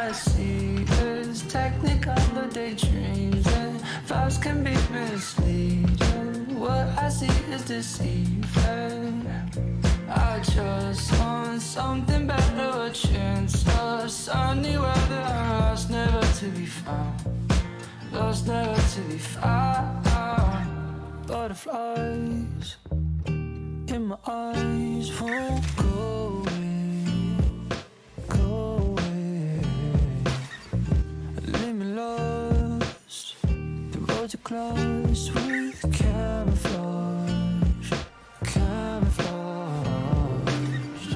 I see is technicolor daydreams, and vibes can be misleading. What I see is deceiving. I just want something better, a chance of sunny weather, lost never to be found, lost never to be found. Butterflies in my eyes won't go away, go away. Leave me lost, the roads are closed with camouflage, camouflage.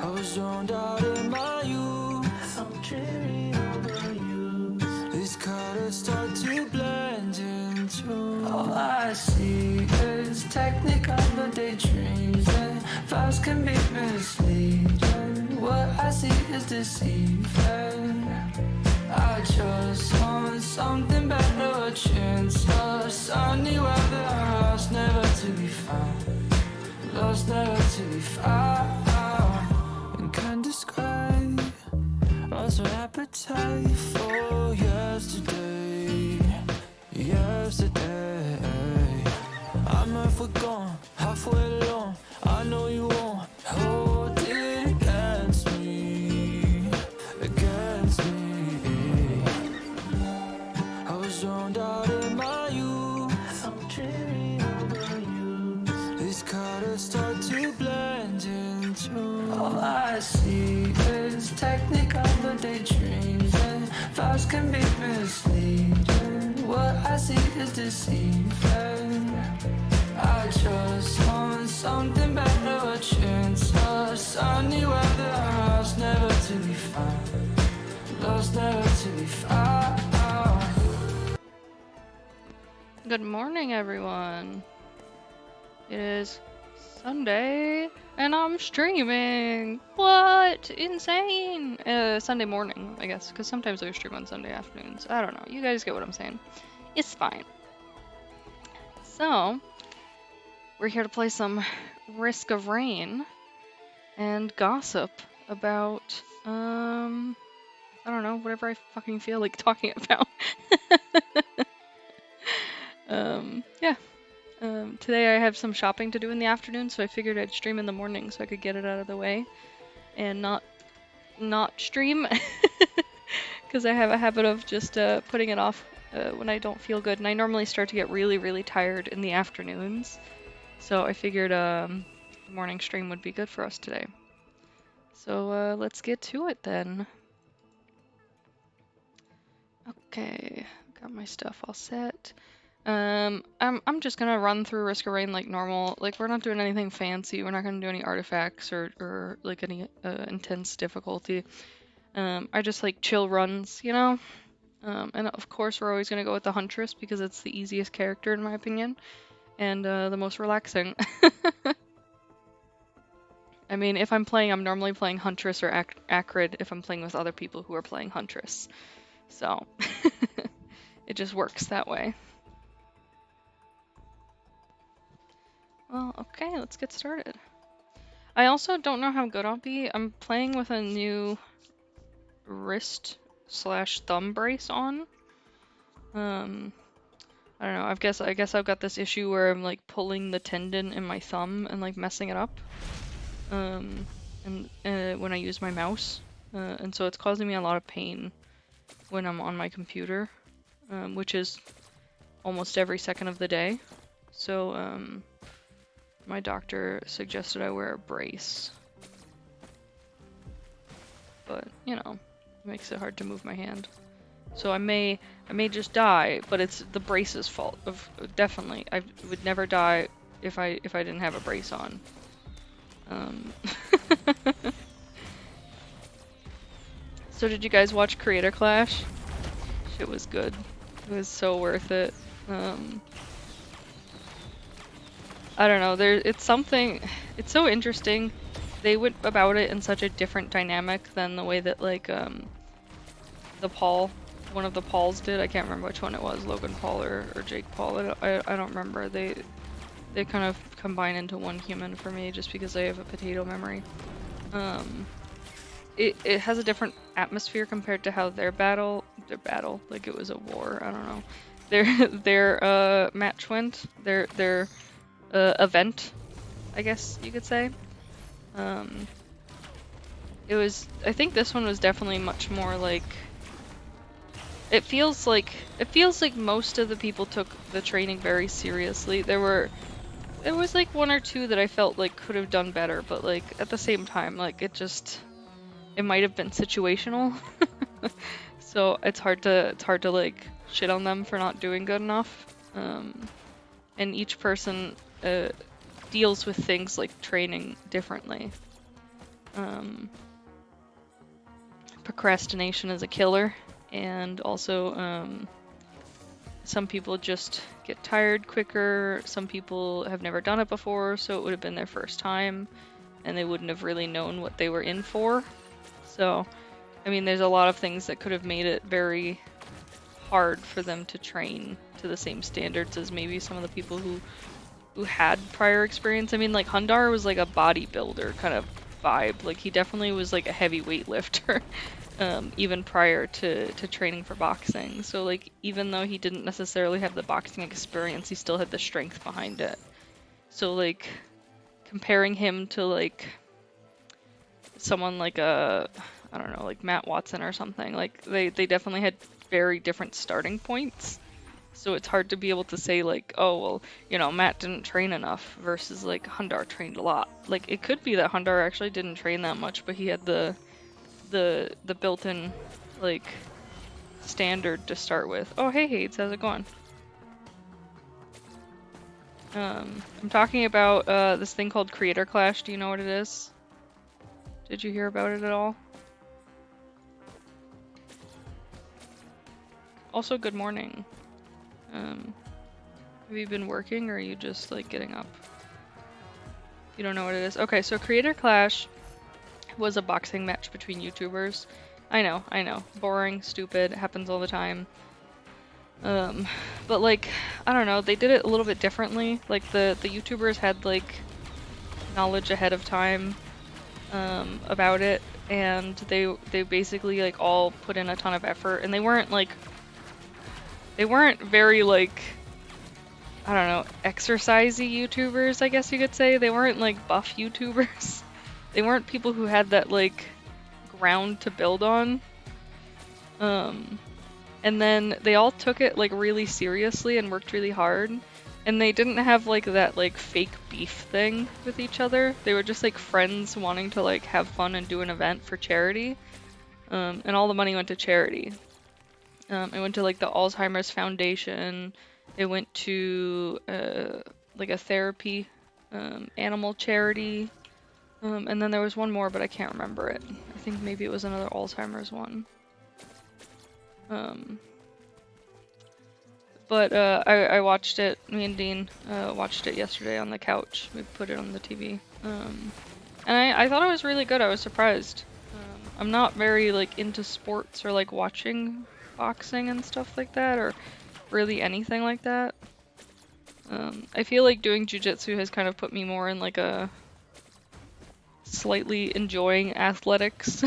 I was zoned out in my youth, I'm dreaming over you. These colors start to blend into all I see is technicolor daydreams, and vibes can be misleading. What I see is deceiving. I just want something better, a chance of sunny weather, lost never to be found, lost never to be found. And can't describe, lost my appetite for yesterday, yesterday. I'm halfway gone, halfway alone. I know you won't hold it against me, against me. I was zoned out in my youth, I'm dreaming over you. These colors start to blend into all I see is technicolor daydreams, and vibes can be misleading. What I see is deceiving. I just want something better, a chance of sunny weather, lost never to be found, lost never to be found. Good morning, everyone. It is Sunday, and I'm streaming. What? Insane! Sunday morning, I guess, because sometimes I stream on Sunday afternoons. I don't know. You guys get what I'm saying. It's fine. So, we're here to play some Risk of Rain and gossip about, I don't know, whatever I fucking feel like talking about. Yeah. Today I have some shopping to do in the afternoon, so I figured I'd stream in the morning so I could get it out of the way and not stream, because I have a habit of just putting it off when I don't feel good, and I normally start to get really, really tired in the afternoons, so I figured the morning stream would be good for us today. So let's get to it then. Okay, got my stuff all set. I'm just gonna run through Risk of Rain like normal. Like, we're not doing anything fancy. We're not gonna do any artifacts or like any intense difficulty. I just like chill runs, you know? And of course we're always gonna go with the Huntress because it's the easiest character in my opinion, and the most relaxing. I mean, if I'm playing, I'm normally playing Huntress or Acrid if I'm playing with other people who are playing Huntress. So, it just works that way. Well, okay, let's get started. I also don't know how good I'll be. I'm playing with a new wrist/thumb brace on. I don't know. I guess I've got this issue where I'm like pulling the tendon in my thumb and like messing it up. And when I use my mouse, and so it's causing me a lot of pain when I'm on my computer, which is almost every second of the day. So my doctor suggested I wear a brace, but you know, it makes it hard to move my hand. So I may just die, but it's the brace's fault. Definitely, I would never die if I didn't have a brace on. So did you guys watch Creator Clash? Shit was good. It was so worth it. I don't know, it's so interesting. They went about it in such a different dynamic than the way that like one of the Pauls did. I can't remember which one it was, Logan Paul or Jake Paul. I don't remember. They kind of combine into one human for me just because I have a potato memory. it has a different atmosphere compared to how their battle, like it was a war. I don't know. Their match went, their event, I guess you could say. Um, I think this one was definitely much more like. It feels like most of the people took the training very seriously. There was like one or two that I felt like could have done better, but like at the same time, like it might have been situational. So it's hard to like shit on them for not doing good enough. And each person deals with things like training differently. Procrastination is a killer, and also some people just get tired quicker. Some people have never done it before, so it would have been their first time, and they wouldn't have really known what they were in for. So, I mean, there's a lot of things that could have made it very hard for them to train to the same standards as maybe some of the people who had prior experience. I mean, like Hundar was like a bodybuilder kind of vibe. Like he definitely was like a heavy weightlifter, even prior to training for boxing. So like even though he didn't necessarily have the boxing experience, he still had the strength behind it. So like comparing him to like someone like I don't know, like Matt Watson or something, like they definitely had very different starting points. So it's hard to be able to say like, oh, well, you know, Matt didn't train enough versus like Hundar trained a lot. Like it could be that Hundar actually didn't train that much, but he had the built-in like standard to start with. Oh, hey Hades, how's it going? I'm talking about this thing called Creator Clash. Do you know what it is? Did you hear about it at all? Also, good morning. Have you been working or are you just like getting up? You don't know what it is? Okay, so Creator Clash was a boxing match between YouTubers. I know. Boring, stupid, happens all the time. But like, I don't know, they did it a little bit differently. Like the YouTubers had like knowledge ahead of time about it, and they basically like all put in a ton of effort, and they weren't very like, I don't know, exercisey YouTubers, I guess you could say. They weren't like buff YouTubers. They weren't people who had that like ground to build on. And then they all took it like really seriously and worked really hard. And they didn't have like that like fake beef thing with each other. They were just like friends wanting to like have fun and do an event for charity. And all the money went to charity. It went to like the Alzheimer's Foundation. It went to like a therapy animal charity. And then there was one more, but I can't remember it. I think maybe it was another Alzheimer's one. But I watched it, me and Dean watched it yesterday on the couch. We put it on the TV. And I thought it was really good. I was surprised. I'm not very like into sports or like watching boxing and stuff like that, or really anything like that. I feel like doing jujitsu has kind of put me more in like a slightly enjoying athletics,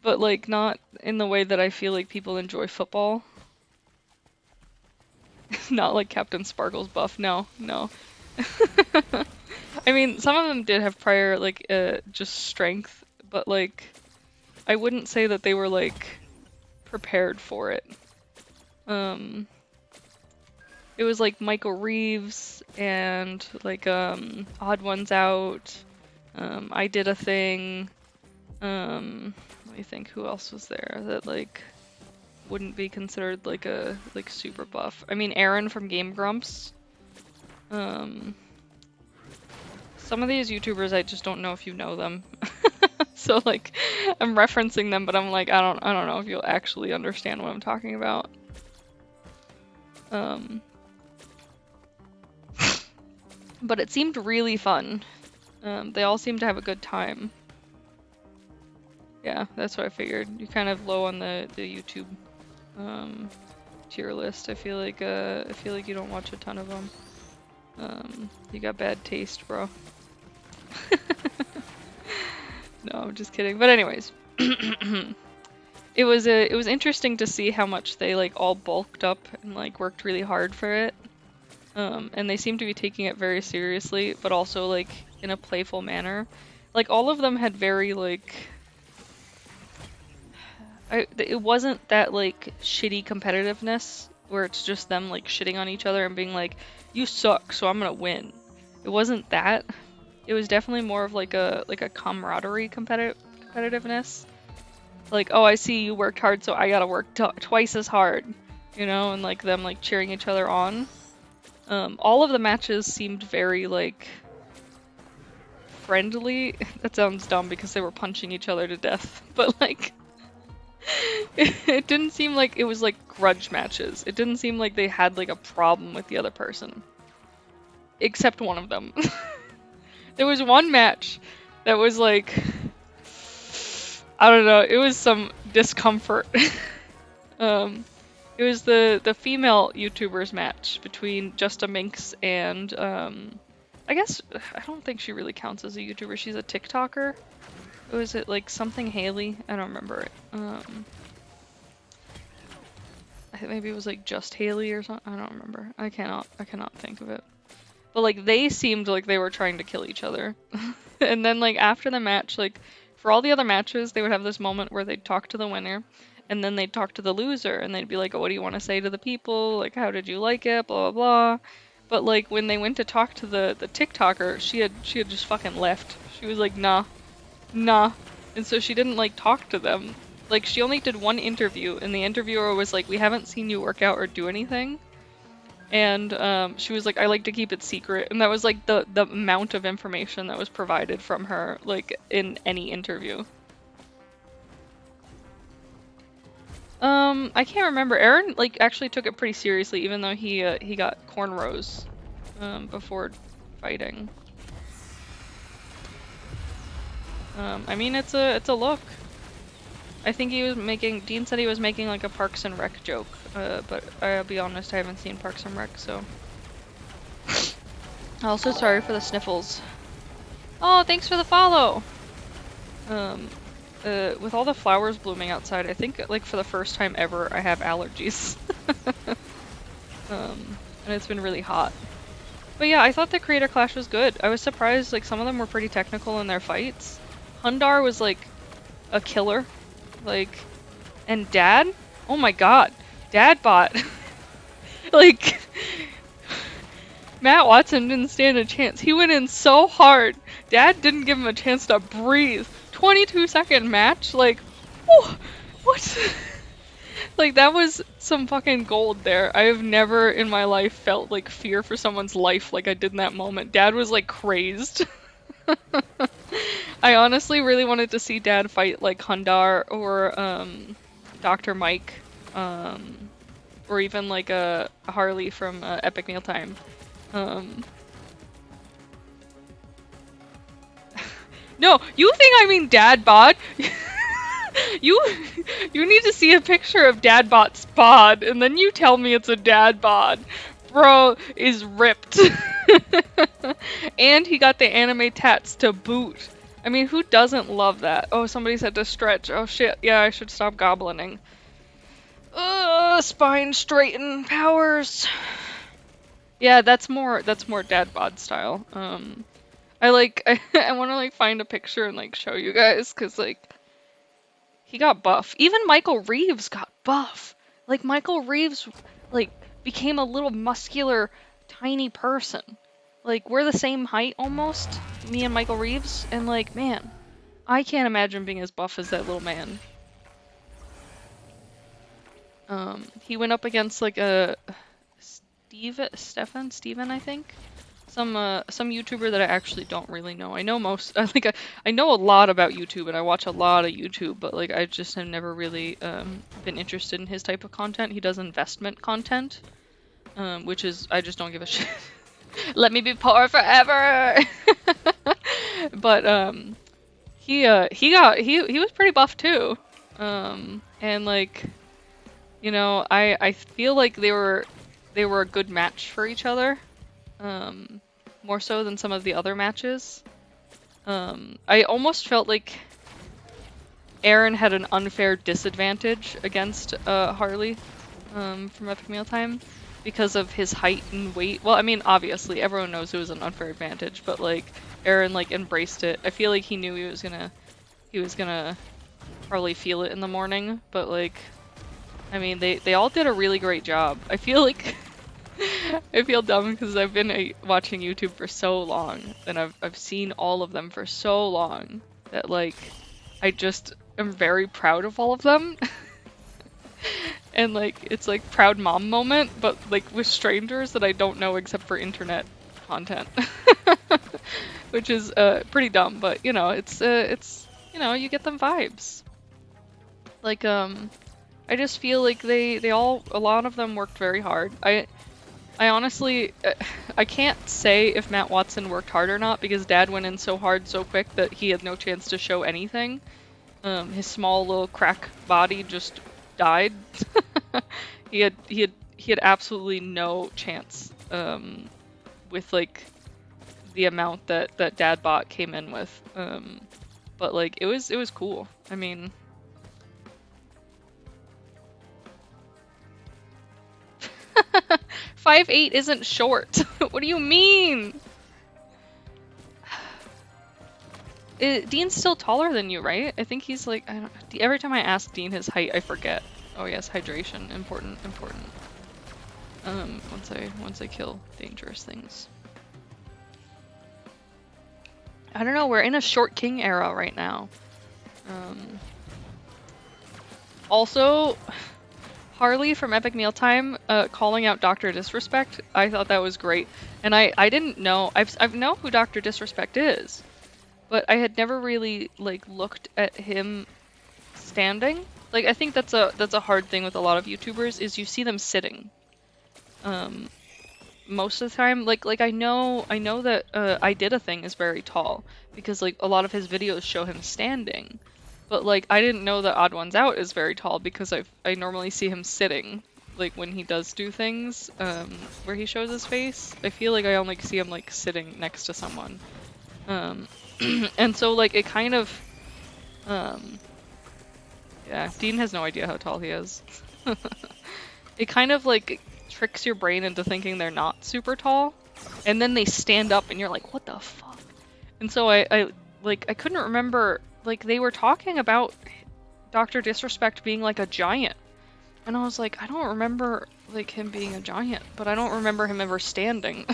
but like not in the way that I feel like people enjoy football. Not like Captain Sparkle's buff, no. I mean, some of them did have prior like just strength, but like I wouldn't say that they were like prepared for it. It was like Michael Reeves and like Odd Ones Out. I Did a Thing. Let me think, who else was there that like wouldn't be considered like a like super buff. I mean, Aaron from Game Grumps. Some of these YouTubers I just don't know if you know them. So like I'm referencing them, but I'm like I don't know if you'll actually understand what I'm talking about. But it seemed really fun. They all seemed to have a good time. Yeah, that's what I figured. You're kind of low on the YouTube tier list. I feel like you don't watch a ton of them. You got bad taste, bro. No, I'm just kidding. But anyways, it was interesting to see how much they like all bulked up and like worked really hard for it. And they seemed to be taking it very seriously, but also like in a playful manner. Like all of them had very like it wasn't that like shitty competitiveness where it's just them like shitting on each other and being like, "You suck, so I'm gonna win." It wasn't that. It was definitely more of like a camaraderie competitiveness. Like, oh, I see you worked hard, so I gotta work twice as hard, you know, and like them like cheering each other on. All of the matches seemed very like friendly. That sounds dumb because they were punching each other to death, but like it didn't seem like it was like grudge matches. It didn't seem like they had like a problem with the other person. Except one of them. There was one match that was like, I don't know, it was some discomfort. It was the female YouTubers match between Justa Minx and I guess I don't think she really counts as a YouTuber. She's a TikToker. Or is it like something Haley? I don't remember it. I think maybe it was like just Haley or something. I don't remember. I cannot think of it. But like they seemed like they were trying to kill each other. And then like after the match, like for all the other matches, they would have this moment where they'd talk to the winner, and then they'd talk to the loser, and they'd be like, "Oh, what do you want to say to the people? Like, how did you like it? Blah blah blah." But like when they went to talk to the TikToker, she had just fucking left. She was like, "Nah, nah," and so she didn't like talk to them. Like she only did one interview, and the interviewer was like, "We haven't seen you work out or do anything." And she was like, "I like to keep it secret," and that was like the amount of information that was provided from her, like in any interview. I can't remember. Aaron like actually took it pretty seriously, even though he got cornrows before fighting. I mean it's a look. I think Dean said he was making like a Parks and Rec joke, but I'll be honest, I haven't seen Parks and Rec, so. Also sorry for the sniffles. Oh, thanks for the follow! With all the flowers blooming outside, I think like for the first time ever I have allergies. And it's been really hot. But yeah, I thought the Creator Clash was good. I was surprised like some of them were pretty technical in their fights. Hundar was like a killer. Like, and Dad? Oh my god. Dad bot. Like, Matt Watson didn't stand a chance. He went in so hard. Dad didn't give him a chance to breathe. 22-second match? Like, oh, what? Like, that was some fucking gold there. I have never in my life felt like fear for someone's life like I did in that moment. Dad was like crazed. I honestly really wanted to see Dad fight like Hundar or Dr. Mike, or even like a Harley from Epic Mealtime. No, you think I mean Dad bod? You need to see a picture of Dad bot's bod, and then you tell me it's a dad bod. Bro is ripped. And he got the anime tats to boot. I mean, who doesn't love that? Oh, somebody said to stretch. Oh shit, yeah, I should stop goblining. Spine straighten powers. Yeah, that's more dad bod style. I want to like find a picture and like show you guys, cause like he got buff. Even Michael Reeves got buff. Like Michael Reeves like became a little muscular tiny person. Like we're the same height almost, me and Michael Reeves, and like man, I can't imagine being as buff as that little man. He went up against like a Steven, I think. Some YouTuber that I actually don't really know. I know I know a lot about YouTube and I watch a lot of YouTube, but like I just have never really been interested in his type of content. He does investment content, which is I just don't give a shit. Let me be poor forever. But he was pretty buff too. And like, you know, I feel like they were a good match for each other. More so than some of the other matches. I almost felt like Aaron had an unfair disadvantage against Harley from Epic Mealtime because of his height and weight. Well, I mean, obviously, everyone knows it was an unfair advantage, but like Aaron like embraced it. I feel like he knew he was gonna probably feel it in the morning, but like, I mean, they all did a really great job. I feel like I feel dumb because I've been watching YouTube for so long, and I've seen all of them for so long that like I just am very proud of all of them. And like it's like proud mom moment, but like with strangers that I don't know except for internet content. Which is pretty dumb, but you know, it's you know, you get them vibes. Like I just feel like they all, a lot of them worked very hard. I honestly I can't say if Matt Watson worked hard or not because Dad went in so hard so quick that he had no chance to show anything. His small little crack body just died. he had absolutely no chance with like the amount that Dad bot came in with. But like it was cool. I mean, 5'8" isn't short. What do you mean? Dean's still taller than you, right? I think he's like, I don't, every time I ask Dean his height, I forget. Oh yes, hydration, important. Once I kill dangerous things. I don't know, we're in a short king era right now. Also, Harley from Epic Mealtime calling out Dr. Disrespect, I thought that was great. And I didn't know, I've known who Dr. Disrespect is, but I had never really like looked at him standing. Like I think that's a hard thing with a lot of YouTubers is you see them sitting. Most of the time, like I know that I Did a Thing is very tall because like a lot of his videos show him standing. But like I didn't know that Odd Ones Out is very tall because I normally see him sitting, like when he does do things where he shows his face. I feel like I only see him like sitting next to someone. And so like it kind of yeah, Dean has no idea how tall he is. It kind of like tricks your brain into thinking they're not super tall, and then they stand up and you're like, what the fuck? And so I couldn't remember, like they were talking about Dr. Disrespect being like a giant, and I was like, I don't remember like him being a giant, but I don't remember him ever standing.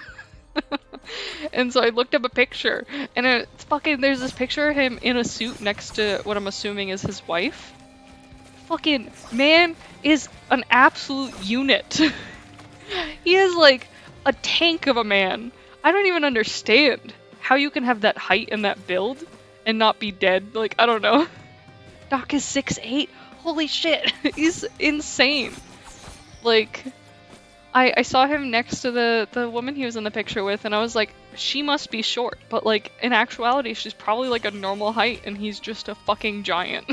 And so I looked up a picture, and it's fucking, there's this picture of him in a suit next to what I'm assuming is his wife. Fucking man is an absolute unit. He is like a tank of a man. I don't even understand how you can have that height and that build and not be dead. Like, I don't know. Doc is 6'8". Holy shit. He's insane. Like, I saw him next to the woman he was in the picture with, and I was like, she must be short. But like, in actuality, she's probably like a normal height, and he's just a fucking giant.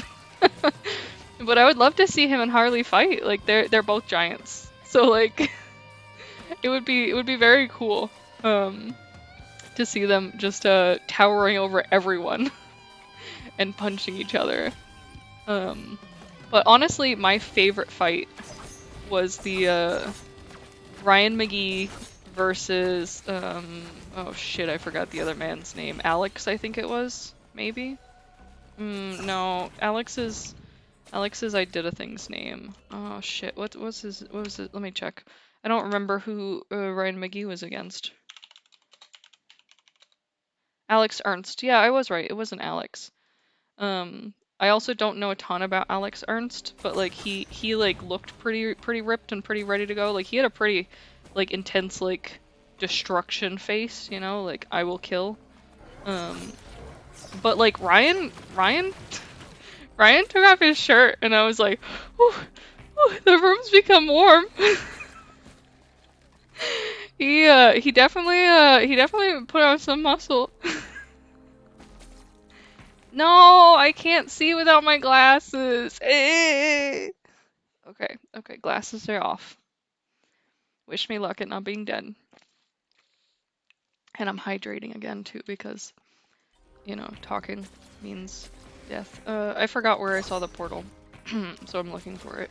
But I would love to see him and Harley fight. Like, they're both giants. So like... it would be very cool to see them just towering over everyone and punching each other. But honestly, my favorite fight was the Ryan McGee versus oh shit, I forgot the other man's name. Alex, I think it was, maybe. No, Alex's I Did a Thing's name. Oh shit, what was his? Let me check. I don't remember who Ryan McGee was against. Alex Ernst. Yeah, I was right. It wasn't Alex. I also don't know a ton about Alex Ernst, but like he like looked pretty ripped and pretty ready to go. Like he had a pretty like intense like destruction face, you know, like I will kill. But like Ryan took off his shirt and I was like, ooh, the room's become warm. He definitely put on some muscle. No, I can't see without my glasses. Okay, glasses are off. Wish me luck at not being dead. And I'm hydrating again too because, you know, talking means Death. I forgot where I saw the portal, so I'm looking for it.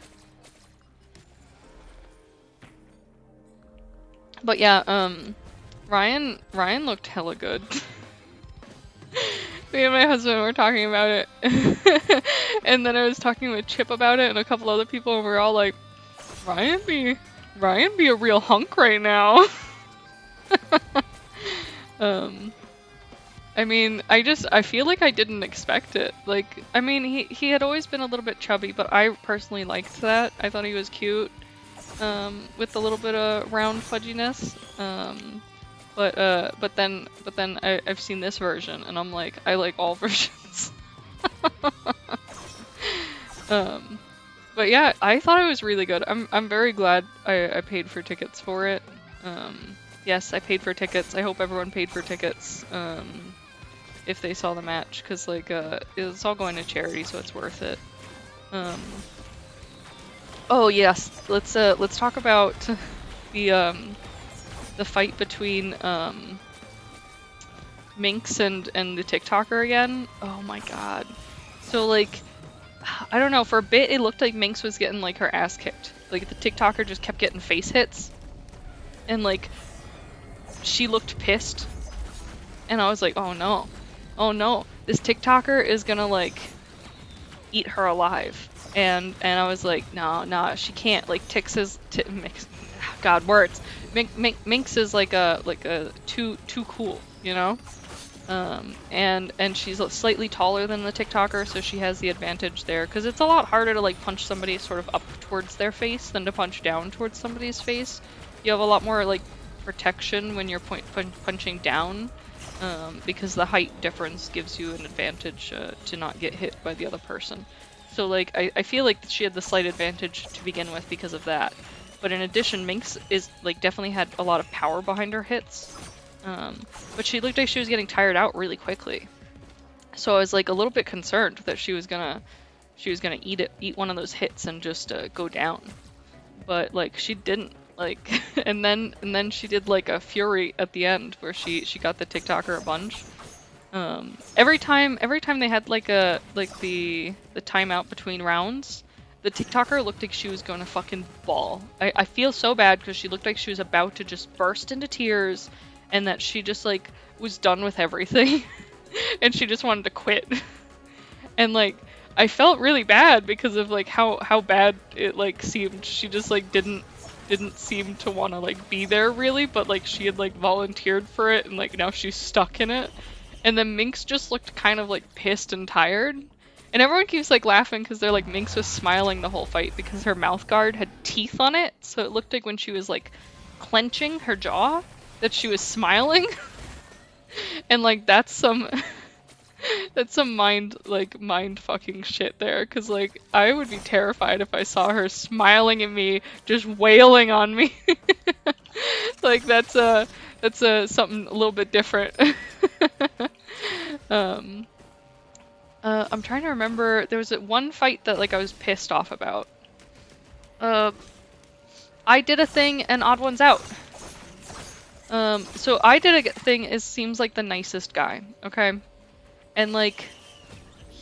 But yeah, Ryan looked hella good. Me and my husband were talking about it, and then I was talking with Chip about it and a couple other people, and we were all like, Ryan be a real hunk right now. I mean, I feel like I didn't expect it. Like, I mean, he had always been a little bit chubby, but I personally liked that. I thought he was cute, with a little bit of round fudginess. But then I've seen this version, and I'm like, I like all versions. But yeah, I thought it was really good. I'm very glad I paid for tickets for it. Yes, I paid for tickets. I hope everyone paid for tickets. If they saw the match, because like it's all going to charity, so it's worth it. Oh yes, let's talk about the fight between Minx and the TikToker again. Oh my god. So like, I don't know, for a bit it looked like Minx was getting like her ass kicked. Like the TikToker just kept getting face hits, and like she looked pissed, and I was like, oh no. Oh no, this TikToker is gonna like eat her alive, and I was like, no, she can't. Like Minx, God, words. Minx is like a too cool, you know. And she's slightly taller than the TikToker, so she has the advantage there, because it's a lot harder to like punch somebody sort of up towards their face than to punch down towards somebody's face. You have a lot more like protection when you're punching down. Because the height difference gives you an advantage to not get hit by the other person. So like I feel like she had the slight advantage to begin with because of that. But in addition, Minx is like definitely had a lot of power behind her hits. But she looked like she was getting tired out really quickly. So I was like a little bit concerned that she was gonna eat one of those hits and just go down. But like she didn't. Like, and then she did like a fury at the end where she got the TikToker a bunch. Every time they had like the timeout between rounds, the TikToker looked like she was going to fucking bawl. I feel so bad because she looked like she was about to just burst into tears, and that she just like was done with everything, and she just wanted to quit. And like I felt really bad because of like how bad it like seemed. She just like didn't seem to want to like be there really, but like she had like volunteered for it, and like now she's stuck in it. And then Minx just looked kind of like pissed and tired, and everyone keeps like laughing because they're like, Minx was smiling the whole fight because her mouth guard had teeth on it, so it looked like when she was like clenching her jaw that she was smiling. And like that's some mind fucking shit there, because like I would be terrified if I saw her smiling at me, just wailing on me. Like that's something a little bit different. I'm trying to remember, there was one fight that like I was pissed off about. I did a thing and Odd One's out. So I did a thing seems like the nicest guy, okay? And like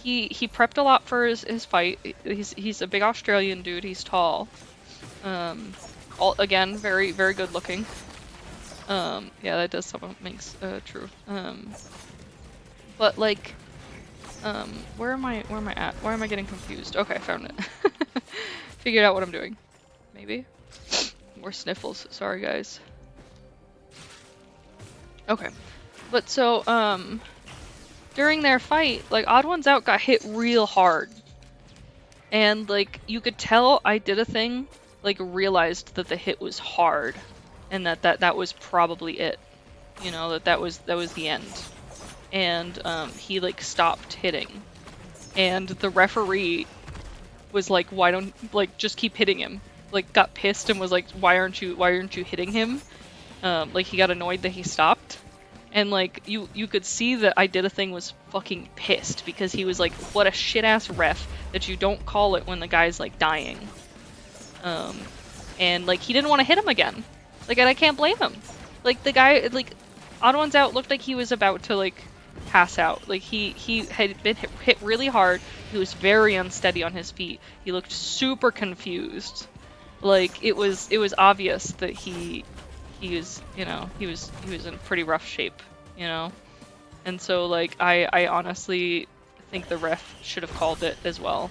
he prepped a lot for his fight. He's a big Australian dude. He's tall. Again, very good looking. Yeah, that does somewhat makes true. But like, where am I at? Why am I getting confused? Okay, I found it. Figured out what I'm doing. Maybe more sniffles. Sorry, guys. Okay, but so during their fight, like Odd One's Out got hit real hard, and like you could tell I did a thing, like realized that the hit was hard, and that was probably it, you know, that was the end, and he like stopped hitting, and the referee was like, why don't like just keep hitting him, like got pissed and was like, why aren't you hitting him, like he got annoyed that he stopped. And like you could see that I Did a Thing was fucking pissed because he was like, what a shit ass ref that you don't call it when the guy's like dying. And like he didn't want to hit him again. Like, and I can't blame him. Like the guy, like Odd One's Out looked like he was about to like pass out. Like he had been hit really hard. He was very unsteady on his feet. He looked super confused. Like it was obvious that he was, you know, he was in pretty rough shape, you know. And so like I honestly think the ref should have called it as well.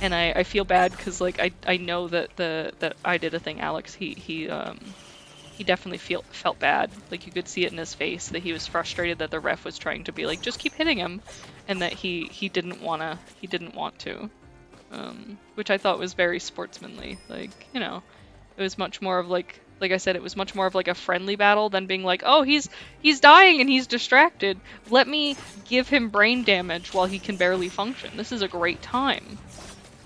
And I feel bad because like I know that that I did a thing, Alex. He definitely felt bad. Like you could see it in his face that he was frustrated that the ref was trying to be like, just keep hitting him, and that he didn't want to. Which I thought was very sportsmanly. Like, you know, it was much more of like I said, it was much more of like a friendly battle than being like, oh, he's dying and he's distracted. Let me give him brain damage while he can barely function. This is a great time.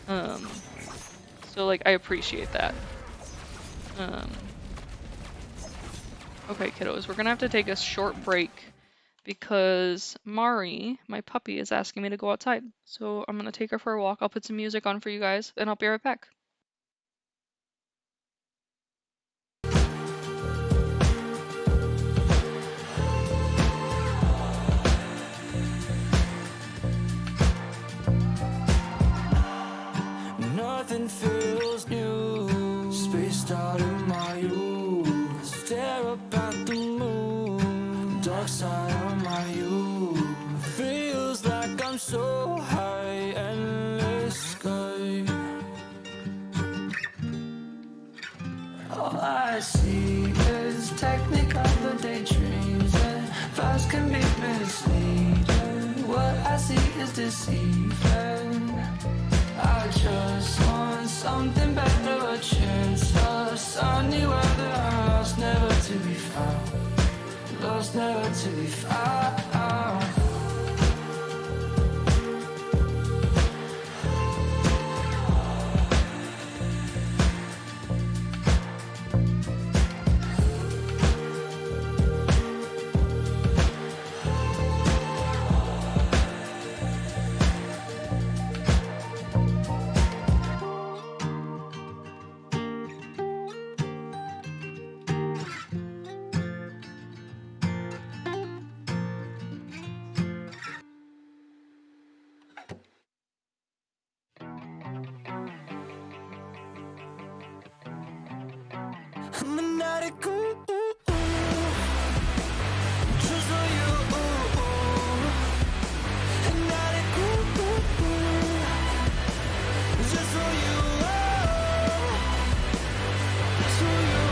So like I appreciate that. Okay, kiddos, we're gonna have to take a short break because Mari, my puppy, is asking me to go outside. So I'm gonna take her for a walk. I'll put some music on for you guys, and I'll be right back. Nothing feels new. Spaced out in my youth. Stare up at the moon. Dark side of my youth. Feels like I'm so high, endless sky. All I see is technique of the daydreams, and vibes can be misleading. What I see is deceiving. I just want something better, a chance of sunny weather. I'm lost, never to be found. Lost, never to be found. I'm an addict, just for you. An addict, just for you. Just for you.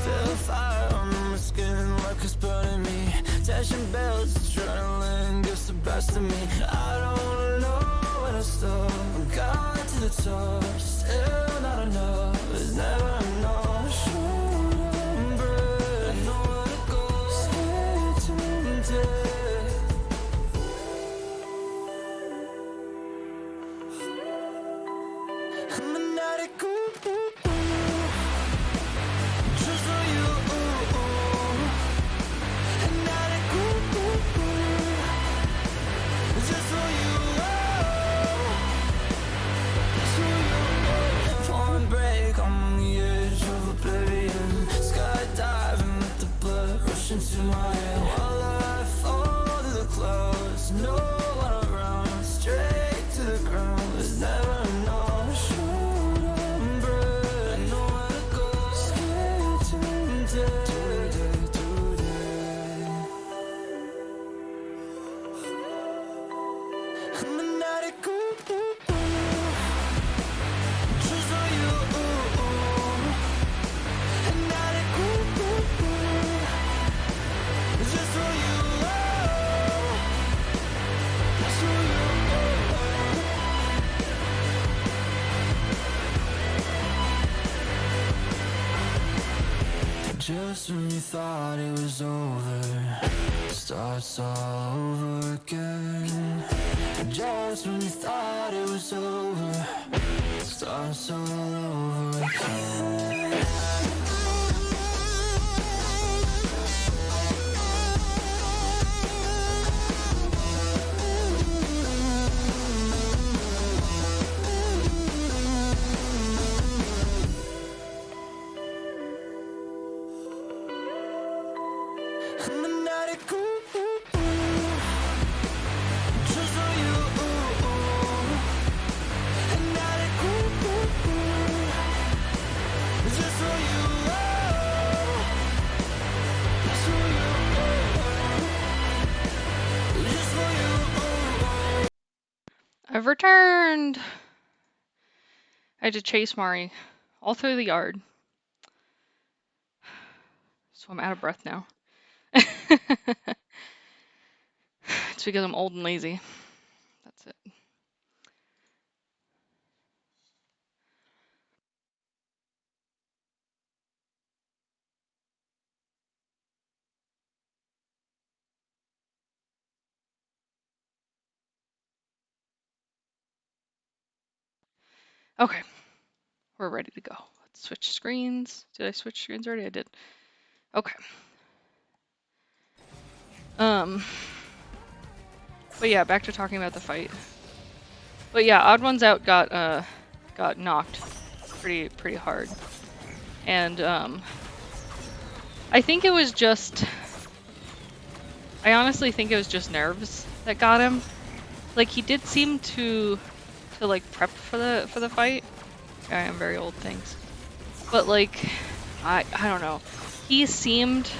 Feel the fire on my skin like it's burning me. Dashing bells, adrenaline gets the best of me. I don't wanna know where to stop. I'm going to the top, still not enough. It's never enough. Into my head while I fall to the clouds. No one around, straight to the ground. There's never enough. Short on breath, I know where to go. Scared today. I'm an addict, just for you. An addict, just for you. Just for you. Just when you thought it was over, starts all over again. Just when you thought it was over, starts all over again. I'm an addict, I've returned! I had to chase Mari all through the yard. So I'm out of breath now. It's because I'm old and lazy. That's it. Okay, we're ready to go. Let's switch screens. Did I switch screens already? I did. Okay. But yeah, back to talking about the fight. But yeah, Odd Ones Out got knocked pretty hard. And I think it was just, I honestly think it was just nerves that got him. Like, he did seem to like prep for the fight. I am very old, thanks. But like, I don't know. He seemed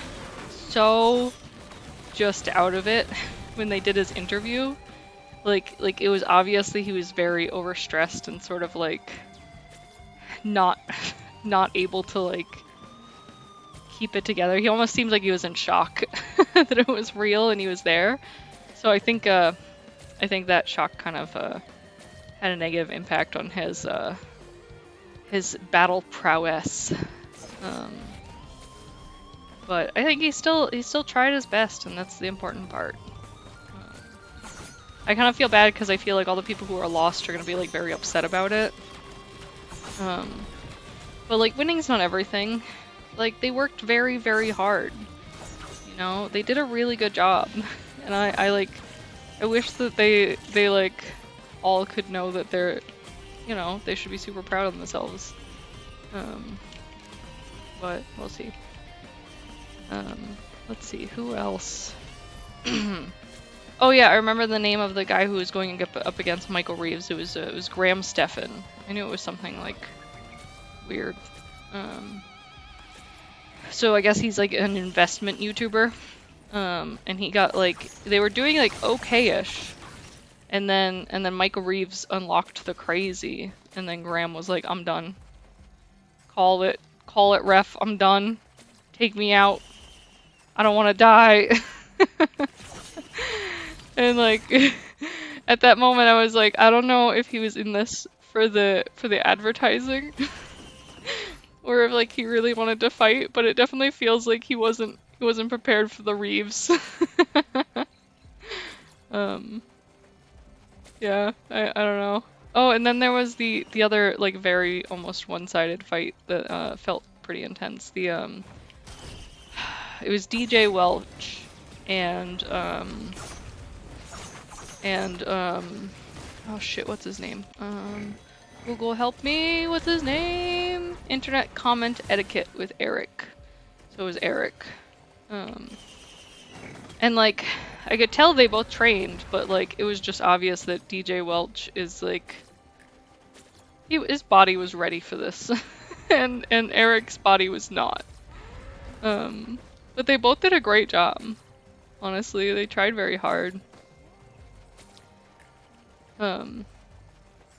so just out of it when they did his interview. Like it was obviously he was very overstressed and sort of like not able to like keep it together. He almost seemed like he was in shock that it was real and he was there. So I think that shock kind of had a negative impact on his battle prowess. But I think he still tried his best, and that's the important part. I kind of feel bad because I feel like all the people who are lost are gonna be like very upset about it. But like, winning's not everything. Like, they worked very, very hard. You know, they did a really good job, and I wish that they like all could know that they're, you know, they should be super proud of themselves. But we'll see. Let's see, who else? Oh yeah, I remember the name of the guy who was going up against Michael Reeves. It was Graham Stephan. I knew it was something like weird. So I guess he's like an investment YouTuber. And he got like, they were doing like okay-ish. And then Michael Reeves unlocked the crazy, and then Graham was like, I'm done. Call it, ref, I'm done. Take me out. I don't want to die. And like, at that moment I was like, I don't know if he was in this for the advertising or if like he really wanted to fight, but it definitely feels like he wasn't prepared for the Reeves. Yeah, I don't know. Oh, and then there was the other like very almost one-sided fight that felt pretty intense. It was DJ Welch and oh shit, what's his name? Google, help me, what's his name? Internet comment etiquette with Eric. So it was Eric. And like, I could tell they both trained, but like, it was just obvious that DJ Welch is like, his body was ready for this, and Eric's body was not. But they both did a great job. Honestly, they tried very hard.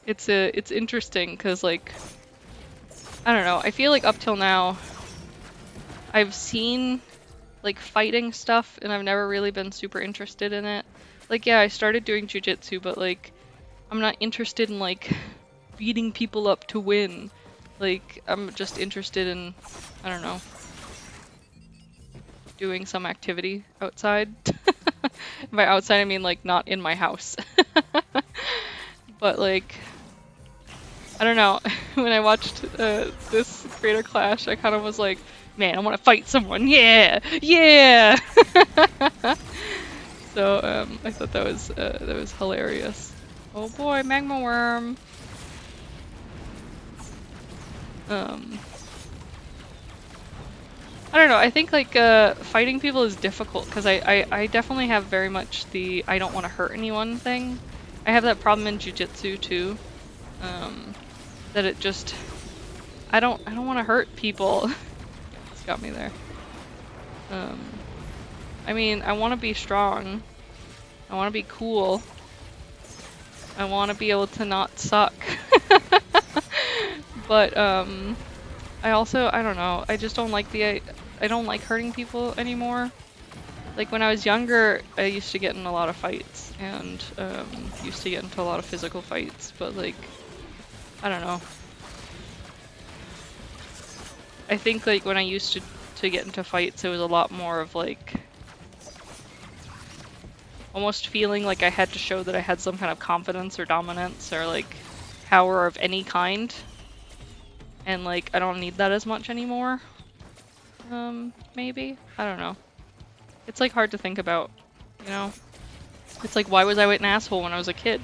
It's interesting because like, I don't know, I feel like up till now I've seen like fighting stuff and I've never really been super interested in it. Like, yeah, I started doing jujitsu, but like, I'm not interested in like beating people up to win. Like, I'm just interested in, I don't know, doing some activity outside. By outside I mean like not in my house. But like, I don't know, when I watched this Creator Clash, I kind of was like, man, I want to fight someone, yeah! Yeah! So I thought that was hilarious. Oh boy, Magma Worm! I don't know, I think like fighting people is difficult because I definitely have very much the I don't want to hurt anyone thing. I have that problem in jiu-jitsu too. That it just, I don't want to hurt people. It's got me there. I mean, I want to be strong. I want to be cool. I want to be able to not suck. But I also, I don't know, I just don't like I don't like hurting people anymore. Like when I was younger, I used to get in a lot of fights and used to get into a lot of physical fights, but like, I don't know. I think like when I used to get into fights, it was a lot more of like almost feeling like I had to show that I had some kind of confidence or dominance or like power of any kind. And like I don't need that as much anymore. Maybe? I don't know. It's like hard to think about, you know? It's like, why was I an asshole when I was a kid?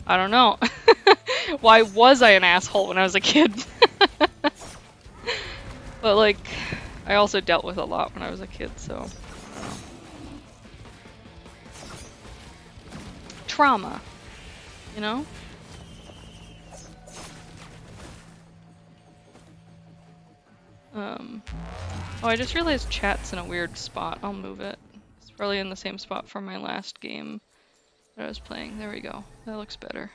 I don't know. Why was I an asshole when I was a kid? But like, I also dealt with a lot when I was a kid, so I don't know. Trauma, you know? Oh, I just realized chat's in a weird spot. I'll move it. It's probably in the same spot from my last game that I was playing. There we go. That looks better.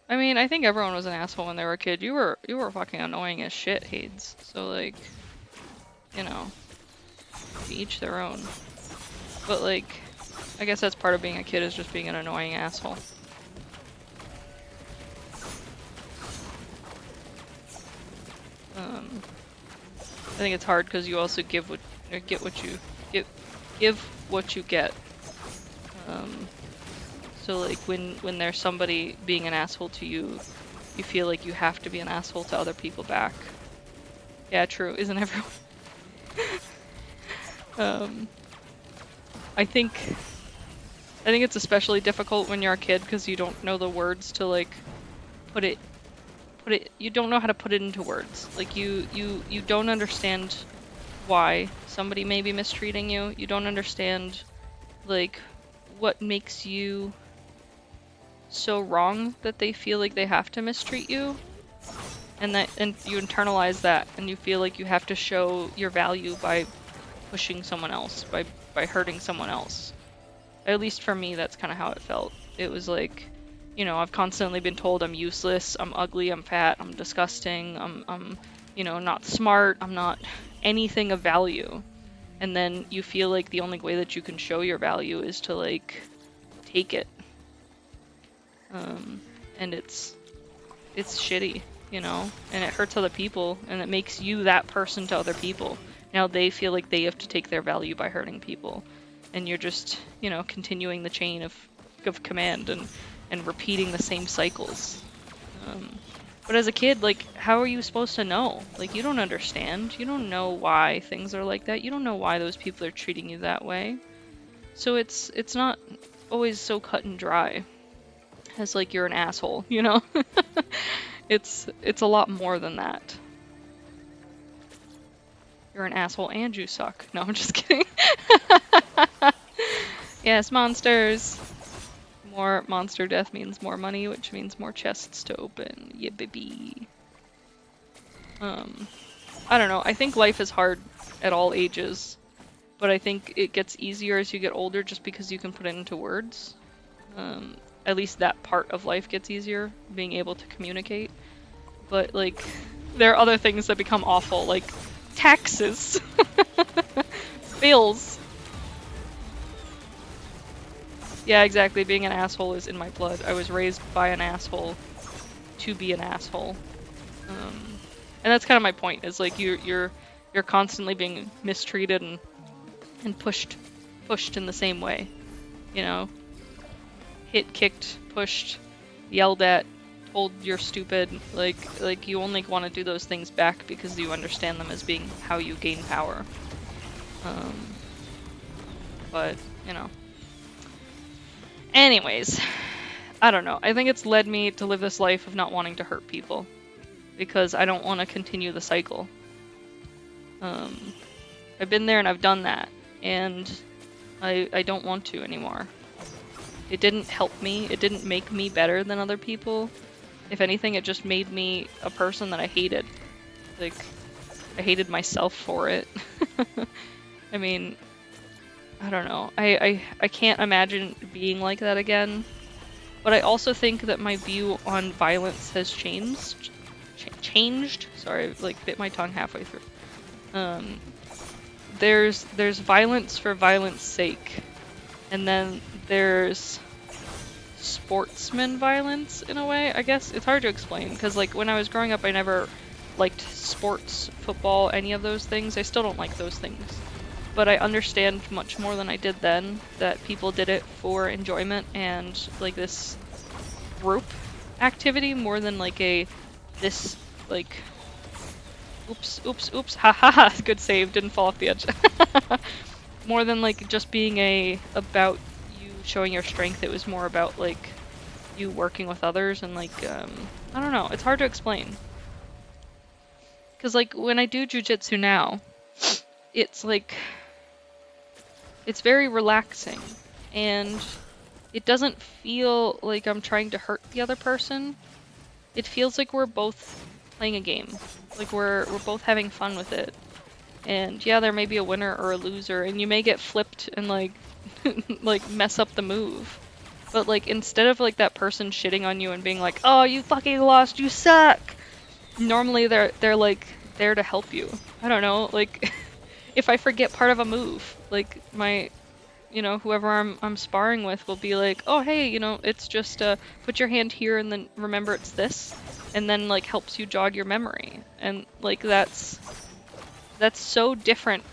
I mean, I think everyone was an asshole when they were a kid. You were fucking annoying as shit, Hades. So like, you know, to each their own. But like, I guess that's part of being a kid, is just being an annoying asshole. I think it's hard because you also give what you get. So like when there's somebody being an asshole to you, you feel like you have to be an asshole to other people back. Yeah, true. Isn't everyone? I think it's especially difficult when you're a kid because you don't know the words to like put it. You don't know how to put it into words. Like you don't understand why somebody may be mistreating you. You don't understand like what makes you so wrong that they feel like they have to mistreat you. And you internalize that and you feel like you have to show your value by pushing someone else, by hurting someone else. At least for me, that's kind of how it felt. It was like, you know, I've constantly been told I'm useless, I'm ugly, I'm fat, I'm disgusting, I'm you know, not smart, I'm not anything of value. And then you feel like the only way that you can show your value is to like take it. And it's shitty, you know, and it hurts other people, and it makes you that person to other people. Now they feel like they have to take their value by hurting people, and you're just, you know, continuing the chain of command and repeating the same cycles. But as a kid, like, how are you supposed to know? Like, you don't understand. You don't know why things are like that. You don't know why those people are treating you that way. So it's not always so cut and dry as like you're an asshole, you know? It's a lot more than that. You're an asshole and you suck. No, I'm just kidding. Yes, monsters. More monster death means more money, which means more chests to open. Yeah, baby. I don't know. I think life is hard at all ages, but I think it gets easier as you get older just because you can put it into words. At least that part of life gets easier, being able to communicate. But like, there are other things that become awful, like taxes, bills. Yeah, exactly. Being an asshole is in my blood. I was raised by an asshole to be an asshole. And that's kind of my point. Is like you're constantly being mistreated and pushed in the same way. You know, hit, kicked, pushed, yelled at, told you're stupid. Like you only want to do those things back because you understand them as being how you gain power. But you know. Anyways, I don't know. I think it's led me to live this life of not wanting to hurt people because I don't want to continue the cycle. I've been there and I've done that, and I don't want to anymore. It didn't help me. It didn't make me better than other people. If anything, it just made me a person that I hated. Like, I hated myself for it. I mean, I don't know. I can't imagine being like that again. But I also think that my view on violence has changed. Sorry, I, like bit my tongue halfway through. There's violence for violence sake, and then there's sportsman violence in a way. I guess it's hard to explain because like when I was growing up, I never liked sports, football, any of those things. I still don't like those things. But I understand much more than I did then that people did it for enjoyment and like this group activity more than like this like oops ha ha ha, good save, didn't fall off the edge. More than like just being about you showing your strength. It was more about like you working with others and like I don't know, it's hard to explain. Cause like when I do jujitsu now, it's like it's very relaxing and it doesn't feel like I'm trying to hurt the other person. It feels like we're both playing a game. Like we're both having fun with it. And yeah, there may be a winner or a loser and you may get flipped and like like mess up the move. But like instead of like that person shitting on you and being like, "Oh, you fucking lost, you suck." Normally they're like there to help you. I don't know, like if I forget part of a move, like my whoever I'm sparring with will be like, "Oh, hey, it's just put your hand here and then remember it's this." And then like helps you jog your memory. And like that's so different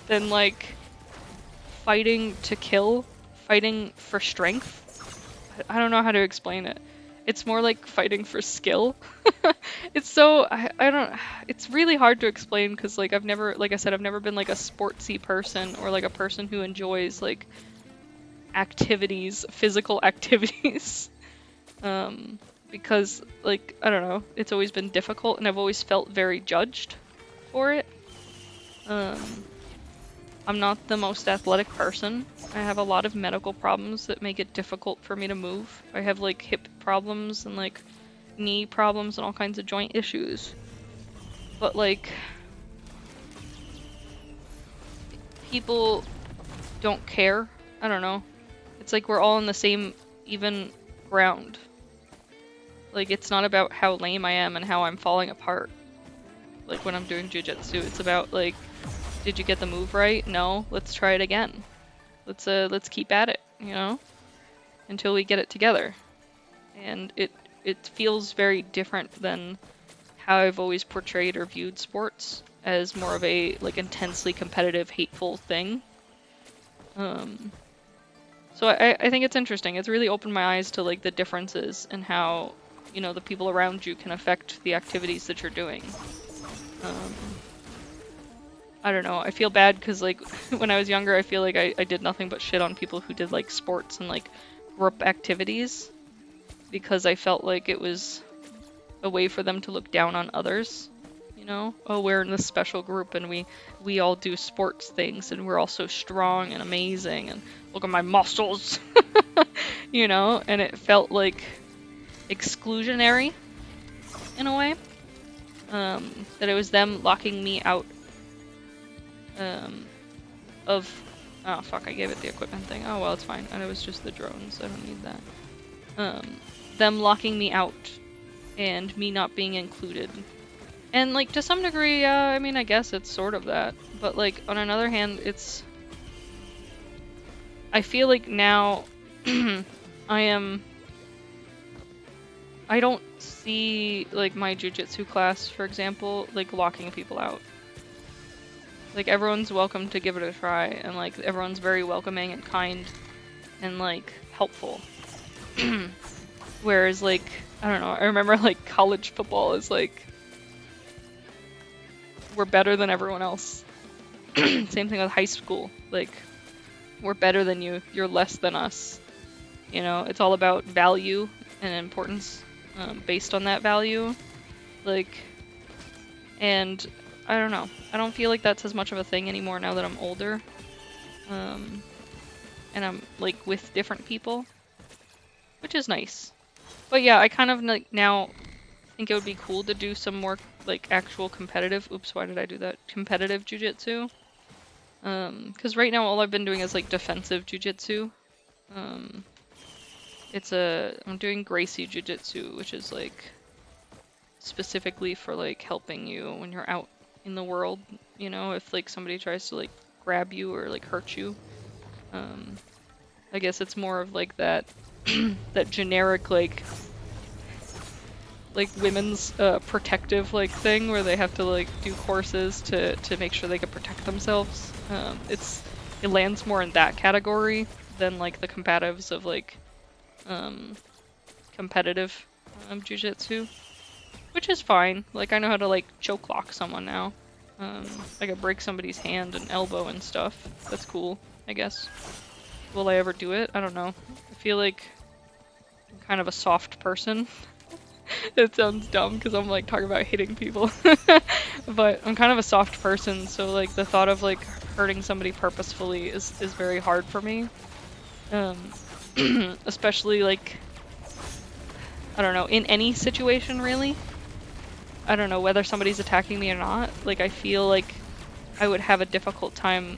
than like fighting to kill, fighting for strength. I don't know how to explain it. It's more like fighting for skill. It's so I don't it's really hard to explain because like I've never, like I said, I've never been like a sportsy person or like a person who enjoys like activities, physical activities. Because like I don't know, it's always been difficult and I've always felt very judged for it. I'm not the most athletic person. I have a lot of medical problems that make it difficult for me to move. I have like hip problems and like knee problems and all kinds of joint issues. But like people don't care. I don't know. It's like we're all on the same even ground. Like it's not about how lame I am and how I'm falling apart. Like when I'm doing jujitsu, it's about like, did you get the move right? No, let's try it again. Let's keep at it, until we get it together. And it feels very different than how I've always portrayed or viewed sports as more of a like intensely competitive, hateful thing. So I think it's interesting. It's really opened my eyes to like the differences and how the people around you can affect the activities that you're doing. I don't know. I feel bad because like when I was younger, I feel like I did nothing but shit on people who did like sports and like group activities because I felt like it was a way for them to look down on others. Oh, we're in this special group and we all do sports things and we're all so strong and amazing and look at my muscles, and it felt like exclusionary in a way. That it was them locking me out of oh fuck, I gave it the equipment thing. Oh well, it's fine. And it was just the drones. I don't need that. Them locking me out and me not being included. And like to some degree, I mean, I guess it's sort of that. But like on another hand, I feel like now I don't see like my jujitsu class, for example, like locking people out. Like everyone's welcome to give it a try and like everyone's very welcoming and kind and like helpful. Whereas like, I don't know, I remember like college football is like, we're better than everyone else. Same thing with high school. Like, we're better than you, you're less than us. It's all about value and importance based on that value. Like, and I don't know. I don't feel like that's as much of a thing anymore now that I'm older. And I'm like with different people, which is nice. But yeah, I kind of like now think it would be cool to do some more like actual competitive, oops, why did I do that? Competitive jujitsu. Because right now all I've been doing is like defensive jujitsu. I'm doing Gracie Jiu-Jitsu, which is like specifically for like helping you when you're out in the world, you know, if like somebody tries to like grab you or like hurt you. I guess it's more of like that that generic like women's protective like thing where they have to like do courses to make sure they can protect themselves. It lands more in that category than like the combatives of like competitive jiu-jitsu, which is fine. Like I know how to like choke lock someone now. I could break somebody's hand and elbow and stuff. That's cool, I guess. Will I ever do it? I don't know. I feel like I'm kind of a soft person. It sounds dumb because I'm like talking about hitting people. But I'm kind of a soft person, so like the thought of like hurting somebody purposefully is very hard for me. Especially like, I don't know, in any situation really. I don't know whether somebody's attacking me or not. Like I feel like I would have a difficult time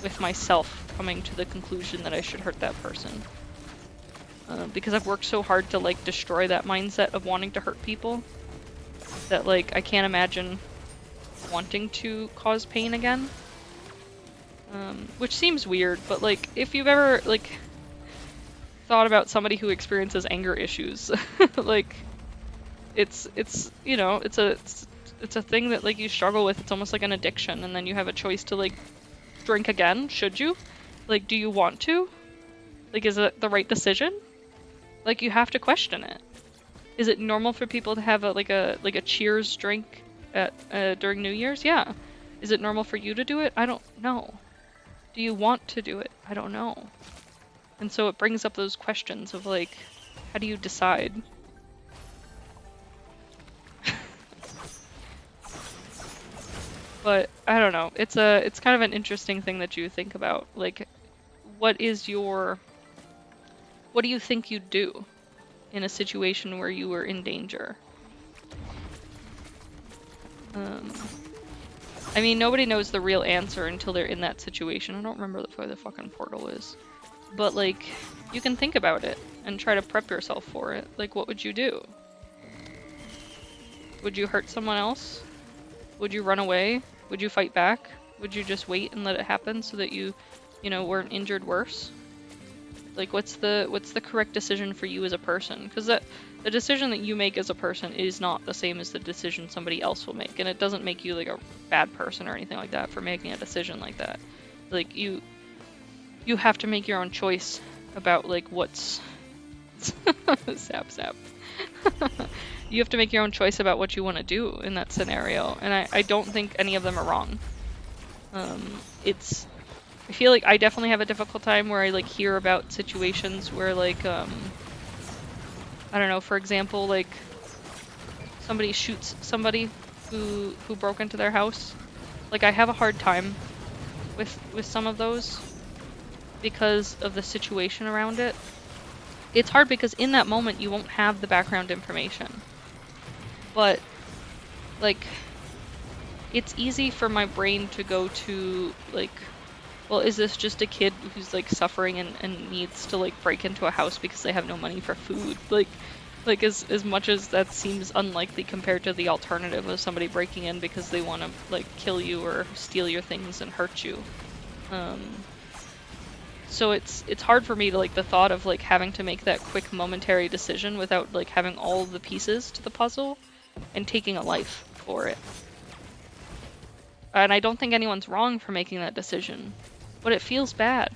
with myself coming to the conclusion that I should hurt that person. Because I've worked so hard to like destroy that mindset of wanting to hurt people that like I can't imagine wanting to cause pain again. Which seems weird, but like if you've ever like thought about somebody who experiences anger issues, like it's you know, it's a thing that like you struggle with. It's almost like an addiction, and then you have a choice to like drink again. Should you? Like, do you want to? Like, is it the right decision? Like, you have to question it. Is it normal for people to have a cheers drink at during New Year's? Yeah. Is it normal for you to do it? I don't know. Do you want to do it? I don't know. And so it brings up those questions of like, how do you decide? But I don't know. It's kind of an interesting thing that you think about. Like, what do you think you'd do in a situation where you were in danger? I mean, nobody knows the real answer until they're in that situation. I don't remember where the fucking portal is. But, like, you can think about it and try to prep yourself for it. Like, what would you do? Would you hurt someone else? Would you run away? Would you fight back? Would you just wait and let it happen so that you know, weren't injured worse? Like, what's the correct decision for you as a person? Because the decision that you make as a person is not the same as the decision somebody else will make, and it doesn't make you like a bad person or anything like that for making a decision like that. Like you have to make your own choice about like what's sap. You have to make your own choice about what you want to do in that scenario, and I don't think any of them are wrong. I feel like I definitely have a difficult time where I like hear about situations where like I don't know, for example, like somebody shoots somebody who broke into their house. Like I have a hard time with some of those because of the situation around it. It's hard because in that moment you won't have the background information. But like it's easy for my brain to go to like, well, is this just a kid who's like suffering and needs to like break into a house because they have no money for food? Like as much as that seems unlikely compared to the alternative of somebody breaking in because they want to like kill you or steal your things and hurt you. So it's hard for me to like the thought of like having to make that quick momentary decision without like having all the pieces to the puzzle and taking a life for it. And I don't think anyone's wrong for making that decision, but it feels bad.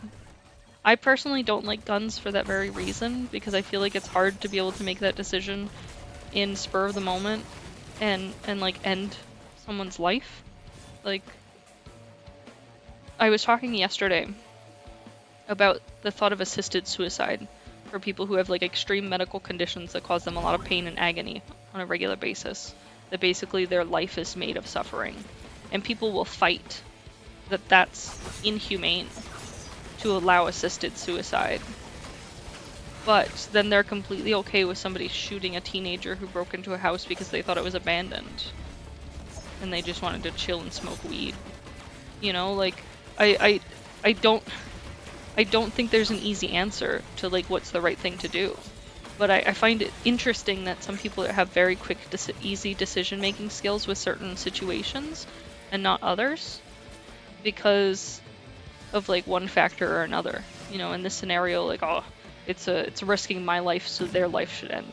I personally don't like guns for that very reason, because I feel like it's hard to be able to make that decision in spur of the moment and like end someone's life. Like, I was talking yesterday about the thought of assisted suicide for people who have like extreme medical conditions that cause them a lot of pain and agony on a regular basis. That basically their life is made of suffering. And people will fight that that's inhumane to allow assisted suicide. But then they're completely okay with somebody shooting a teenager who broke into a house because they thought it was abandoned. And they just wanted to chill and smoke weed. You know, like, I don't I don't think there's an easy answer to like what's the right thing to do. But I find it interesting that some people have very quick, easy decision-making skills with certain situations and not others because of like one factor or another. You know, in this scenario, like, oh, it's risking my life, so their life should end.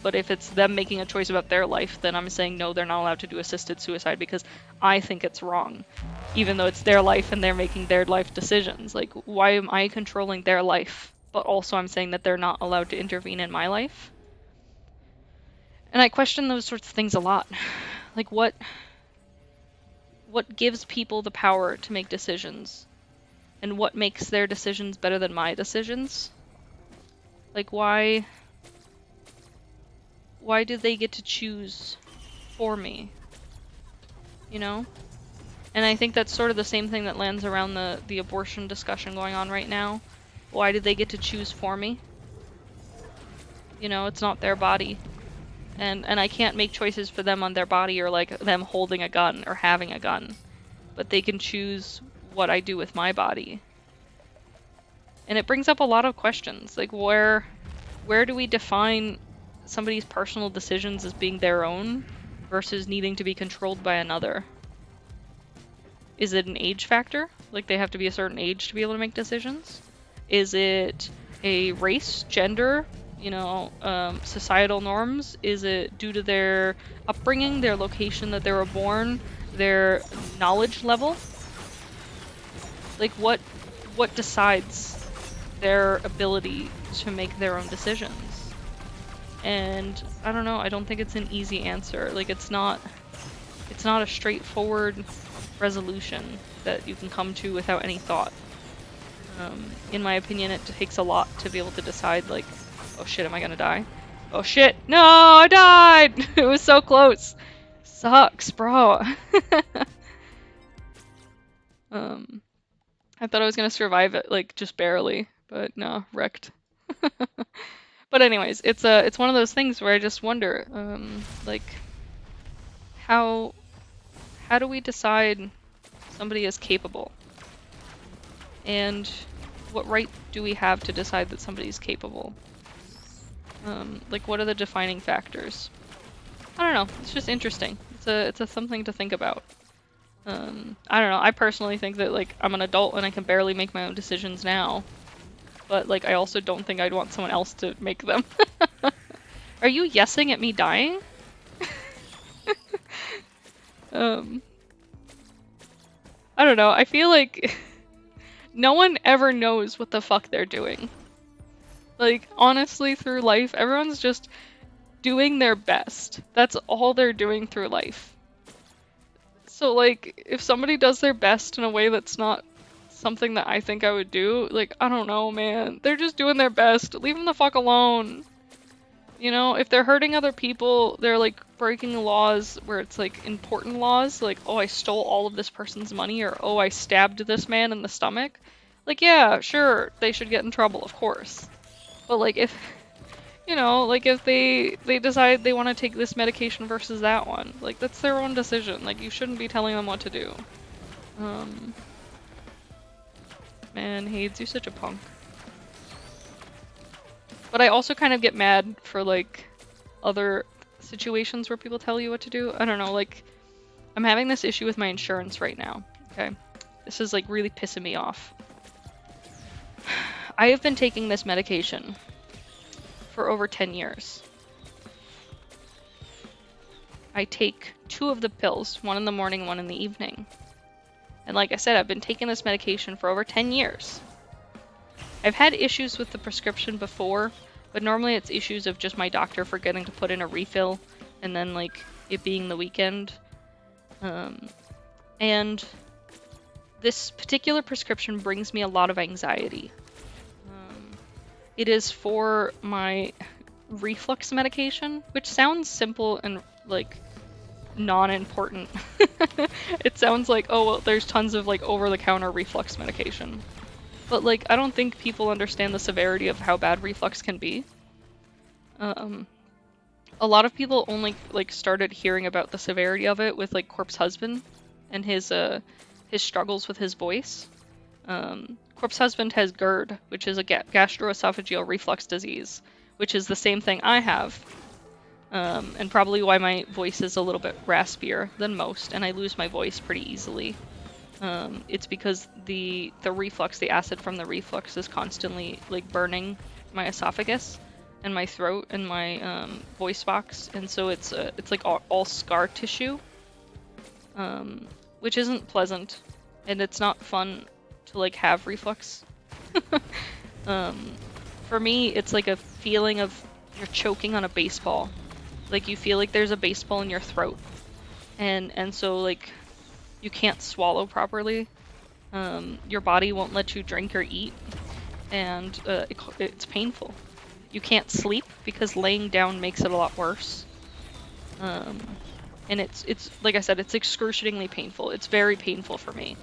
But if it's them making a choice about their life, then I'm saying no, they're not allowed to do assisted suicide because I think it's wrong, even though it's their life and they're making their life decisions. Like, why am I controlling their life? But also I'm saying that they're not allowed to intervene in my life. And I question those sorts of things a lot. Like, what gives people the power to make decisions? And what makes their decisions better than my decisions? Like, why do they get to choose for me? You know? And I think that's sort of the same thing that lands around the abortion discussion going on right now. Why do they get to choose for me? You know, it's not their body. And I can't make choices for them on their body or like them holding a gun or having a gun. But they can choose what I do with my body. And it brings up a lot of questions. Like where do we define somebody's personal decisions as being their own versus needing to be controlled by another? Is it an age factor? Like they have to be a certain age to be able to make decisions? Is it a race, gender, you know, societal norms? Is it due to their upbringing, their location that they were born, their knowledge level? Like what decides their ability to make their own decisions? And I don't know, I don't think it's an easy answer. Like it's not a straightforward resolution that you can come to without any thought. In my opinion, it takes a lot to be able to decide, like, oh shit, am I gonna die? Oh shit, no, I died! It was so close. Sucks, bro. I thought I was gonna survive it, like, just barely, but no, wrecked. But anyways, it's one of those things where I just wonder, like, how do we decide somebody is capable? And what right do we have to decide that somebody's capable? Like, what are the defining factors? I don't know. It's just interesting. It's a something to think about. I don't know. I personally think that, like, I'm an adult and I can barely make my own decisions now. But, like, I also don't think I'd want someone else to make them. Are you yesing at me dying? I don't know. I feel like no one ever knows what the fuck they're doing. Like, honestly, through life, everyone's just doing their best. That's all they're doing through life. So, like, if somebody does their best in a way that's not something that I think I would do, like, I don't know, man. They're just doing their best. Leave them the fuck alone. You know, if they're hurting other people, they're, like, breaking laws where it's, like, important laws. Like, oh, I stole all of this person's money, or, oh, I stabbed this man in the stomach. Like, yeah, sure, they should get in trouble, of course. But, like, if, you know, like, if they decide they want to take this medication versus that one, like, that's their own decision. Like, you shouldn't be telling them what to do. Man, Hades, you're such a punk. But I also kind of get mad for, like, other situations where people tell you what to do. I don't know, like, I'm having this issue with my insurance right now, okay? This is, like, really pissing me off. I have been taking this medication for over 10 years. I take 2 of the pills, one in the morning, one in the evening. And like I said, I've been taking this medication for over 10 years. I've had issues with the prescription before, but normally it's issues of just my doctor forgetting to put in a refill, and then, like, it being the weekend. And this particular prescription brings me a lot of anxiety. It is for my reflux medication, which sounds simple and, like, non-important. It sounds like, oh, well, there's tons of, like, over-the-counter reflux medication. But, like, I don't think people understand the severity of how bad reflux can be. A lot of people only, like, started hearing about the severity of it with, like, Corpse Husband and his struggles with his voice. Corpse Husband has GERD, which is a gastroesophageal reflux disease, which is the same thing I have, and probably why my voice is a little bit raspier than most, and I lose my voice pretty easily. It's because the reflux, the acid from the reflux, is constantly like burning my esophagus and my throat and my voice box, and so it's like all scar tissue, which isn't pleasant, and it's not fun to like have reflux. For me, it's like a feeling of you're choking on a baseball. Like you feel like there's a baseball in your throat, and so like you can't swallow properly. Your body won't let you drink or eat, and it's painful. You can't sleep because laying down makes it a lot worse. And it's like I said, it's excruciatingly painful. It's very painful for me.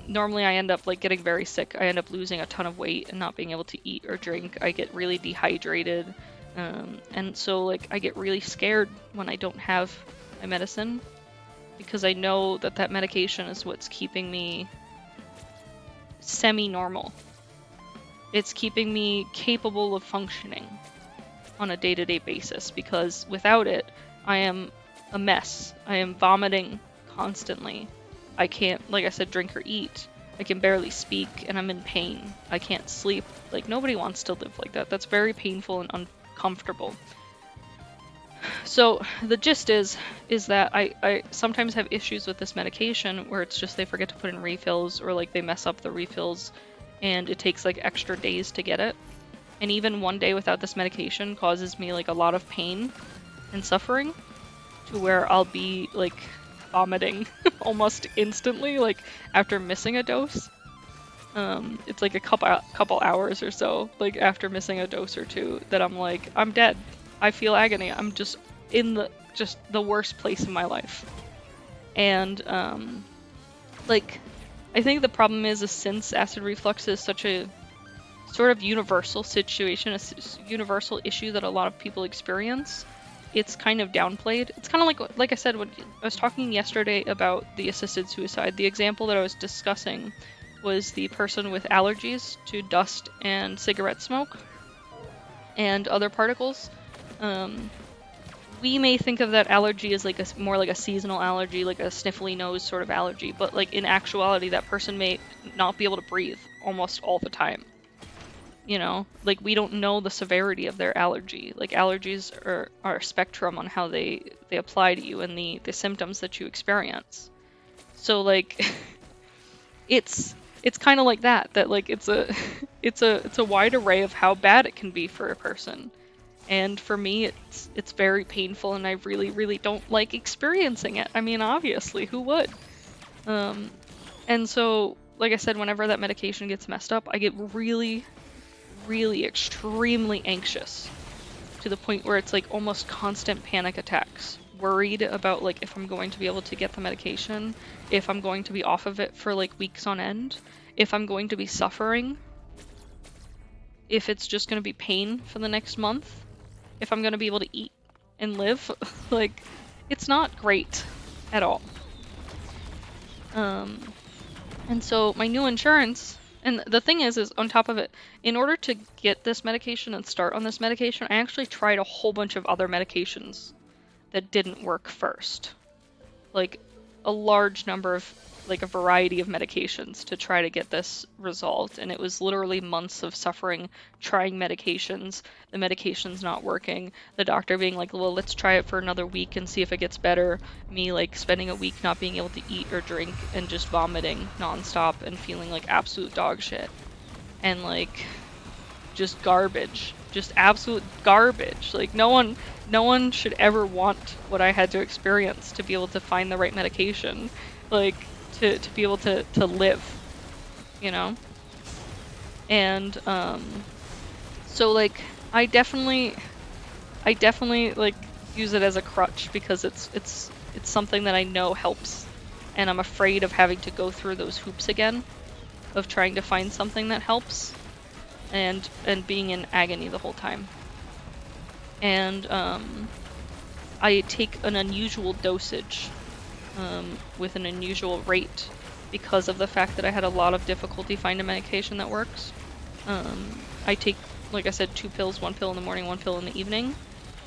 Normally I end up like getting very sick. I end up losing a ton of weight and not being able to eat or drink. I get really dehydrated. And so like I get really scared when I don't have my medicine, because I know that that medication is what's keeping me semi-normal. It's keeping me capable of functioning on a day-to-day basis, because without it, I am a mess. I am vomiting constantly. I can't, like I said, drink or eat. I can barely speak, and I'm in pain. I can't sleep. Like, nobody wants to live like that. That's very painful and uncomfortable. So the gist is that I sometimes have issues with this medication where it's just they forget to put in refills, or like they mess up the refills and it takes like extra days to get it. And even one day without this medication causes me like a lot of pain and suffering, to where I'll be like vomiting almost instantly, like after missing a dose. It's like a couple hours or so, like after missing a dose or two, that I'm like, I'm dead. I feel agony. I'm just in the worst place in my life. And like I think the problem is since acid reflux is such a sort of universal situation, a universal issue that a lot of people experience, it's kind of downplayed. It's kind of like I said when I was talking yesterday about the assisted suicide. The example that I was discussing was the person with allergies to dust and cigarette smoke and other particles. We may think of that allergy as like more like a seasonal allergy, like a sniffly nose sort of allergy, but like in actuality, that person may not be able to breathe almost all the time. You know, like we don't know the severity of their allergy. Like allergies are a spectrum on how they apply to you and the symptoms that you experience. So like it's kind of like that like it's a wide array of how bad it can be for a person. And for me, it's very painful, and I really don't like experiencing it. I mean, obviously, who would? And so, like I said, whenever that medication gets messed up, I get really extremely anxious, to the point where it's like almost constant panic attacks, worried about like if I'm going to be able to get the medication, if I'm going to be off of it for like weeks on end, if I'm going to be suffering, if it's just going to be pain for the next month, if I'm going to be able to eat and live. Like, it's not great at all. And so my new insurance, and the thing is on top of it, in order to get this medication and start on this medication, I actually tried a whole bunch of other medications that didn't work first. Like a large number of, like a variety of medications to try to get this resolved. And it was literally months of suffering, trying medications, the medication's not working, the doctor being like, well, let's try it for another week and see if it gets better. Me like spending a week not being able to eat or drink and just vomiting nonstop and feeling like absolute dog shit. And like just garbage, just absolute garbage. Like no one should ever want what I had to experience to be able to find the right medication. Like to be able to live, you know? And so like I definitely like use it as a crutch, because it's something that I know helps, and I'm afraid of having to go through those hoops again of trying to find something that helps and being in agony the whole time. And I take an unusual dosage with an unusual rate because of the fact that I had a lot of difficulty finding medication that works. I take, like I said, 2 pills, 1 pill in the morning, 1 pill in the evening,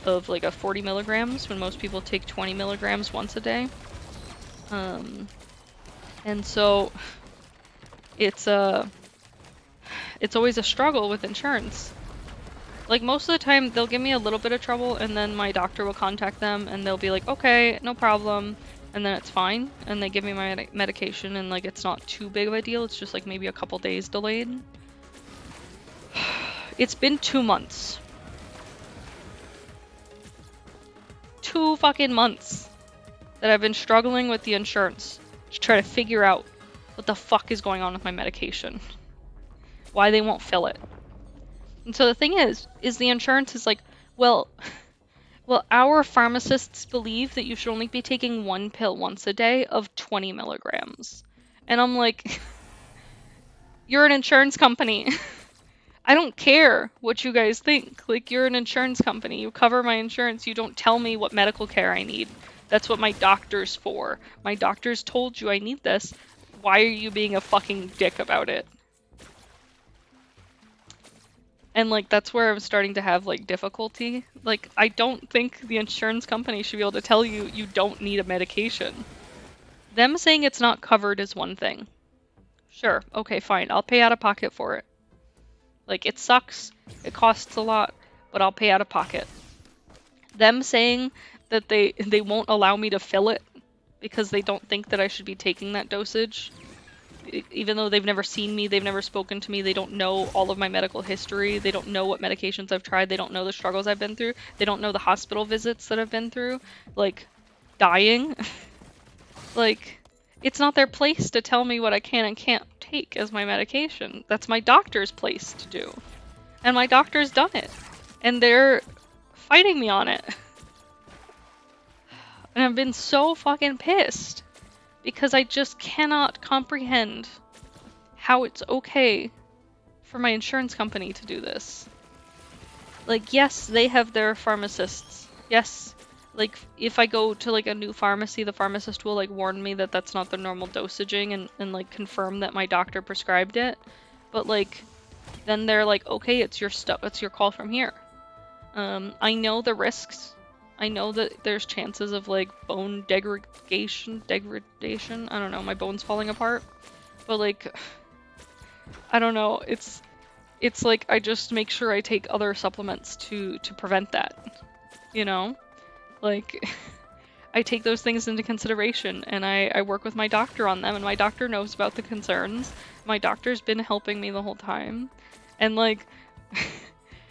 of like a 40 milligrams, when most people take 20 milligrams once a day. And so it's always a struggle with insurance. Like, most of the time, they'll give me a little bit of trouble, and then my doctor will contact them, and they'll be like, okay, no problem, and then it's fine, and they give me my medication, and, like, it's not too big of a deal, it's just, like, maybe a couple days delayed. It's been 2 months. 2 fucking months that I've been struggling with the insurance to try to figure out what the fuck is going on with my medication. Why they won't fill it. And so the thing is the insurance is like, well, our pharmacists believe that you should only be taking 1 pill once a day of 20 milligrams. And I'm like, you're an insurance company. I don't care what you guys think. Like, you're an insurance company. You cover my insurance. You don't tell me what medical care I need. That's what my doctor's for. My doctor's told you I need this. Why are you being a fucking dick about it? And, like, that's where I'm starting to have, like, difficulty. Like, I don't think the insurance company should be able to tell you you don't need a medication. Them saying it's not covered is one thing. Sure, okay, fine, I'll pay out of pocket for it. Like, it sucks, it costs a lot, but I'll pay out of pocket. Them saying that they won't allow me to fill it because they don't think that I should be taking that dosage, even though they've never seen me, they've never spoken to me, they don't know all of my medical history, they don't know what medications I've tried, they don't know the struggles I've been through, they don't know the hospital visits that I've been through, like, dying. Like, it's not their place to tell me what I can and can't take as my medication. That's my doctor's place to do. And my doctor's done it. And they're fighting me on it. And I've been so fucking pissed. Because I just cannot comprehend how it's okay for my insurance company to do this. Like, yes, they have their pharmacists. Yes, like, if I go to, like, a new pharmacy, the pharmacist will, like, warn me that that's not the normal dosaging and like, confirm that my doctor prescribed it. But, like, then they're like, okay, it's your stuff, it's your call from here. I know the risks. I know that there's chances of, like, bone degradation, I don't know, my bones falling apart, but, like, I don't know, it's like, I just make sure I take other supplements to prevent that, you know? Like, I take those things into consideration, and I work with my doctor on them, and my doctor knows about the concerns. My doctor's been helping me the whole time, and, like,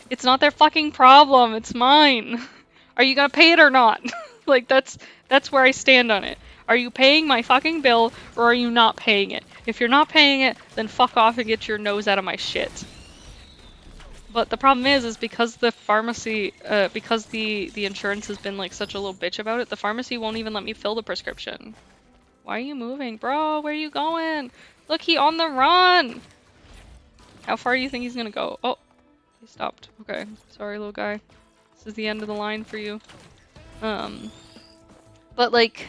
it's not their fucking problem, it's mine. Are you gonna pay it or not? Like, that's where I stand on it. Are you paying my fucking bill, or are you not paying it? If you're not paying it, then fuck off and get your nose out of my shit. But the problem is because the pharmacy, because the insurance has been, like, such a little bitch about it, the pharmacy won't even let me fill the prescription. Why are you moving? Bro, where are you going? Look, he on the run! How far do you think he's gonna go? Oh, he stopped. Okay, sorry, little guy. This is the end of the line for you. But, like,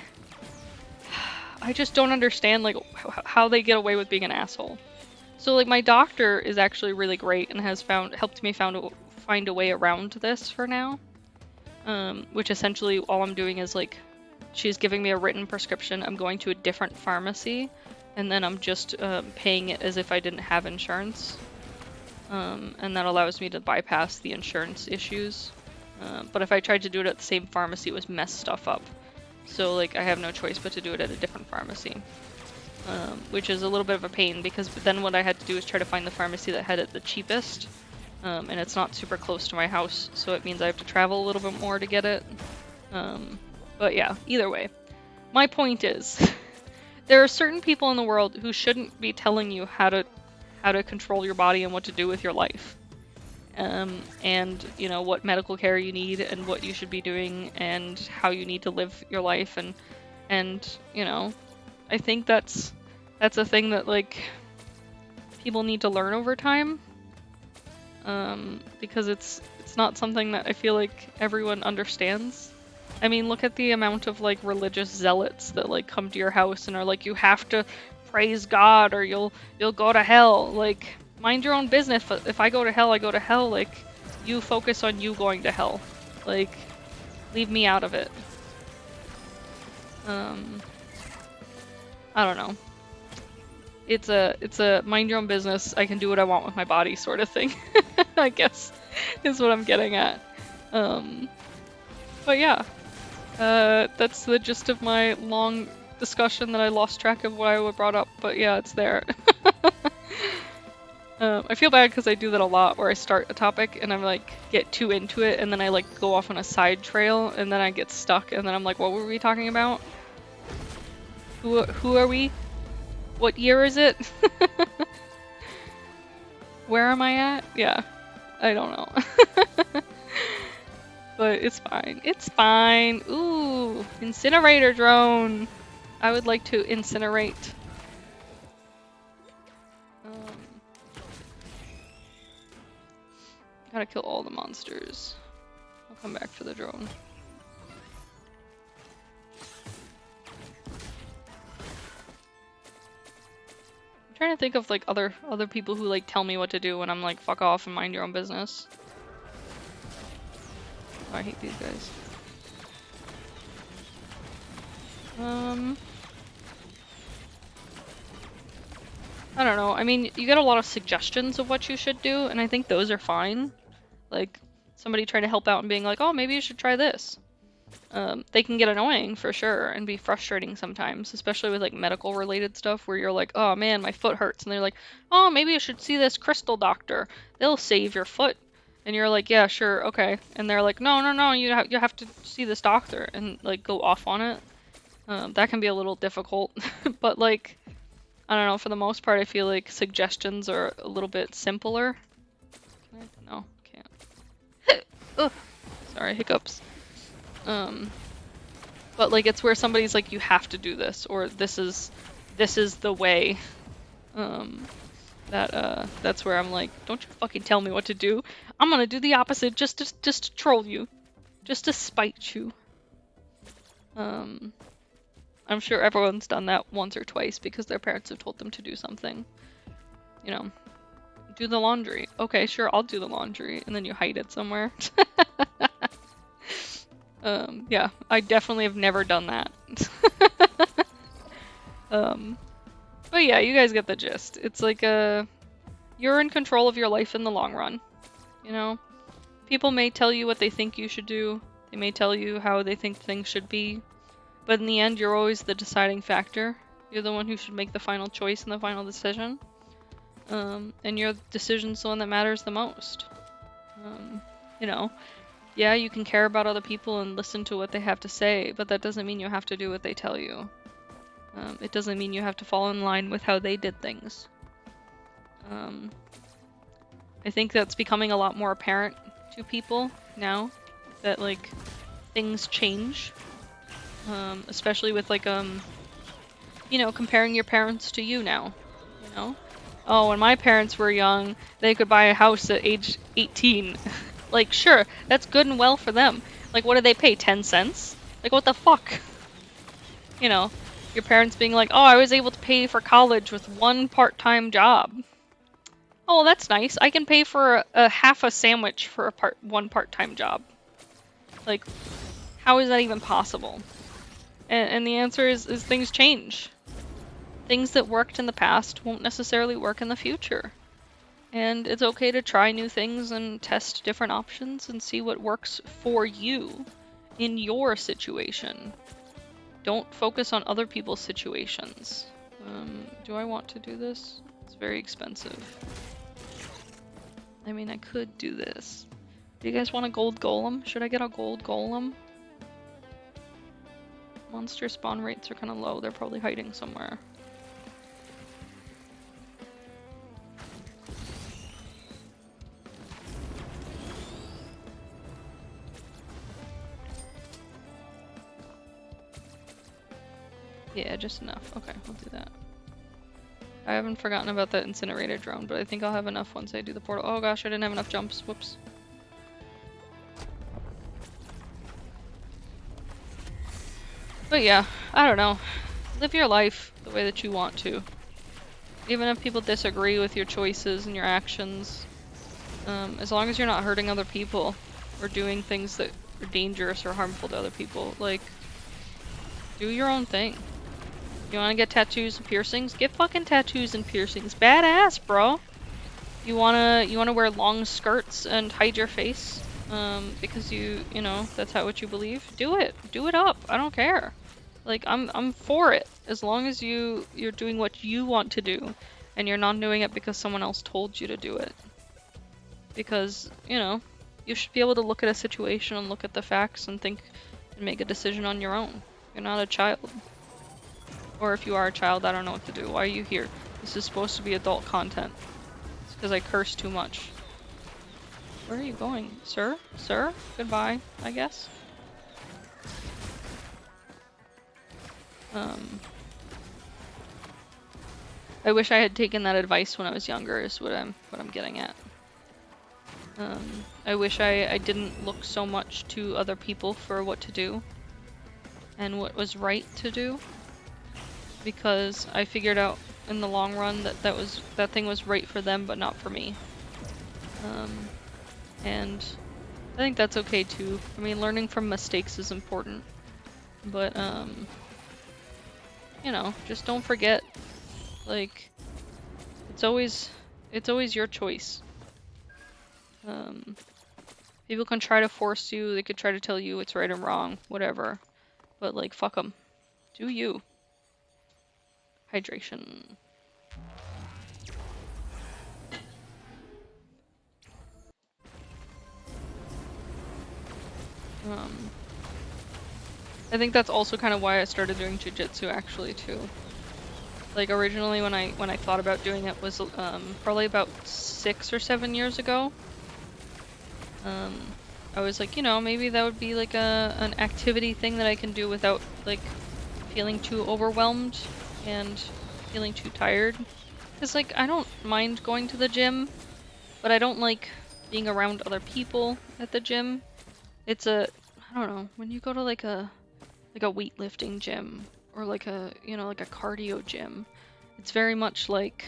I just don't understand, like, how they get away with being an asshole. So, like, my doctor is actually really great and has helped me find a way around this for now. Which essentially all I'm doing is, like, she's giving me a written prescription, I'm going to a different pharmacy, and then I'm just paying it as if I didn't have insurance. And that allows me to bypass the insurance issues. But if I tried to do it at the same pharmacy, it would mess stuff up. So, like, I have no choice but to do it at a different pharmacy. Which is a little bit of a pain, because then what I had to do is try to find the pharmacy that had it the cheapest. And it's not super close to my house, so it means I have to travel a little bit more to get it. But yeah, either way. My point is, there are certain people in the world who shouldn't be telling you how to control your body and what to do with your life. And, you know, what medical care you need and what you should be doing and how you need to live your life, and you know, I think that's a thing that, like, people need to learn over time, because it's not something that I feel like everyone understands. I mean, look at the amount of, like, religious zealots that, like, come to your house and are like, you have to praise God or you'll go to hell. Like, mind your own business. If I go to hell, I go to hell. Like, you focus on you going to hell. Like, leave me out of it. I don't know. It's a mind your own business. I can do what I want with my body sort of thing. I guess is what I'm getting at. But yeah, that's the gist of my long discussion that I lost track of what I brought up. But yeah, it's there. I feel bad because I do that a lot where I start a topic and I'm like get too into it and then I like go off on a side trail and then I get stuck and then I'm like, what were we talking about? Who are we? What year is it? Where am I at? Yeah, I don't know. But it's fine. It's fine. Ooh, incinerator drone. I would like to incinerate. Gotta kill all the monsters. I'll come back for the drone. I'm trying to think of like other people who like tell me what to do when I'm like fuck off and mind your own business. Oh, I hate these guys. I don't know. I mean, you get a lot of suggestions of what you should do, and I think those are fine. Like, somebody trying to help out and being like, oh, maybe you should try this. They can get annoying for sure and be frustrating sometimes, especially with like medical related stuff where you're like, oh man, my foot hurts. And they're like, oh, maybe you should see this crystal doctor. They'll save your foot. And you're like, yeah, sure, okay. And they're like, no, you have to see this doctor and like go off on it. That can be a little difficult, but like, I don't know, for the most part, I feel like suggestions are a little bit simpler. No, can't. Ugh. Sorry, hiccups. But like it's where somebody's like, you have to do this, or this is the way. That's where I'm like, don't you fucking tell me what to do. I'm gonna do the opposite just to troll you, just to spite you. I'm sure everyone's done that once or twice because their parents have told them to do something. You know, do the laundry. Okay, sure, I'll do the laundry, and then you hide it somewhere. Yeah, I definitely have never done that. But yeah, you guys get the gist. It's like you're in control of your life in the long run, you know? People may tell you what they think you should do. They may tell you how they think things should be. But in the end, you're always the deciding factor. You're the one who should make the final choice and the final decision. And your decision's the one that matters the most. You know, yeah, you can care about other people and listen to what they have to say, but that doesn't mean you have to do what they tell you. It doesn't mean you have to fall in line with how they did things. I think that's becoming a lot more apparent to people now, that like things change. Especially with like you know, comparing your parents to you now, you know? Oh, when my parents were young, they could buy a house at age 18. Like, sure, that's good and well for them. Like, what do they pay, 10 cents? Like, what the fuck? You know, your parents being like, oh, I was able to pay for college with one part-time job. Oh, that's nice. I can pay for a half a sandwich for one part-time job. Like, how is that even possible? And the answer is things change. Things that worked in the past won't necessarily work in the future. And it's okay to try new things and test different options and see what works for you in your situation. Don't focus on other people's situations. Do I want to do this? It's very expensive. I mean, I could do this. Do you guys want a gold golem? Should I get a gold golem? Monster spawn rates are kind of low. They're probably hiding somewhere. Yeah, just enough. Okay, we'll do that. I haven't forgotten about that incinerator drone, but I think I'll have enough once I do the portal. Oh gosh, I didn't have enough jumps. Whoops. But yeah, I don't know. Live your life the way that you want to. Even if people disagree with your choices and your actions, as long as you're not hurting other people or doing things that are dangerous or harmful to other people, like, do your own thing. You want to get tattoos and piercings? Get fucking tattoos and piercings. Badass, bro. You wanna wear long skirts and hide your face, because you know that's what you believe. Do it. Do it up. I don't care. Like I'm for it as long as you're doing what you want to do, and you're not doing it because someone else told you to do it. Because you should be able to look at a situation and look at the facts and think and make a decision on your own. You're not a child. Or if you are a child, I don't know what to do. Why are you here? This is supposed to be adult content. It's because I curse too much. Where are you going? Sir? Sir? Goodbye, I guess. I wish I had taken that advice when I was younger is what I'm getting at. I wish I didn't look so much to other people for what to do and what was right to do, because I figured out in the long run that thing was right for them but not for me. And I think that's okay too. I mean, learning from mistakes is important, but just don't forget, like, it's always your choice. People can try to force you, they could try to tell you it's right and wrong, whatever, but like, fuck them. Do you. Hydration. I think that's also kind of why I started doing jujitsu actually too. Like originally when I thought about doing it was probably about 6 or 7 years ago. I was like, maybe that would be like an activity thing that I can do without like feeling too overwhelmed and feeling too tired. Cause like I don't mind going to the gym, but I don't like being around other people at the gym. I don't know, when you go to like a weightlifting gym or like a like a cardio gym, it's very much like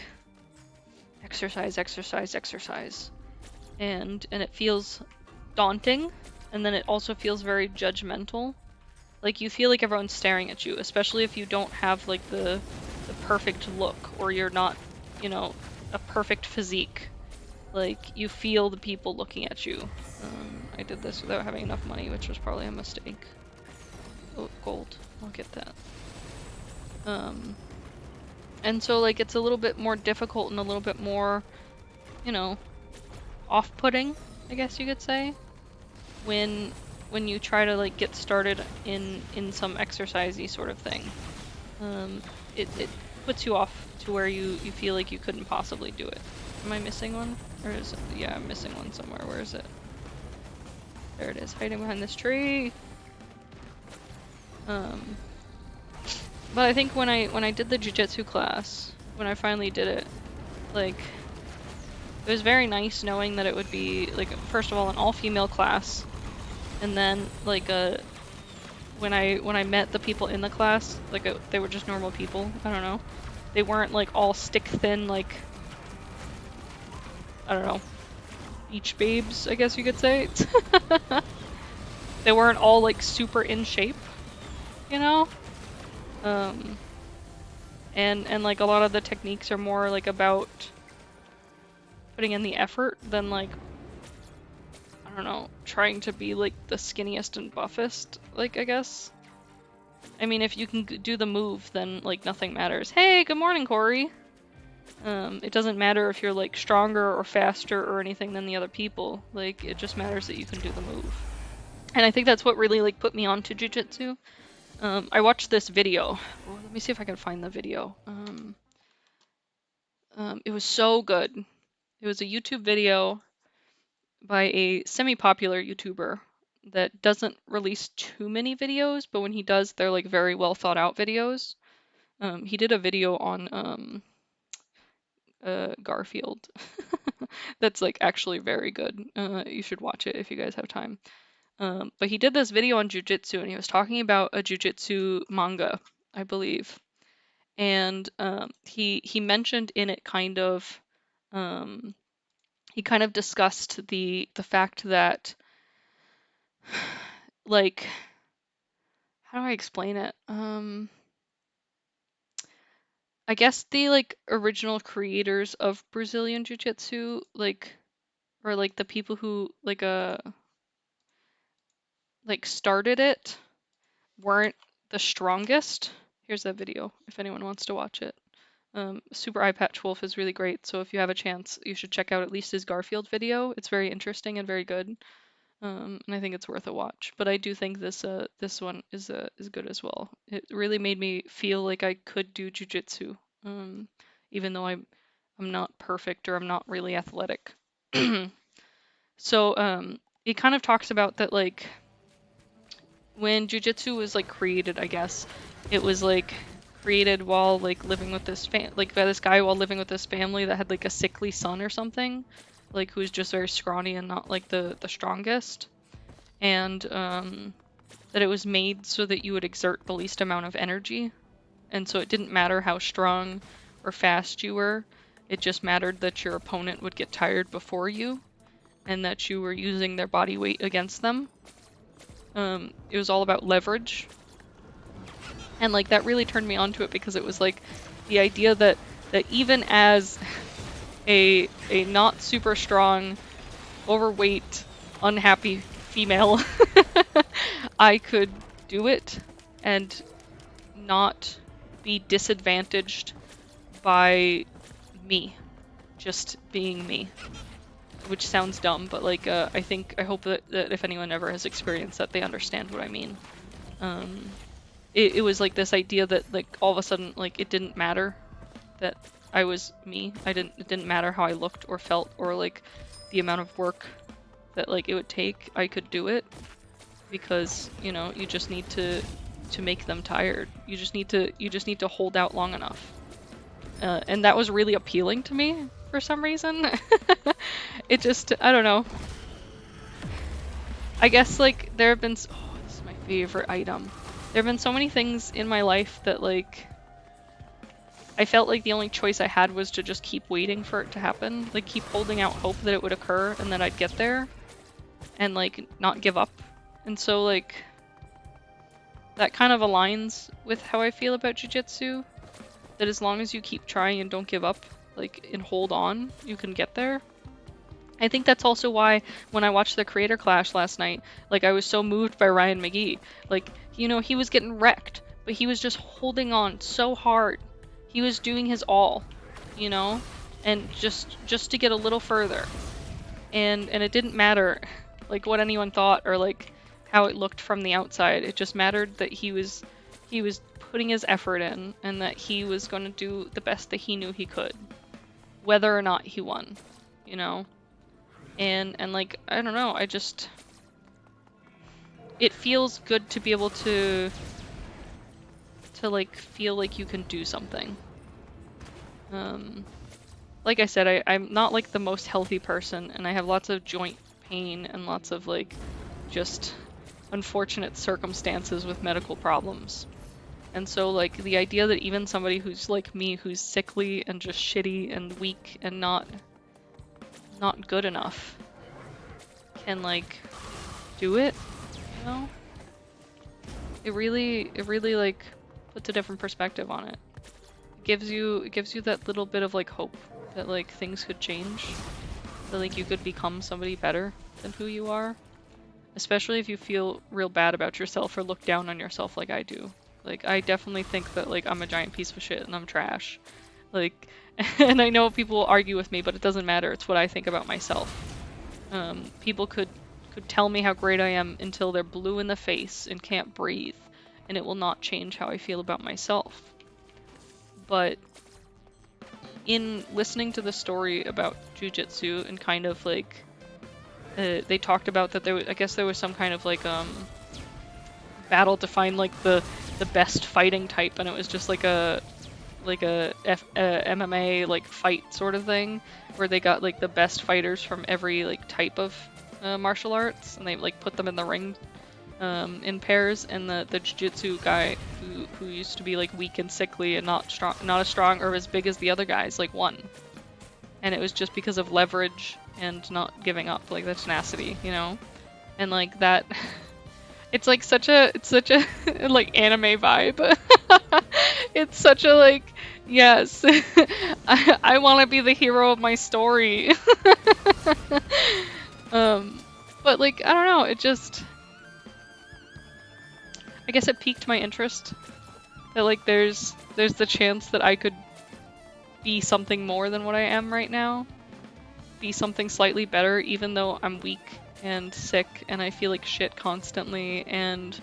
exercise, exercise, exercise, and it feels daunting, and then it also feels very judgmental. Like you feel like everyone's staring at you, especially if you don't have like the perfect look or you're not, a perfect physique. Like you feel the people looking at you. I did this without having enough money, which was probably a mistake. Oh, gold. I'll get that. And so like it's a little bit more difficult and a little bit more, off-putting, I guess you could say, when you try to like get started in some exercisey sort of thing. It puts you off to where you feel like you couldn't possibly do it. Am I missing one? Or is it? Yeah, I'm missing one somewhere. Where is it? There it is, hiding behind this tree. But I think when I did the jiu-jitsu class, when I finally did it, like, it was very nice knowing that it would be, like, first of all, an all-female class, and then, like, when I met the people in the class, like, they were just normal people, I don't know. They weren't, like, all stick-thin, like, I don't know, beach babes, I guess you could say. They weren't all, like, super in shape, And like a lot of the techniques are more like about putting in the effort than like, I don't know, trying to be like the skinniest and buffest, like, I guess. I mean, if you can do the move, then like nothing matters. Hey, good morning, Corey. It doesn't matter if you're like stronger or faster or anything than the other people. Like, it just matters that you can do the move. And I think that's what really like put me onto jiu-jitsu. I watched this video. Oh, let me see if I can find the video. It was so good. It was a YouTube video by a semi-popular YouTuber that doesn't release too many videos, but when he does, they're like very well thought out videos. He did a video on Garfield that's like actually very good. You should watch it if you guys have time. But he did this video on jujitsu, and he was talking about a jujitsu manga, I believe. and he mentioned in it he kind of discussed the fact that, like, how do I explain it? I guess the like original creators of Brazilian Jiu-Jitsu, like, or like the people who like started it, weren't the strongest. Here's that video if anyone wants to watch it. Super Eye Patch Wolf is really great, so if you have a chance, you should check out at least his Garfield video. It's very interesting and very good, and I think it's worth a watch. But I do think this one is good as well. It really made me feel like I could do jujitsu, even though I'm not perfect or I'm not really athletic. So it kind of talks about that, like, when jujitsu was like created, I guess it was like created while like living with this like by this guy while living with this family that had like a sickly son or something, like who was just very scrawny and not like the strongest, and that it was made so that you would exert the least amount of energy, and so it didn't matter how strong or fast you were, it just mattered that your opponent would get tired before you and that you were using their body weight against them. It was all about leverage. And like that really turned me onto it because it was like the idea that even as a not super strong, overweight, unhappy female, I could do it and not be disadvantaged by me just being me. Which sounds dumb, but like I hope that if anyone ever has experienced that, they understand what I mean. It was like this idea that like all of a sudden like it didn't matter that I was me. It didn't matter how I looked or felt or like the amount of work that like it would take. I could do it because, you know, you just need to make them tired. You just need to hold out long enough. And that was really appealing to me for some reason. It just, I don't know. I guess like there have been, oh, this is my favorite item. There have been so many things in my life that like I felt like the only choice I had was to just keep waiting for it to happen, like keep holding out hope that it would occur and that I'd get there and like not give up. And so like that kind of aligns with how I feel about jiu-jitsu, that as long as you keep trying and don't give up, like, and hold on, you can get there. I think that's also why when I watched the Creator Clash last night, like, I was so moved by Ryan McGee. Like, you know, he was getting wrecked, but he was just holding on so hard. He was doing his all, you know, and just to get a little further. And it didn't matter, like, what anyone thought or, like, how it looked from the outside. It just mattered that he was putting his effort in and that he was going to do the best that he knew he could, whether or not he won, you know? And like, I don't know, it feels good to be able to like feel like you can do something. Like I said, I'm not like the most healthy person, and I have lots of joint pain and lots of like just unfortunate circumstances with medical problems. And so like the idea that even somebody who's like me, who's sickly and just shitty and weak and not good enough, can like do it, you know? It really like puts a different perspective on it. It gives you that little bit of like hope that like things could change, that like you could become somebody better than who you are, especially if you feel real bad about yourself or look down on yourself like I do. Like, I definitely think that like I'm a giant piece of shit and I'm trash. Like, and I know people will argue with me, but it doesn't matter. It's what I think about myself. People could tell me how great I am until they're blue in the face and can't breathe, and it will not change how I feel about myself. But in listening to the story about jiu-jitsu and kind of like they talked about that I guess there was some kind of like battle to find like the best fighting type, and it was just like a MMA like fight sort of thing where they got like the best fighters from every like type of martial arts and they like put them in the ring in pairs, and the jiu-jitsu guy who used to be like weak and sickly and not as strong or as big as the other guys, like won. And it was just because of leverage and not giving up, like the tenacity, you know? And like that it's like such a like anime vibe. It's such a like, yes. I want to be the hero of my story. But like I don't know, it just, I guess it piqued my interest that like there's the chance that I could be something more than what I am right now. Be something slightly better, even though I'm weak and sick and I feel like shit constantly, and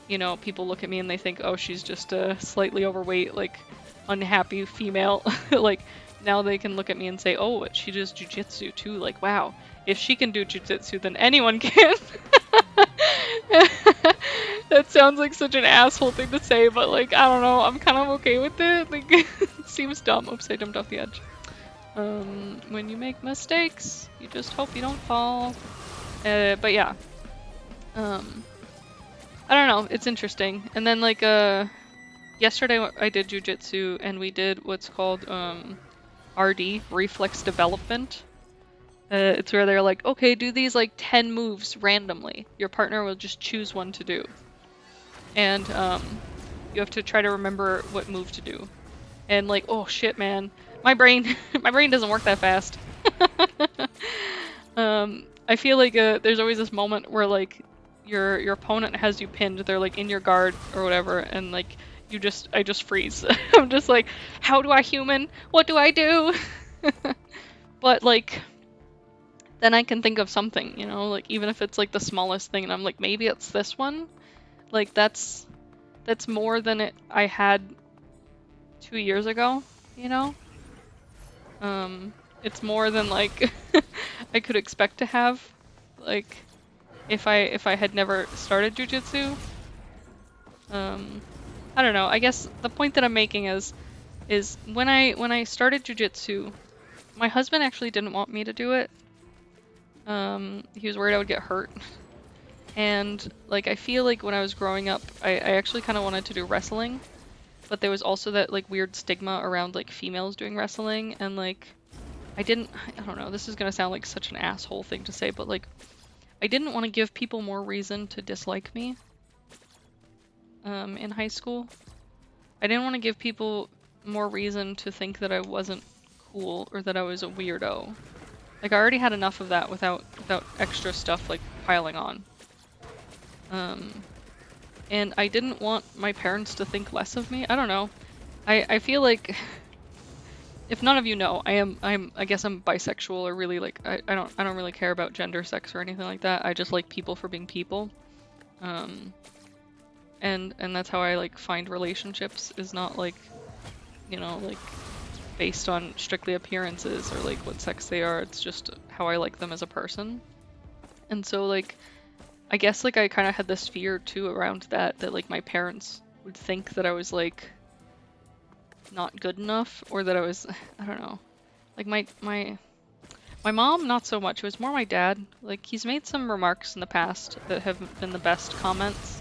you know, people look at me and they think, oh, she's just a slightly overweight, like unhappy female. Like now they can look at me and say, oh, she does jujitsu too. Like, wow, if she can do jujitsu, then anyone can. That sounds like such an asshole thing to say, but like, I don't know, I'm kind of okay with it. Like, it seems dumb. Oops, I jumped off the edge. When you make mistakes, you just hope you don't fall. But yeah. I don't know, it's interesting. And then like, yesterday I did jujitsu and we did what's called, RD, reflex development. It's where they're like, okay, do these like 10 moves randomly. Your partner will just choose one to do. And you have to try to remember what move to do. And like, oh shit, man, my brain doesn't work that fast. I feel like there's always this moment where like your opponent has you pinned, they're like in your guard or whatever, and like I just freeze. I'm just like, how do I human? What do I do? But like, then I can think of something, you know, like even if it's like the smallest thing, and I'm like, maybe it's this one. Like that's more than I had 2 years ago, you know? It's more than like I could expect to have, like if I had never started jujitsu. I don't know. I guess the point that I'm making is when I started jujitsu, my husband actually didn't want me to do it. He was worried I would get hurt. And like I feel like when I was growing up, I actually kind of wanted to do wrestling, but there was also that like weird stigma around like females doing wrestling, and like I don't know, this is gonna sound like such an asshole thing to say, but like I didn't want to give people more reason to dislike me in high school. I didn't want to give people more reason to think that I wasn't cool or that I was a weirdo. Like I already had enough of that without extra stuff like piling on. And I didn't want my parents to think less of me. I don't know. I feel like if none of you know, I guess I'm bisexual, or really like I don't really care about gender, sex, or anything like that. I just like people for being people. And that's how I like find relationships, is not like, you know, like based on strictly appearances or like what sex they are. It's just how I like them as a person. And so like I guess like I kind of had this fear too around that like my parents would think that I was like not good enough, or that I was, I don't know. Like my mom, not so much. It was more my dad. Like he's made some remarks in the past that have been the best comments,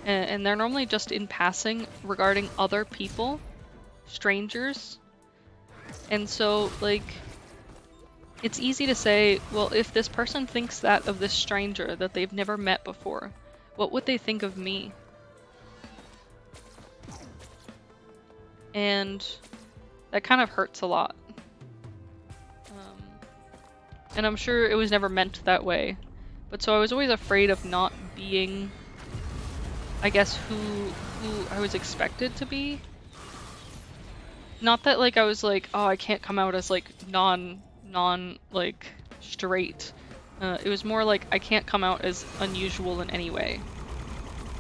and they're normally just in passing regarding other people, strangers. And so like it's easy to say, well, if this person thinks that of this stranger that they've never met before, what would they think of me? And that kind of hurts a lot. And I'm sure it was never meant that way. But so I was always afraid of not being, I guess, who I was expected to be. Not that like I was like, oh, I can't come out as like non like straight. It was more like I can't come out as unusual in any way.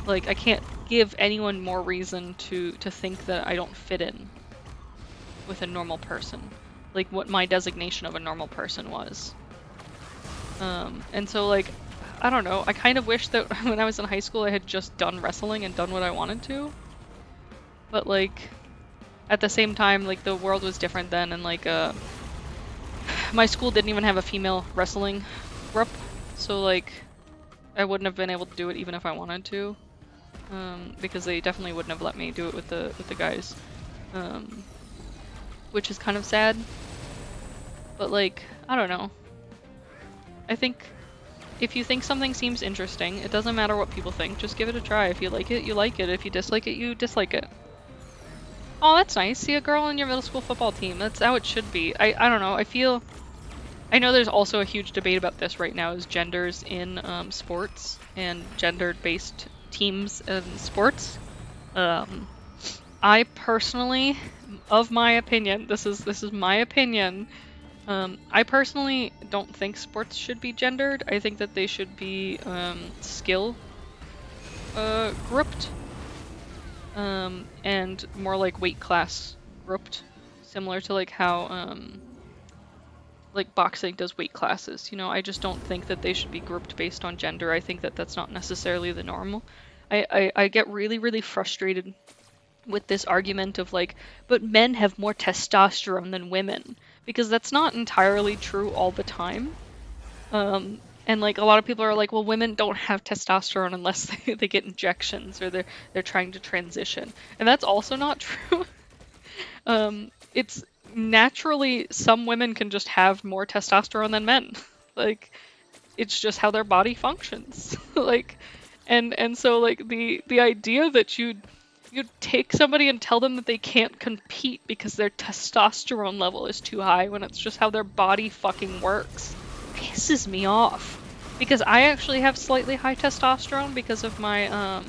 Like I can't give anyone more reason to think that I don't fit in with a normal person, like what my designation of a normal person was. And so like, I don't know, I kind of wish that when I was in high school I had just done wrestling and done what I wanted to. But like, at the same time, like the world was different then, and like my school didn't even have a female wrestling group, so like I wouldn't have been able to do it even if I wanted to, because they definitely wouldn't have let me do it with the guys, which is kind of sad. But like, I don't know. I think if you think something seems interesting, it doesn't matter what people think. Just give it a try. If you like it, you like it. If you dislike it, you dislike it. Oh, that's nice. See a girl in your middle school football team. That's how it should be. I don't know. I know there's also a huge debate about this right now, is genders in sports and gender-based teams in sports. I personally, of my opinion, this is my opinion. I personally don't think sports should be gendered. I think that they should be skill grouped, and more like weight class grouped, similar to like how like boxing does weight classes. You know, I just don't think that they should be grouped based on gender. I think that that's not necessarily the normal. I get really frustrated with this argument of like, but men have more testosterone than women, because that's not entirely true all the time. And like a lot of people are like, well, women don't have testosterone unless they get injections or they're trying to transition, and that's also not true. It's naturally some women can just have more testosterone than men. Like, it's just how their body functions. Like, and so like the idea that you'd take somebody and tell them that they can't compete because their testosterone level is too high when it's just how their body fucking works pisses me off. Because I actually have slightly high testosterone because of my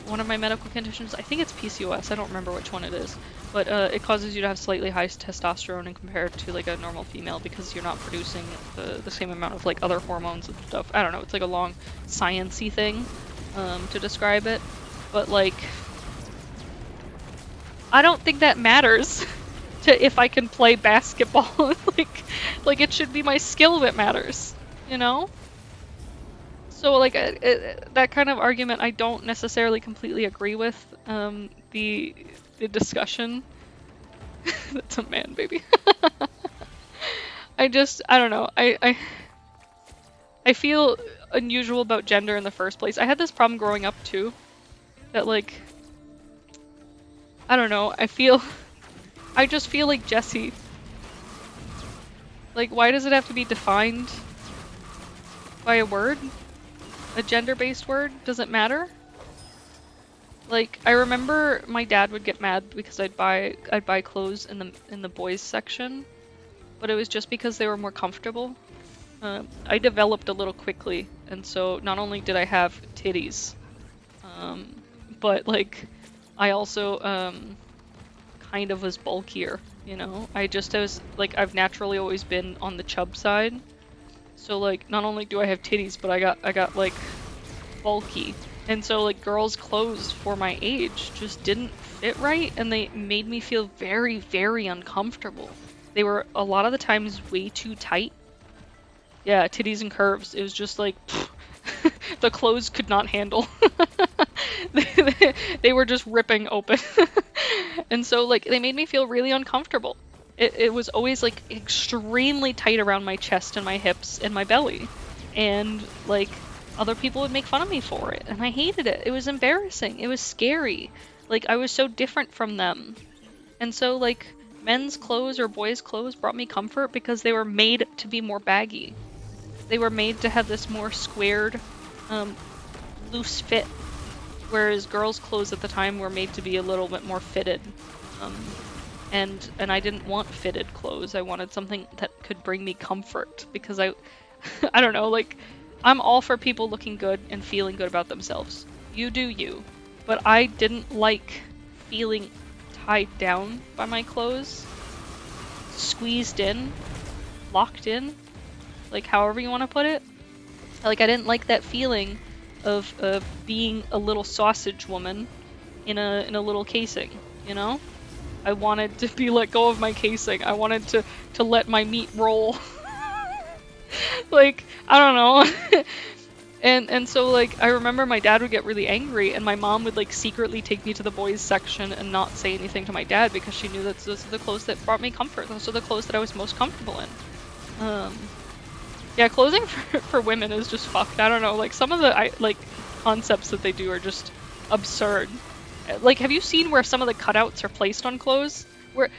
one of my medical conditions. I think it's PCOS. I don't remember which one it is, but it causes you to have slightly high testosterone and compared to like a normal female, because you're not producing the same amount of like other hormones and stuff. I don't know. It's like a long science-y thing to describe it, but like, I don't think that matters to if I can play basketball. like it should be my skill that matters, you know? So like that kind of argument I don't necessarily completely agree with. The discussion. That's a man, baby. I don't know. I feel unusual about gender in the first place. I had this problem growing up too, that like, I don't know, I just feel like Jessie. Like, why does it have to be defined by a word? A gender-based word? Does it matter? Like, I remember my dad would get mad because I'd buy clothes in the boys section, but it was just because they were more comfortable. I developed a little quickly, and so not only did I have titties, but like, I also kind of was bulkier, you know? I was like, I've naturally always been on the chub side. So like, not only do I have titties, but I got like bulky. And so like, girls' clothes for my age just didn't fit right, and they made me feel very uncomfortable. They were a lot of the times way too tight. Yeah, titties and curves. It was just like, the clothes could not handle. They were just ripping open. And so like, they made me feel really uncomfortable. It was always like extremely tight around my chest and my hips and my belly. And like, other people would make fun of me for it, and I hated it. It was embarrassing. It was scary. Like, I was so different from them. And so like, men's clothes or boys' clothes brought me comfort because they were made to be more baggy. They were made to have this more squared, loose fit, whereas girls' clothes at the time were made to be a little bit more fitted. And I didn't want fitted clothes. I wanted something that could bring me comfort, because I don't know, like, I'm all for people looking good and feeling good about themselves. You do you. But I didn't like feeling tied down by my clothes, squeezed in, locked in, like however you want to put it. Like, I didn't like that feeling of being a little sausage woman in a little casing, you know? I wanted to be let go of my casing. I wanted to let my meat roll. Like, I don't know. And so like, I remember my dad would get really angry, and my mom would like secretly take me to the boys section and not say anything to my dad, because she knew that those are the clothes that brought me comfort. Those are the clothes that I was most comfortable in. Yeah, clothing for women is just fucked. I don't know. Like some of the like concepts that they do are just absurd. Like, have you seen where some of the cutouts are placed on clothes?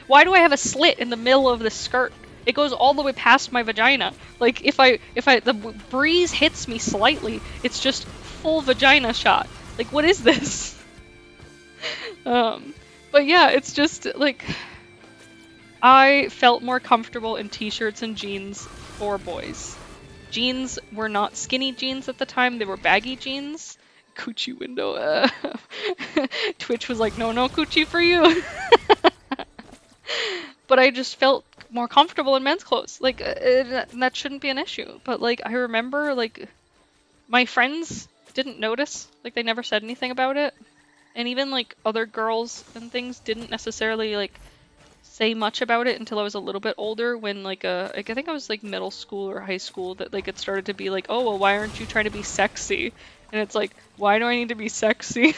Why do I have a slit in the middle of the skirt? It goes all the way past my vagina. Like if the breeze hits me slightly, it's just full vagina shot. Like what is this? But yeah, it's just like I felt more comfortable in t-shirts and jeans for boys. Jeans were not skinny jeans at the time, they were baggy jeans. Coochie window. Twitch was like, no coochie for you. But I just felt more comfortable in men's clothes. Like, that shouldn't be an issue. But, like, I remember, like, my friends didn't notice. Like, they never said anything about it. And even, like, other girls and things didn't necessarily, like, say much about it until I was a little bit older when like I think I was like middle school or high school that like it started to be like, oh well, why aren't you trying to be sexy? And it's like, why do I need to be sexy?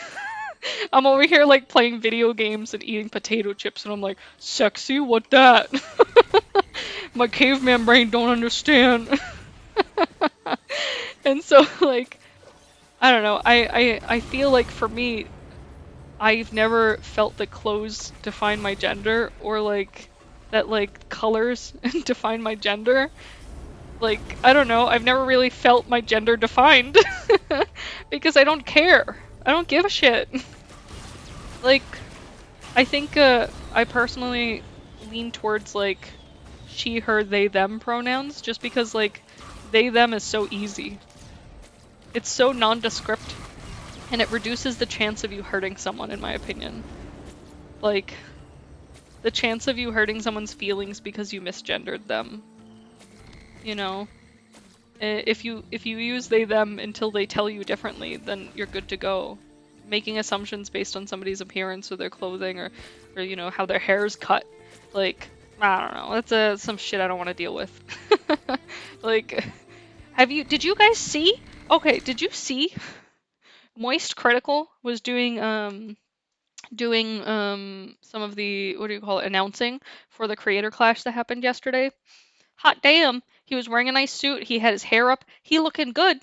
I'm over here like playing video games and eating potato chips and I'm like, sexy? What that? My caveman brain don't understand. And so like I don't know, I feel like for me I've never felt that clothes define my gender or like that like colors define my gender. Like, I don't know, I've never really felt my gender defined because I don't care. I don't give a shit. Like, I think I personally lean towards like she, her, they, them pronouns just because like they, them is so easy. It's so nondescript. And it reduces the chance of you hurting someone, in my opinion. Like, the chance of you hurting someone's feelings because you misgendered them. You know? If you use they, them until they tell you differently, then you're good to go. Making assumptions based on somebody's appearance or their clothing or you know, how their hair's cut. Like, I don't know. That's some shit I don't want to deal with. Like, did you guys see? Okay, did you see? Moist Critical was doing some of the, what do you call it, announcing for the creator clash that happened yesterday. Hot damn, he was wearing a nice suit, he had his hair up, he looking good,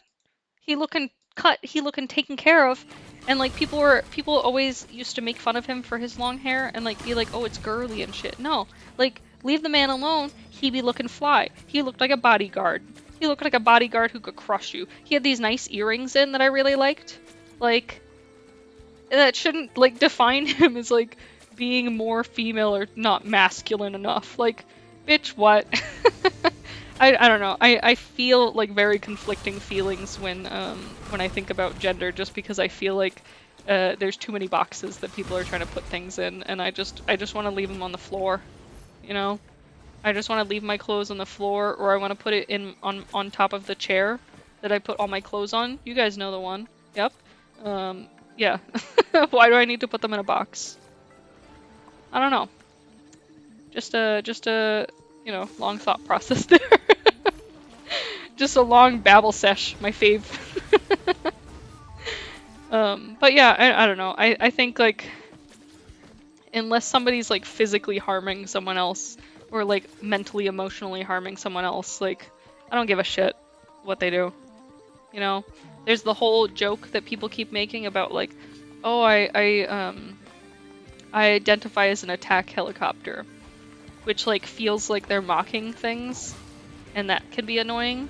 he looking cut, he looking taken care of. And like people always used to make fun of him for his long hair and like be like, oh, it's girly and shit. No, like leave the man alone. He be looking fly. He looked like a bodyguard. He looked like a bodyguard who could crush you. He had these nice earrings in that I really liked. Like, that shouldn't like define him as like being more female or not masculine enough. Like, bitch, what? I don't know. I feel like very conflicting feelings when I think about gender, just because I feel like there's too many boxes that people are trying to put things in, and I just want to leave them on the floor, you know? I just want to leave my clothes on the floor, or I want to put it on top of the chair that I put all my clothes on. You guys know the one. Yep. Yeah. Why do I need to put them in a box? I don't know. Just a you know, long thought process there. Just a long babble sesh, my fave. But yeah, I don't know. I think like unless somebody's like physically harming someone else or like mentally, emotionally harming someone else, like I don't give a shit what they do. You know? There's the whole joke that people keep making about like, oh, I identify as an attack helicopter, which like feels like they're mocking things, and that can be annoying.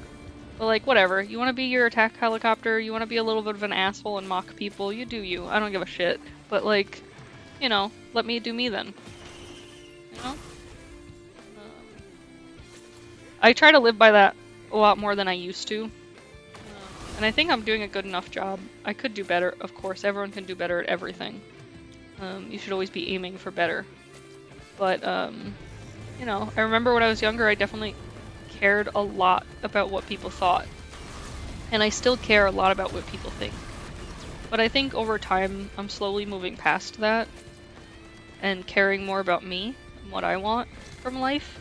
But like, whatever. You want to be your attack helicopter, you want to be a little bit of an asshole and mock people, you do you. I don't give a shit. But like, you know, let me do me then. You know? I try to live by that a lot more than I used to. And I think I'm doing a good enough job. I could do better, of course. Everyone can do better at everything. You should always be aiming for better. But, you know, I remember when I was younger, I definitely cared a lot about what people thought. And I still care a lot about what people think. But I think over time, I'm slowly moving past that and caring more about me and what I want from life.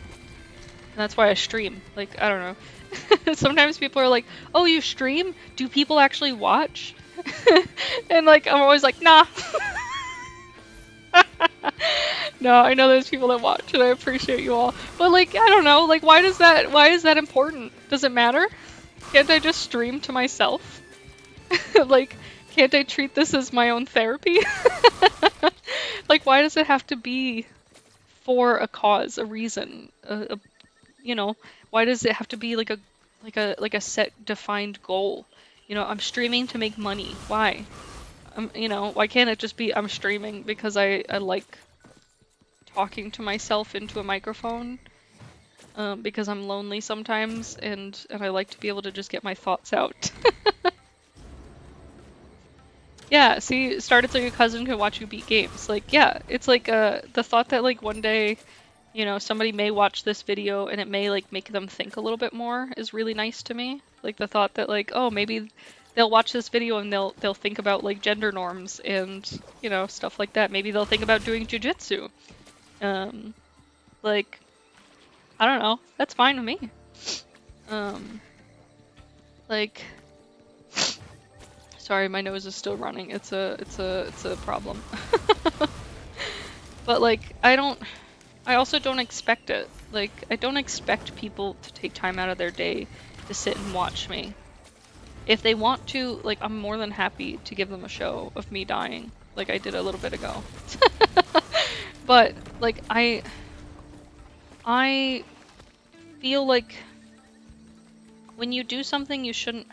And that's why I stream. Like, I don't know. Sometimes people are like, oh, you stream? Do people actually watch? And like, I'm always like, nah. No, I know there's people that watch, and I appreciate you all. But like, I don't know, like, why is that important? Does it matter? Can't I just stream to myself? Like, can't I treat this as my own therapy? Like, why does it have to be for a cause, a reason, you know, why does it have to be like a set defined goal? You know, I'm streaming to make money. Why? You know, why can't it just be I'm streaming because I like talking to myself into a microphone? Because I'm lonely sometimes and I like to be able to just get my thoughts out. Yeah, see, started so your cousin could watch you beat games. Like, yeah, it's like the thought that like one day, you know, somebody may watch this video and it may like make them think a little bit more is really nice to me. Like the thought that like, oh, maybe they'll watch this video and they'll think about like gender norms and, you know, stuff like that. Maybe they'll think about doing jujitsu. Like, I don't know. That's fine with me. Like, sorry, my nose is still running. It's a problem. But like, I also don't expect it. Like, I don't expect people to take time out of their day to sit and watch me. If they want to, like, I'm more than happy to give them a show of me dying, like I did a little bit ago. But, like, I feel like when you do something, you shouldn't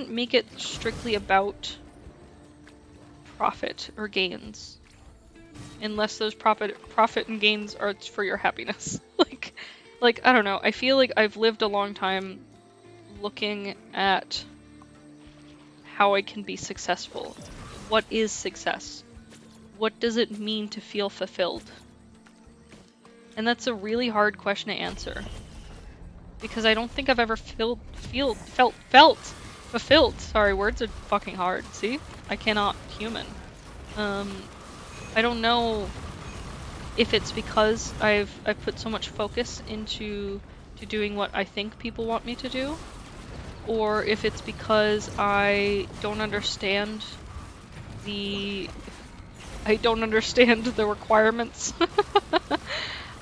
make it strictly about profit or gains. Unless those profit and gains are for your happiness. like I don't know. I feel like I've lived a long time looking at how I can be successful. What is success? What does it mean to feel fulfilled? And that's a really hard question to answer. Because I don't think I've ever felt fulfilled. Sorry, words are fucking hard. See? I cannot human. I don't know if it's because I've put so much focus into doing what I think people want me to do, or if it's because I don't understand the requirements.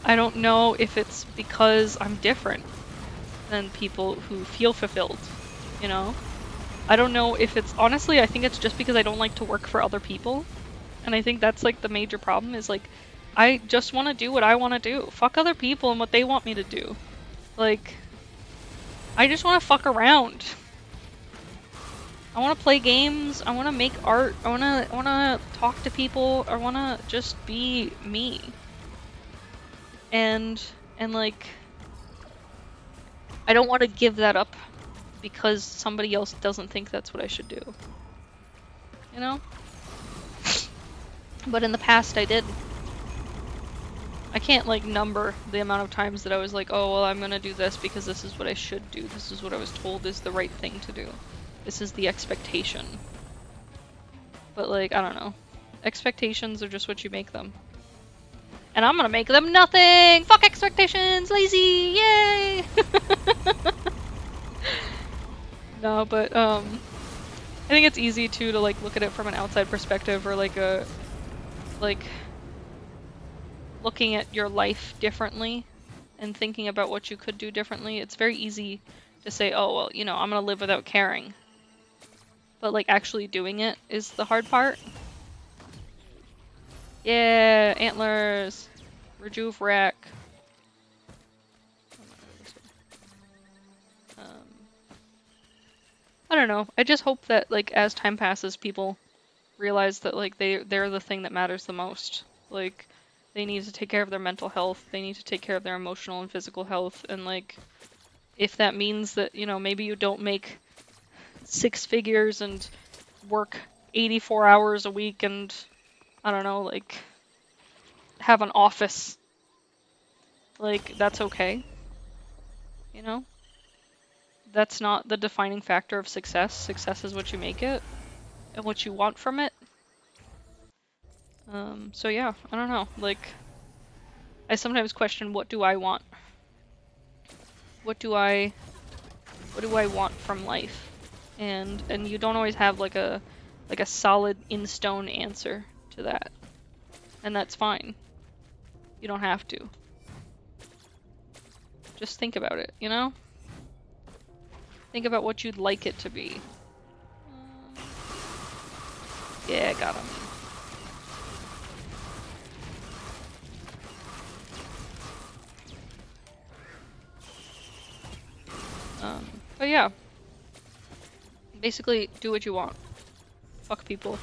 I don't know if it's because I'm different than people who feel fulfilled, you know? I don't know if it's, honestly, I think it's just because I don't like to work for other people. And I think that's like the major problem is like, I just want to do what I want to do. Fuck other people and what they want me to do. Like, I just want to fuck around. I want to play games. I want to make art. I want to talk to people. I want to just be me. And like, I don't want to give that up because somebody else doesn't think that's what I should do. You know? But in the past I did. I can't like number the amount of times that I was like, oh, well, I'm gonna do this because this is what I should do. This is what I was told is the right thing to do. This is the expectation. But like, I don't know. Expectations are just what you make them. And I'm gonna make them nothing! Fuck expectations! Lazy! Yay! No, but I think it's easy too to like look at it from an outside perspective, or like looking at your life differently and thinking about what you could do differently. It's very easy to say, oh, well, you know, I'm gonna live without caring. But like actually doing it is the hard part. Yeah, antlers. Rejuve rack. I don't know. I just hope that like as time passes, people realize that like they're the thing that matters the most. Like, they need to take care of their mental health, they need to take care of their emotional and physical health, and like, if that means that, you know, maybe you don't make 6 figures and work 84 hours a week and, I don't know, like, have an office, like, that's okay. You know? That's not the defining factor of success. Success is what you make it, and what you want from it. So yeah, I don't know, like, I sometimes question, what do I want? What do I want from life? And you don't always have like a solid in stone answer to that. And that's fine. You don't have to. Just think about it, you know? Think about what you'd like it to be. Yeah, got him. But yeah. Basically, do what you want. Fuck people.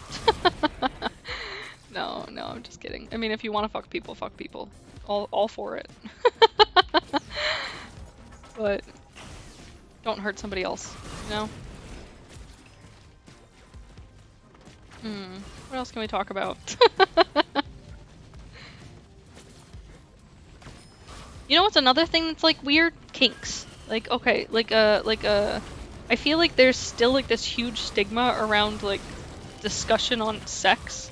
No, I'm just kidding. I mean, if you want to fuck people, fuck people. All for it. But don't hurt somebody else, you know? What else can we talk about? You know what's another thing that's like weird? Kinks. Like, okay, I feel like there's still like this huge stigma around like discussion on sex.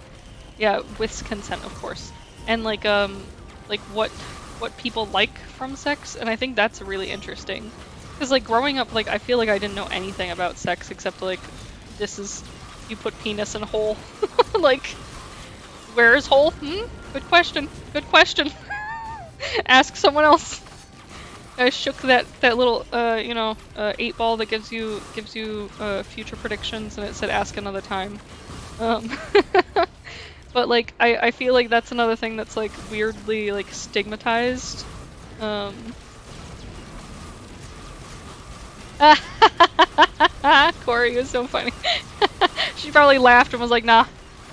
Yeah, with consent, of course. And like what people like from sex, and I think that's really interesting. Because like growing up, like I feel like I didn't know anything about sex except like this is you put penis in a hole. Like, where is hole? Good question. Good question. Ask someone else. I shook that little 8-ball that gives you future predictions, and it said ask another time. But like I feel like that's another thing that's like weirdly like stigmatized. Corey was so funny. She probably laughed and was like, nah,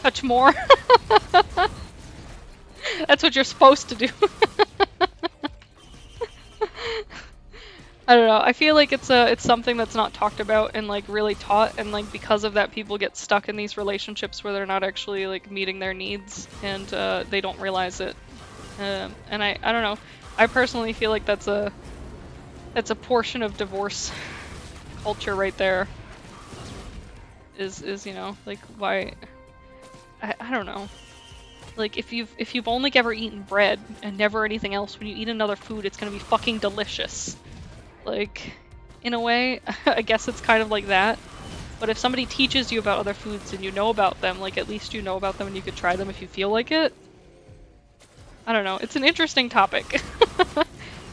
touch more. That's what you're supposed to do. I don't know. I feel like it's something that's not talked about and like really taught, and like because of that, people get stuck in these relationships where they're not actually like meeting their needs, and they don't realize it. And I don't know. I personally feel like that's a portion of divorce culture right there. Is you know, like why? I don't know. Like if you've only ever eaten bread and never anything else, when you eat another food, it's gonna be fucking delicious. Like, in a way, I guess it's kind of like that. But if somebody teaches you about other foods and you know about them, like at least you know about them and you could try them if you feel like it. I don't know. It's an interesting topic.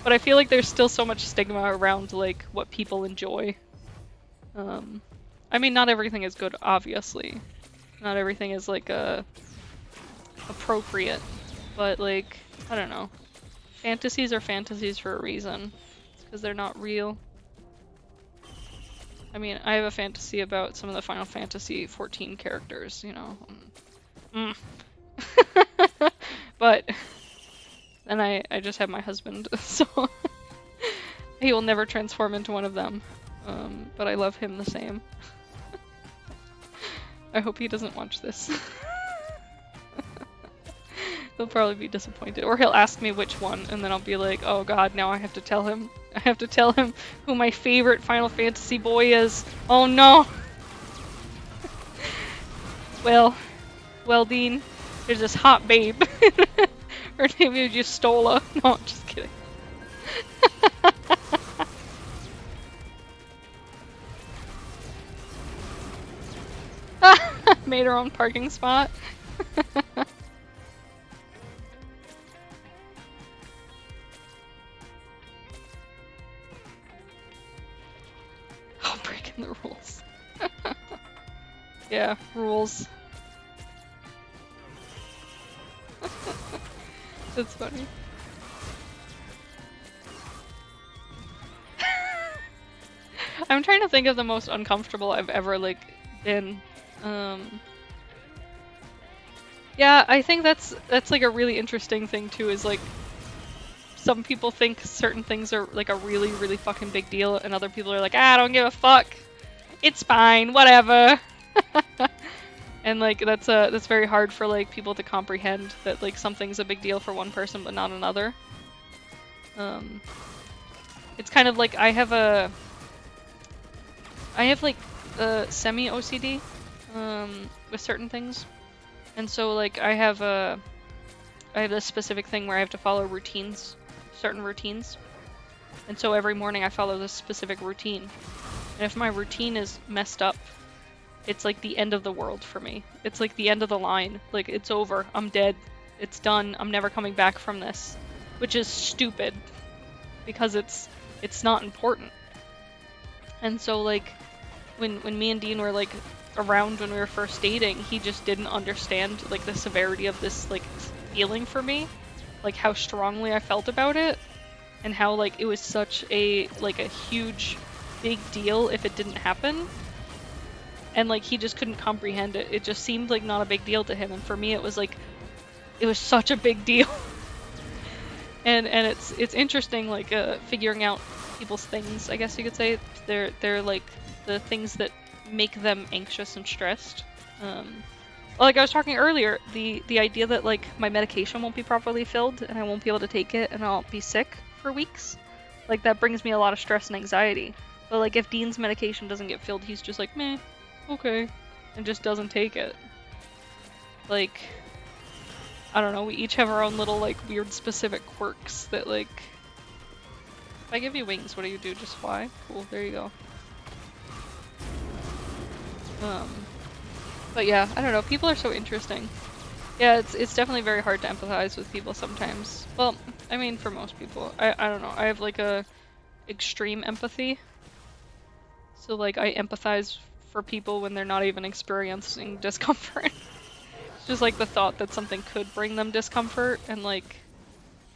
But I feel like there's still so much stigma around like what people enjoy. I mean, not everything is good, obviously. Not everything is like appropriate. But like, I don't know. Fantasies are fantasies for a reason. Because they're not real. I mean, I have a fantasy about some of the Final Fantasy 14 characters, you know. But then I just have my husband, so he will never transform into one of them. But I love him the same. I hope he doesn't watch this. He'll probably be disappointed. Or he'll ask me which one, and then I'll be like, oh god, now I have to tell him. I have to tell him who my favorite Final Fantasy boy is. Oh no! Well, Dean, there's this hot babe. Her name is Justola. No, I'm just kidding. Made her own parking spot. Oh, breaking the rules. Yeah, rules. That's funny. I'm trying to think of the most uncomfortable I've ever like been. Yeah, I think that's like a really interesting thing too, is like some people think certain things are like a really, really fucking big deal, and other people are like, I don't give a fuck. It's fine, whatever. And like that's very hard for like people to comprehend that like something's a big deal for one person but not another. It's kind of like I have like semi OCD with certain things, and so like I have this specific thing where I have to follow routines, certain routines, and so every morning I follow this specific routine, and if my routine is messed up, it's like the end of the world for me. It's like the end of the line. Like, it's over. I'm dead. it's done. I'm never coming back from this, which is stupid because it's not important. And so like when me and Dean were like around when we were first dating, he just didn't understand like the severity of this like feeling for me, like how strongly I felt about it, and how like it was such a like a huge big deal if it didn't happen. And like he just couldn't comprehend it. It just seemed like not a big deal to him, and for me it was like it was such a big deal. and it's interesting like figuring out people's things, I guess you could say. They're like the things that make them anxious and stressed. Like I was talking earlier, the idea that like my medication won't be properly filled and I won't be able to take it and I'll be sick for weeks, like that brings me a lot of stress and anxiety. But like if Dean's medication doesn't get filled, he's just like, meh, okay, and just doesn't take it. Like, I don't know, we each have our own little like weird specific quirks that like, if I give you wings, what do you do? Just fly? Cool, there you go. But yeah, I don't know, people are so interesting. Yeah, it's definitely very hard to empathize with people sometimes. Well, I mean for most people. I don't know, I have like a extreme empathy. So like I empathize for people when they're not even experiencing discomfort. It's just like the thought that something could bring them discomfort, and like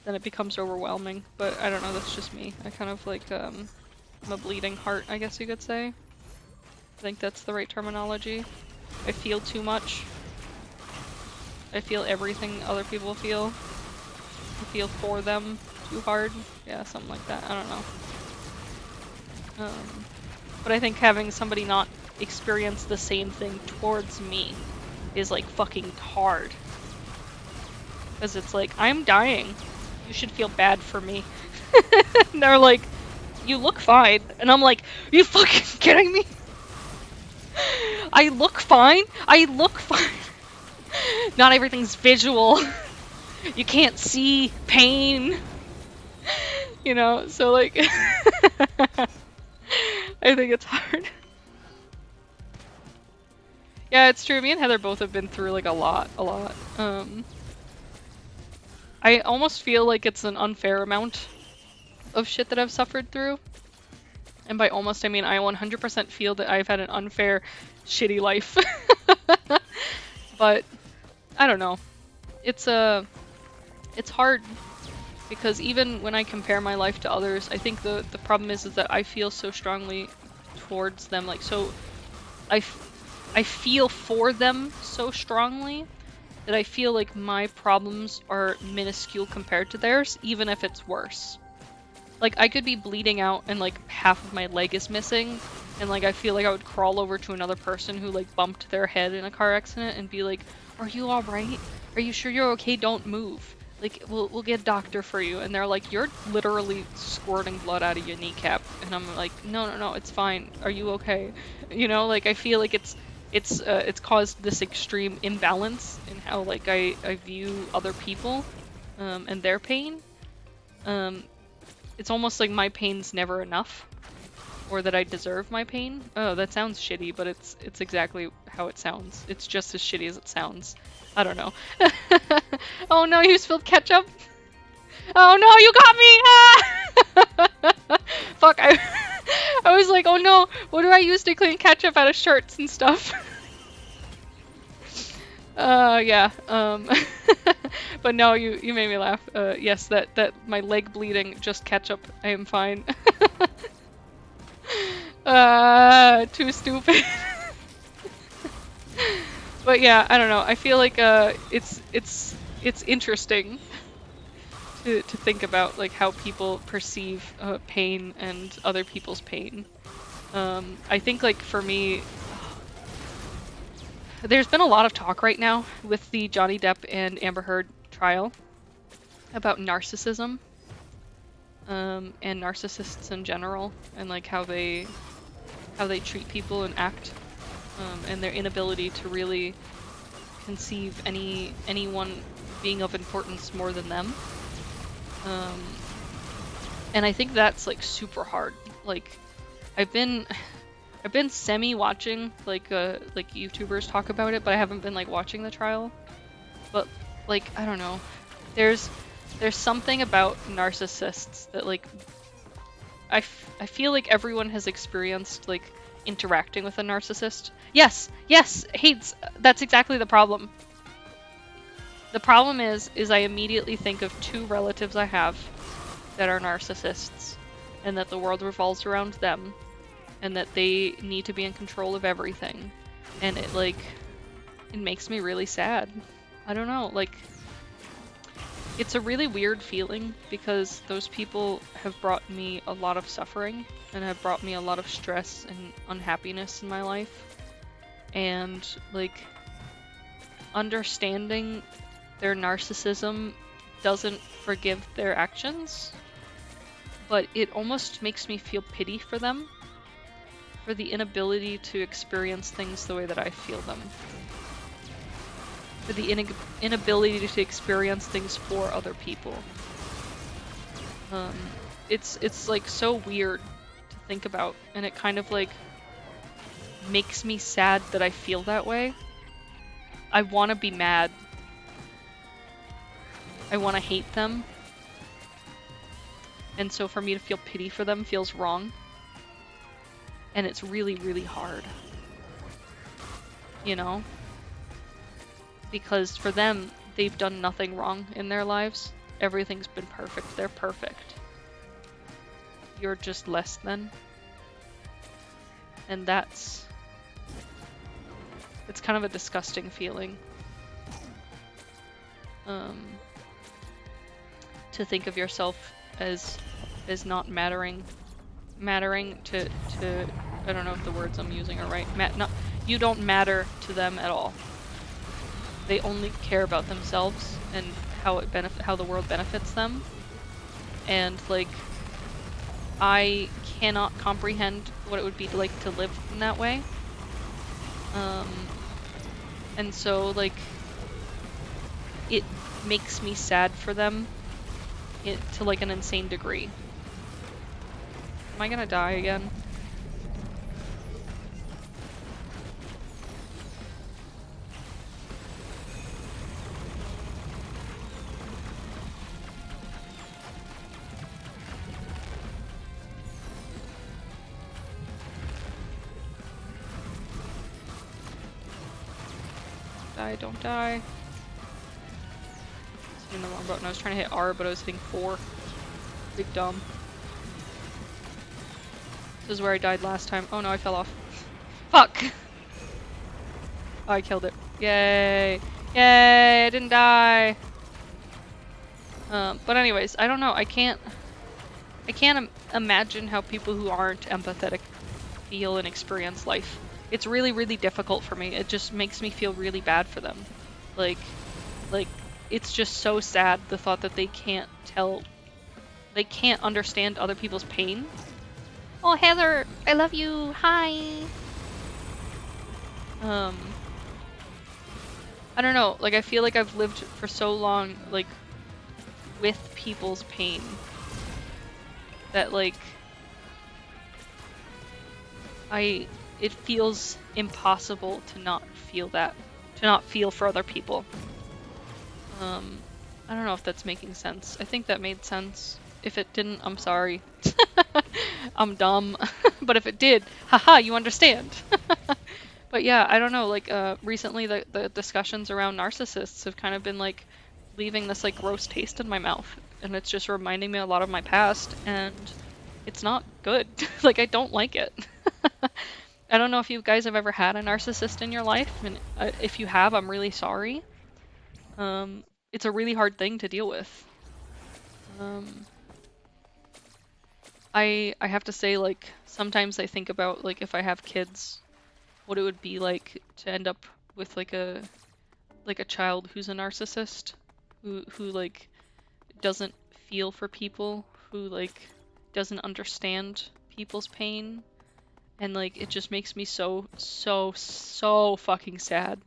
then it becomes overwhelming. But I don't know, that's just me. I kind of like I'm a bleeding heart, I guess you could say. I think that's the right terminology. I feel too much. I feel everything other people feel. I feel for them too hard. Yeah, something like that. I don't know. But I think having somebody not experience the same thing towards me is like fucking hard. Because it's like, I'm dying. You should feel bad for me. And they're like, you look fine. And I'm like, are you fucking kidding me? I look fine? I look fine. Not everything's visual. You can't see pain. You know, so like I think it's hard. Yeah, it's true. Me and Heather both have been through like a lot. I almost feel like it's an unfair amount of shit that I've suffered through. And by almost, I mean I 100% feel that I've had an unfair, shitty life. But I don't know. It's hard because even when I compare my life to others, I think the problem is that I feel so strongly towards them, like so I feel for them so strongly that I feel like my problems are minuscule compared to theirs, even if it's worse. Like, I could be bleeding out and, like, half of my leg is missing, and, like, I feel like I would crawl over to another person who, like, bumped their head in a car accident and be like, are you alright? Are you sure you're okay? Don't move. Like, we'll get a doctor for you. And they're like, you're literally squirting blood out of your kneecap. And I'm like, no, it's fine. Are you okay? You know, like, I feel like it's caused this extreme imbalance in how, like, I view other people, and their pain. It's almost like my pain's never enough, or that I deserve my pain. Oh, that sounds shitty, but it's exactly how it sounds. It's just as shitty as it sounds. I don't know. Oh no, you spilled ketchup? Oh no, you got me! Ah! Fuck, I was like, oh no, what do I use to clean ketchup out of shirts and stuff? Yeah, but no, you made me laugh. Yes, that my leg bleeding, just ketchup, I am fine. Too stupid. But yeah, I don't know, I feel like, it's interesting to think about, like, how people perceive, pain and other people's pain. I think, like, for me, there's been a lot of talk right now with the Johnny Depp and Amber Heard trial about narcissism, and narcissists in general, and like how they treat people and act, and their inability to really conceive anyone being of importance more than them. And I think that's like super hard. Like, I've been semi-watching like YouTubers talk about it, but I haven't been like watching the trial. But like, I don't know. There's something about narcissists that like I feel like everyone has experienced like interacting with a narcissist. Yes, yes, hates. That's exactly the problem. The problem is I immediately think of 2 relatives I have that are narcissists, and that the world revolves around them, and that they need to be in control of everything, and it makes me really sad. I don't know, like, it's a really weird feeling because those people have brought me a lot of suffering and have brought me a lot of stress and unhappiness in my life. And like understanding their narcissism doesn't forgive their actions, but it almost makes me feel pity for them for the inability to experience things the way that I feel them. For the inability to experience things for other people. It's like so weird to think about, and it kind of like makes me sad that I feel that way. I want to be mad. I want to hate them. And so for me to feel pity for them feels wrong. And it's really, really hard. You know? Because for them, they've done nothing wrong in their lives. Everything's been perfect. They're perfect. You're just less than. And it's kind of a disgusting feeling. To think of yourself as not mattering to I don't know if the words I'm using are right. You don't matter to them at all. They only care about themselves and how the world benefits them. And like I cannot comprehend what it would be like to live in that way. And so like it makes me sad for them to like an insane degree. Am I gonna die again? Die, don't die. It's hitting the wrong button. I was trying to hit R, but I was hitting 4. Big dumb. This is where I died last time. Oh no, I fell off. Fuck! Oh, I killed it. Yay! Yay! I didn't die! But anyways, I don't know. I can't imagine how people who aren't empathetic feel and experience life. It's really, really difficult for me. It just makes me feel really bad for them. Like, it's just so sad, the thought that they can't understand other people's pain. Oh, Heather, I love you. Hi. I don't know. Like, I feel like I've lived for so long, like, with people's pain that, like, it feels impossible to not feel that, to not feel for other people. I don't know if that's making sense. I think that made sense. If it didn't, I'm sorry. I'm dumb. But if it did, haha, you understand. But yeah, I don't know, like, recently the discussions around narcissists have kind of been, like, leaving this, like, gross taste in my mouth. And it's just reminding me a lot of my past, and it's not good. Like, I don't like it. I don't know if you guys have ever had a narcissist in your life, and if you have, I'm really sorry. It's a really hard thing to deal with. I have to say, like, sometimes I think about, like, if I have kids, what it would be like to end up with like a child who's a narcissist, who like doesn't feel for people, who like doesn't understand people's pain, and like it just makes me so fucking sad.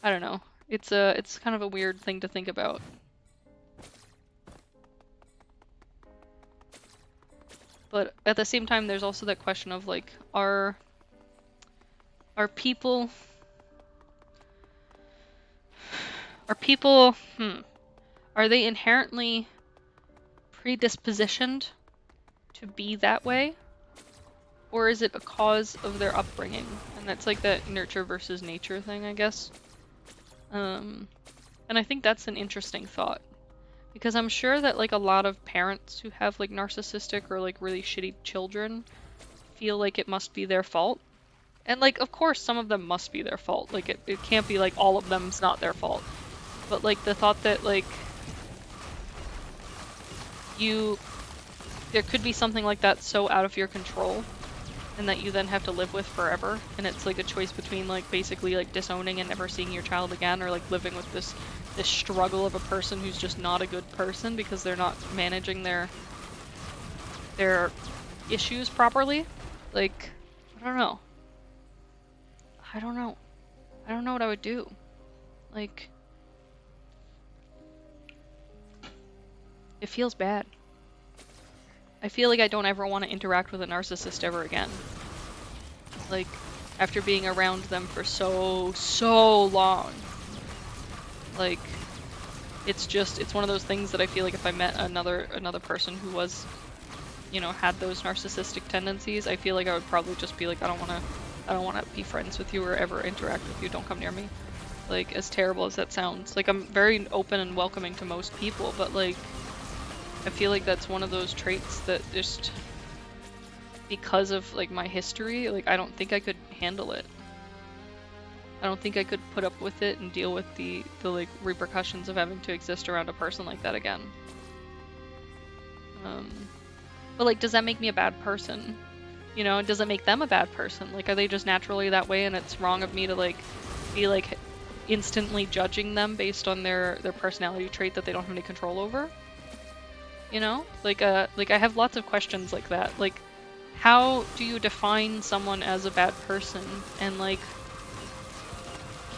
I don't know. It's kind of a weird thing to think about. But at the same time, there's also that question of like, are people Are people, are they inherently predispositioned to be that way? Or is it a cause of their upbringing? And that's like that nurture versus nature thing, I guess. And I think that's an interesting thought. Because I'm sure that like a lot of parents who have like narcissistic or like really shitty children feel like it must be their fault. And like of course some of them must be their fault. Like it can't be like all of them's not their fault. But like the thought that like there could be something like that so out of your control and that you then have to live with forever, and it's like a choice between like basically like disowning and never seeing your child again, or like living with this struggle of a person who's just not a good person because they're not managing their issues properly. Like, I don't know. I don't know what I would do. Like, it feels bad. I feel like I don't ever want to interact with a narcissist ever again. Like, after being around them for so long. Like, it's one of those things that I feel like if I met another person who was, you know, had those narcissistic tendencies, I feel like I would probably just be like, I don't want to be friends with you or ever interact with you. Don't come near me. Like, as terrible as that sounds. Like, I'm very open and welcoming to most people, but like, I feel like that's one of those traits that just, because of like my history, like I don't think I could handle it. I don't think I could put up with it and deal with the like repercussions of having to exist around a person like that again. But like, does that make me a bad person? You know, does it make them a bad person? Like, are they just naturally that way and it's wrong of me to like be like instantly judging them based on their personality trait that they don't have any control over? You know, like I have lots of questions like that. Like, how do you define someone as a bad person, and like,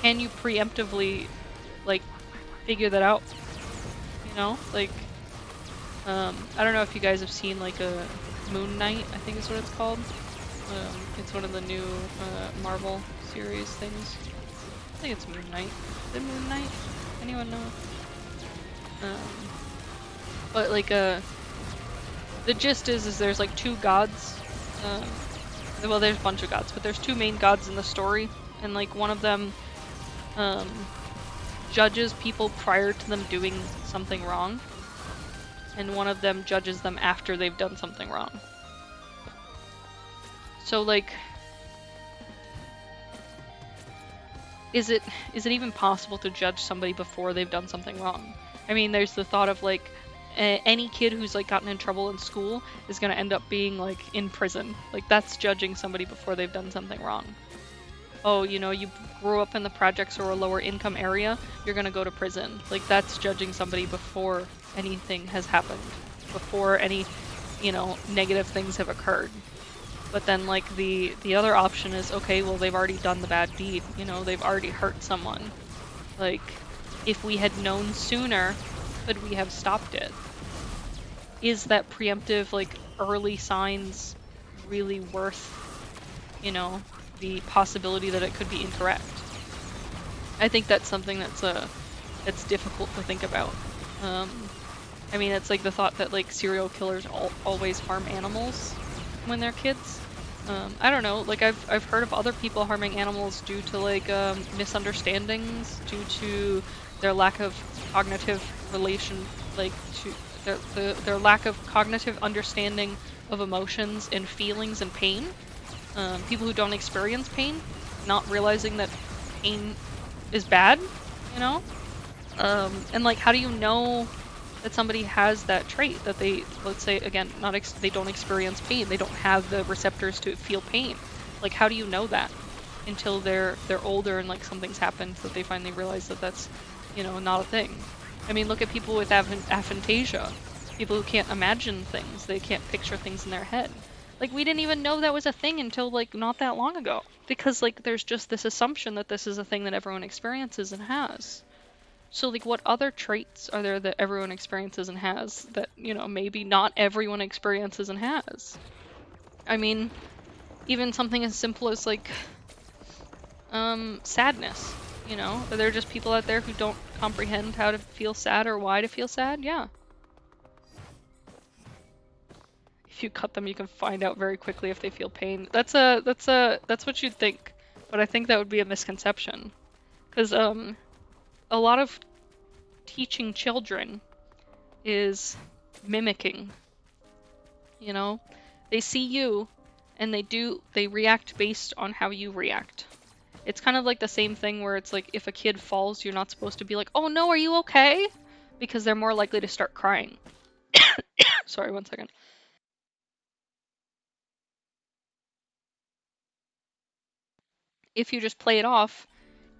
can you preemptively like figure that out? You know, like, I don't know if you guys have seen like a Moon Knight, I think is what it's called. It's one of the new Marvel series things. I think it's Moon Knight. Is it Moon Knight? Anyone know? But like the gist is there's like two gods. Well, there's a bunch of gods, but there's two main gods in the story, and like one of them judges people prior to them doing something wrong, and one of them judges them after they've done something wrong. So like, is it even possible to judge somebody before they've done something wrong? I mean, there's the thought of like, any kid who's like gotten in trouble in school is gonna end up being like in prison. Like, that's judging somebody before they've done something wrong. Oh, you know, you grew up in the projects or a lower income area, you're gonna go to prison. Like, that's judging somebody before anything has happened, before any, you know, negative things have occurred. But then like the other option is, okay, well, they've already done the bad deed, you know, they've already hurt someone. Like, if we had known sooner, could we have stopped it? Is that preemptive, like, early signs really worth, you know, the possibility that it could be incorrect? I think that's something that's difficult to think about. I mean, it's like the thought that like serial killers always harm animals when they're kids. I don't know, like I've heard of other people harming animals due to like misunderstandings, due to their lack of cognitive relation, like to their lack of cognitive understanding of emotions and feelings and pain. People who don't experience pain, not realizing that pain is bad, you know? And like, how do you know that somebody has that trait, that they, let's say again, they don't experience pain, they don't have the receptors to feel pain? Like, how do you know that until they're older and like something's happened that they finally realize that that's, you know, not a thing? I mean, look at people with aphantasia, people who can't imagine things, they can't picture things in their head. Like, we didn't even know that was a thing until like not that long ago, because like there's just this assumption that this is a thing that everyone experiences and has. So like, what other traits are there that everyone experiences and has that, you know, maybe not everyone experiences and has? I mean, even something as simple as like sadness. You know, are there just people out there who don't comprehend how to feel sad or why to feel sad? Yeah. If you cut them, you can find out very quickly if they feel pain. That's what you'd think, but I think that would be a misconception, because a lot of teaching children is mimicking. You know, they see you, and they react based on how you react. It's kind of like the same thing where it's like if a kid falls, you're not supposed to be like, "Oh no, are you okay?" Because they're more likely to start crying. Sorry, one second. If you just play it off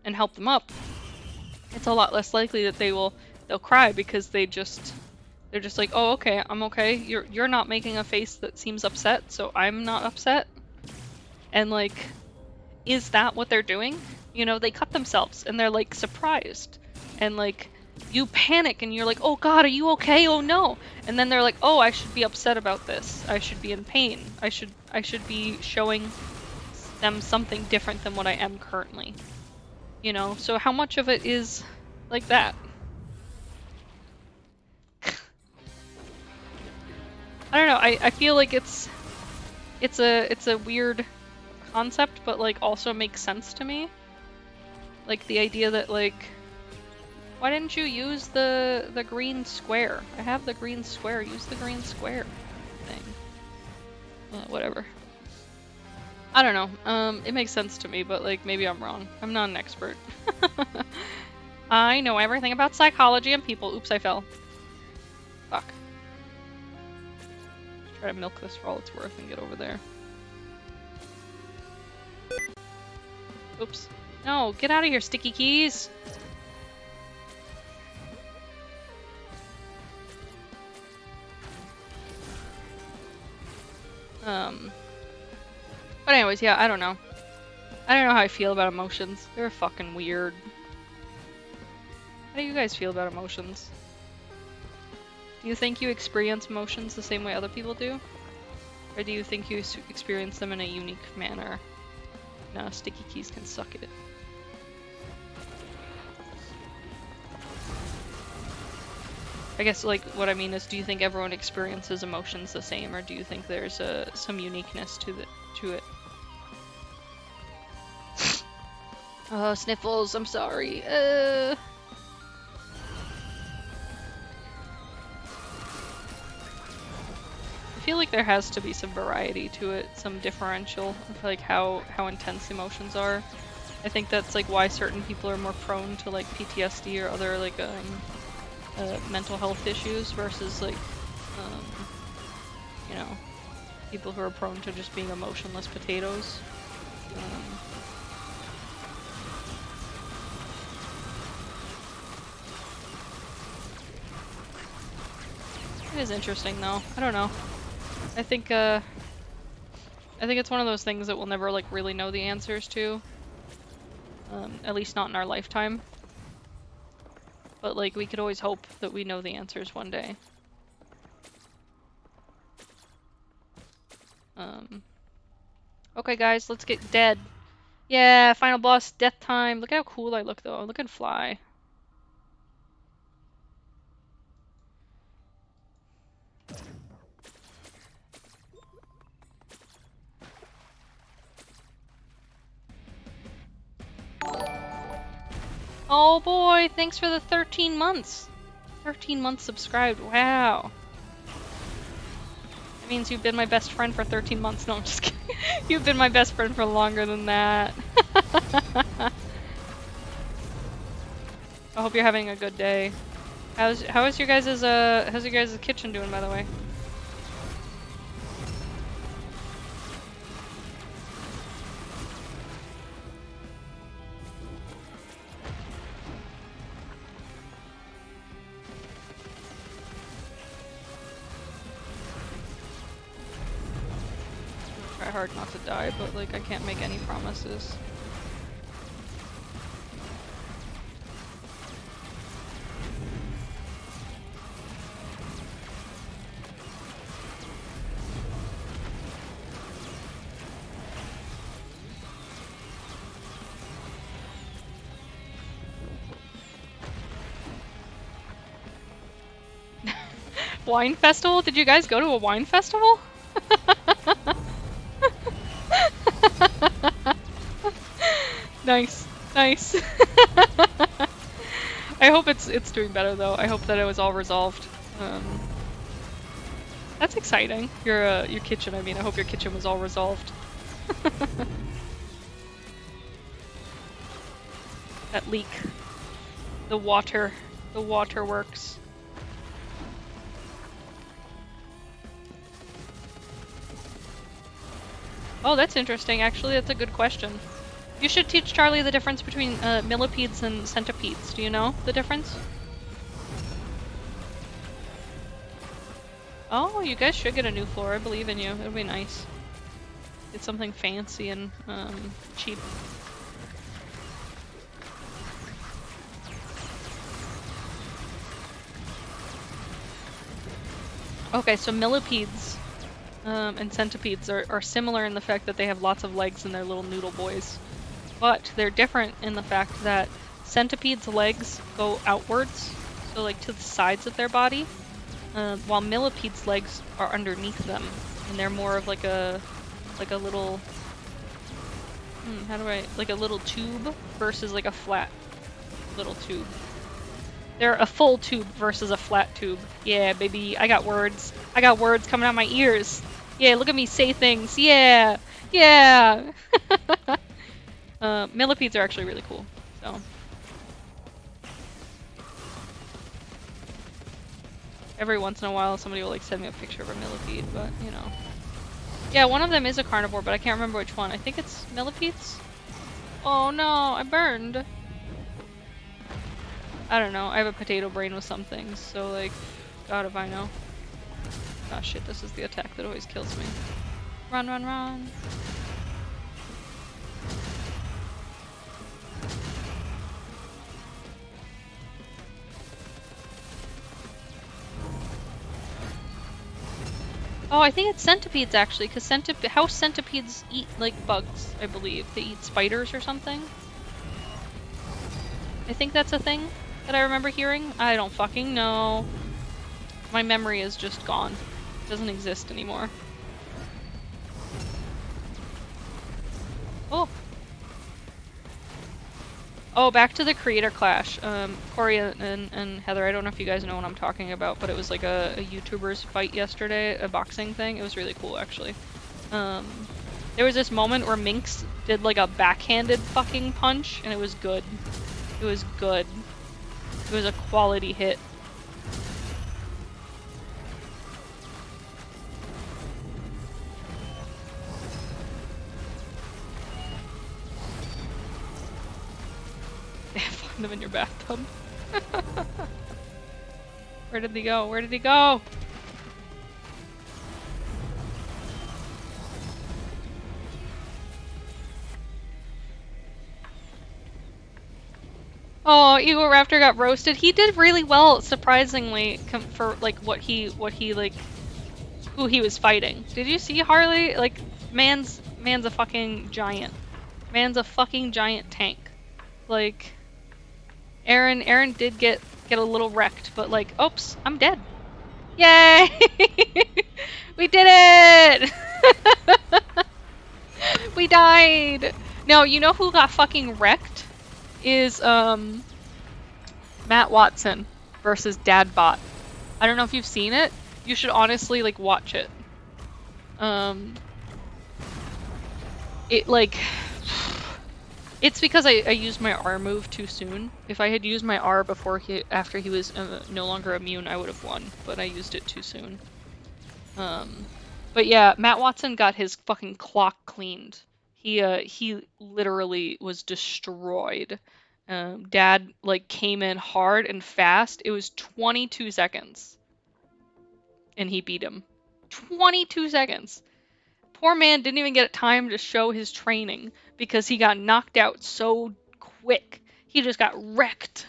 and help them up, it's a lot less likely that they'll cry because they're just like, "Oh, okay, I'm okay. You're not making a face that seems upset, so I'm not upset." And like, is that what they're doing? You know, they cut themselves and they're like surprised. And like you panic and you're like, "Oh god, are you okay? Oh no." And then they're like, "Oh, I should be upset about this. I should be in pain. I should be showing them something different than what I am currently." You know, so how much of it is like that? I don't know. I feel like it's a weird concept, but like also makes sense to me. Like the idea that like, why didn't you use the green square? I have the green square. Use the green square thing. Whatever. I don't know. It makes sense to me, but like maybe I'm wrong. I'm not an expert. I know everything about psychology and people. Oops, I fell. Fuck. Try to milk this for all it's worth and get over there. Oops. No, get out of here, sticky keys! But anyways, yeah, I don't know. I don't know how I feel about emotions. They're fucking weird. How do you guys feel about emotions? Do you think you experience emotions the same way other people do? Or do you think you experience them in a unique manner? No, sticky keys can suck it. I guess, like, what I mean is, do you think everyone experiences emotions the same, or do you think there's some uniqueness to it? Oh, sniffles, I'm sorry. I feel like there has to be some variety to it, some differential of like how intense emotions are. I think that's like why certain people are more prone to like PTSD or other like mental health issues versus like you know, people who are prone to just being emotionless potatoes. It is interesting though. I don't know. I think it's one of those things that we'll never like really know the answers to. At least not in our lifetime. But like we could always hope that we know the answers one day. Okay guys, let's get dead. Yeah, final boss, death time. Look how cool I look though. I'm looking fly. Oh boy, thanks for the 13 months. 13 months subscribed, wow. That means you've been my best friend for 13 months. No, I'm just kidding. You've been my best friend for longer than that. I hope you're having a good day. How's your guys' kitchen doing, by the way? Try hard not to die, but like I can't make any promises. Wine festival? Did you guys go to a wine festival? Nice, nice. I hope it's doing better though. I hope that it was all resolved. That's exciting. Your kitchen. I mean, I hope your kitchen was all resolved. That leak. The water works. Oh, that's interesting. Actually, that's a good question. You should teach Charlie the difference between millipedes and centipedes. Do you know the difference? Oh, you guys should get a new floor. I believe in you. It'll be nice. Get something fancy and cheap. Okay, so millipedes and centipedes are similar in the fact that they have lots of legs and they're little noodle boys. But they're different in the fact that centipedes' legs go outwards, so like to the sides of their body, while millipedes' legs are underneath them, and they're more of like a little like a little tube versus like a flat little tube. They're a full tube versus a flat tube. Yeah, baby, I got words. I got words coming out my ears. Yeah, look at me say things. Yeah, yeah. Millipedes are actually really cool. So every once in a while, somebody will like send me a picture of a millipede, but you know. Yeah, one of them is a carnivore, but I can't remember which one. I think it's millipedes. Oh no, I burned. I don't know. I have a potato brain with some things, so like, God if I know. Ah shit, this is the attack that always kills me. Run, run, run. Oh, I think it's centipedes actually, because house centipedes eat like bugs, I believe. They eat spiders or something. I think that's a thing that I remember hearing. I don't fucking know. My memory is just gone. It doesn't exist anymore. Oh. Oh, back to the creator clash. Corey and Heather, I don't know if you guys know what I'm talking about, but it was like a YouTuber's fight yesterday, a boxing thing. It was really cool, actually. There was this moment where Minx did like a backhanded fucking punch, and it was good. It was good. It was a quality hit. Find him in your bathtub. Where did he go? Where did he go? Oh, Eagle Raptor got roasted. He did really well, surprisingly, for like what he like who he was fighting. Did you see Harley? Like, man's a fucking giant. Man's a fucking giant tank. Like, Aaron did get a little wrecked, but like, oops, I'm dead. Yay! We did it! We died! No, you know who got fucking wrecked? Is, Matt Watson versus Dadbot. I don't know if you've seen it. You should honestly, like, watch it. It, like... It's because I used my R move too soon. If I had used my R after he was no longer immune, I would have won. But I used it too soon. But yeah, Matt Watson got his fucking clock cleaned. He literally was destroyed. Dad like came in hard and fast. It was 22 seconds, and he beat him. 22 seconds. Poor man didn't even get time to show his training because he got knocked out so quick. He just got wrecked.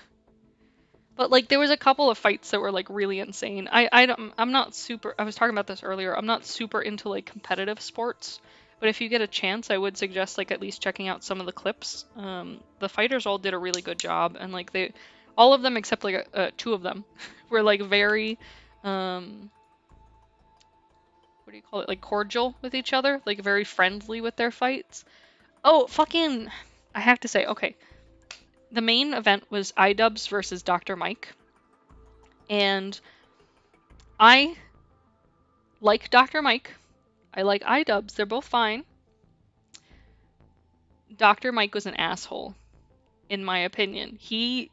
But like there was a couple of fights that were like really insane. I'm not super, I was talking about this earlier. I'm not super into like competitive sports, but if you get a chance, I would suggest like at least checking out some of the clips. The fighters all did a really good job, and like all of them except like two of them were like very what do you call it? Like cordial with each other, like very friendly with their fights. Oh, fucking, I have to say, okay. The main event was iDubbbz versus Dr. Mike. And I like Dr. Mike. I like iDubbbz. They're both fine. Dr. Mike was an asshole, in my opinion. He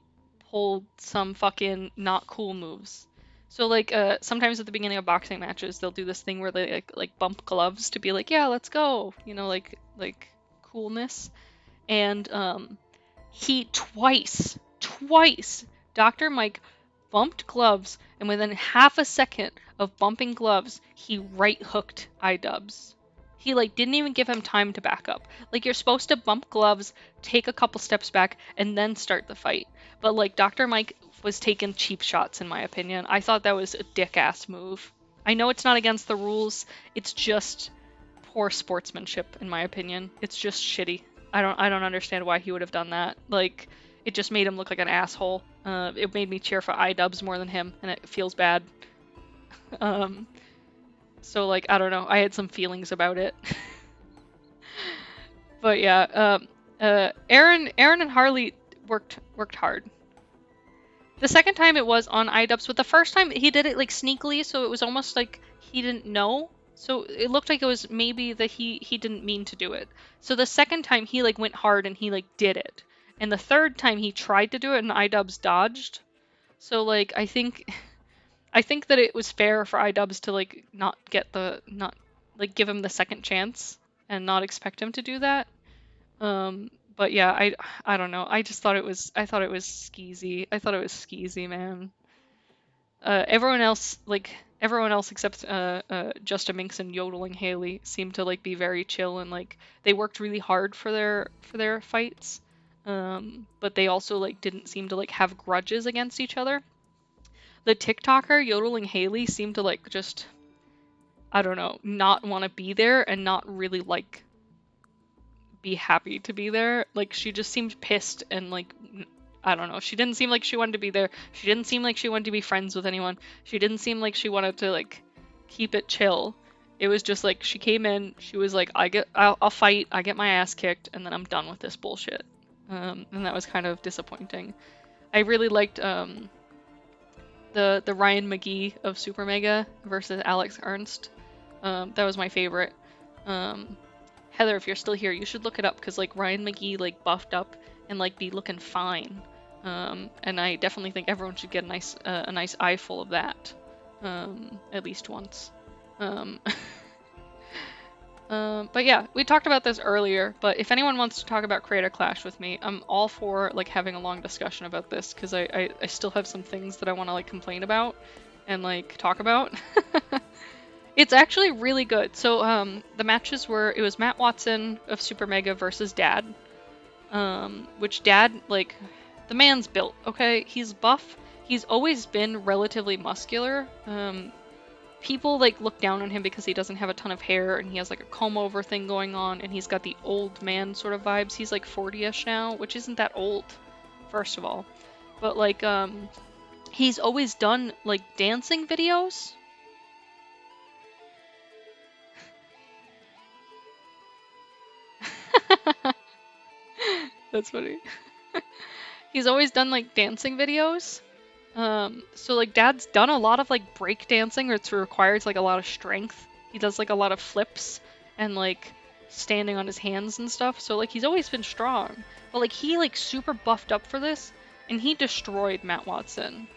pulled some fucking not cool moves. So like sometimes at the beginning of boxing matches they'll do this thing where they like bump gloves to be like, yeah, let's go. You know, like coolness. And he twice, Dr. Mike bumped gloves, and within half a second of bumping gloves, he right hooked iDubbbz. He like didn't even give him time to back up. Like you're supposed to bump gloves, take a couple steps back, and then start the fight. But like Dr. Mike was taking cheap shots in my opinion. I thought that was a dick ass move. I know it's not against the rules. It's just poor sportsmanship in my opinion. It's just shitty. I don't understand why he would have done that. Like it just made him look like an asshole. It made me cheer for iDubbbz more than him, and it feels bad. So like I don't know. I had some feelings about it. But yeah, Aaron and Harley worked hard. The second time it was on iDubbbz, but the first time he did it like sneakily, so it was almost like he didn't know. So it looked like it was maybe that he didn't mean to do it. So the second time he like went hard and he like did it. And the third time he tried to do it and iDubbbz dodged. So like I think that it was fair for iDubbbz to like not give him the second chance and not expect him to do that. But yeah, I don't know. I thought it was skeezy. I thought it was skeezy, man. Everyone else except Justin Minks and Yodeling Haley seemed to like be very chill and like they worked really hard for their fights. But they also like didn't seem to like have grudges against each other. The TikToker Yodeling Haley seemed to like just, I don't know, not want to be there and not really like be happy to be there. Like she just seemed pissed and like I don't know. She didn't seem like she wanted to be there. She didn't seem like she wanted to be friends with anyone. She didn't seem like she wanted to like keep it chill. It was just like she came in, she was like I'll fight, I get my ass kicked and then I'm done with this bullshit. And that was kind of disappointing. I really liked the Ryan McGee of Super Mega versus Alex Ernst. That was my favorite. Heather, if you're still here, you should look it up because like Ryan McGee like buffed up and like be looking fine. And I definitely think everyone should get a nice eyeful of that, at least once. But yeah, we talked about this earlier, but if anyone wants to talk about Creator Clash with me, I'm all for like having a long discussion about this because I still have some things that I want to like complain about and like talk about. It's actually really good. So the matches it was Matt Watson of Super Mega versus Dad, which Dad, like, the man's built, okay? He's buff. He's always been relatively muscular. People like look down on him because he doesn't have a ton of hair and he has like a comb over thing going on and he's got the old man sort of vibes. He's like 40ish now, which isn't that old, first of all. But like he's always done like dancing videos. That's funny. He's always done like dancing videos. So like Dad's done a lot of like break dancing, or it requires like a lot of strength. He does like a lot of flips and like standing on his hands and stuff. So like he's always been strong. But like he like super buffed up for this and he destroyed Matt Watson.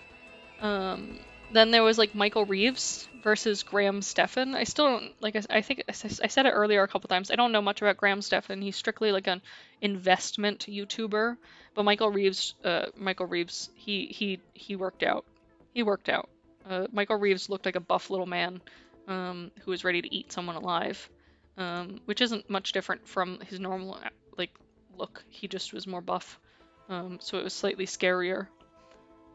Then there was like Michael Reeves versus Graham Stephan. I still don't like. I think I said it earlier a couple times. I don't know much about Graham Stephan. He's strictly like an investment YouTuber. But Michael Reeves, he worked out. He worked out. Michael Reeves looked like a buff little man, who was ready to eat someone alive, which isn't much different from his normal like look. He just was more buff, so it was slightly scarier.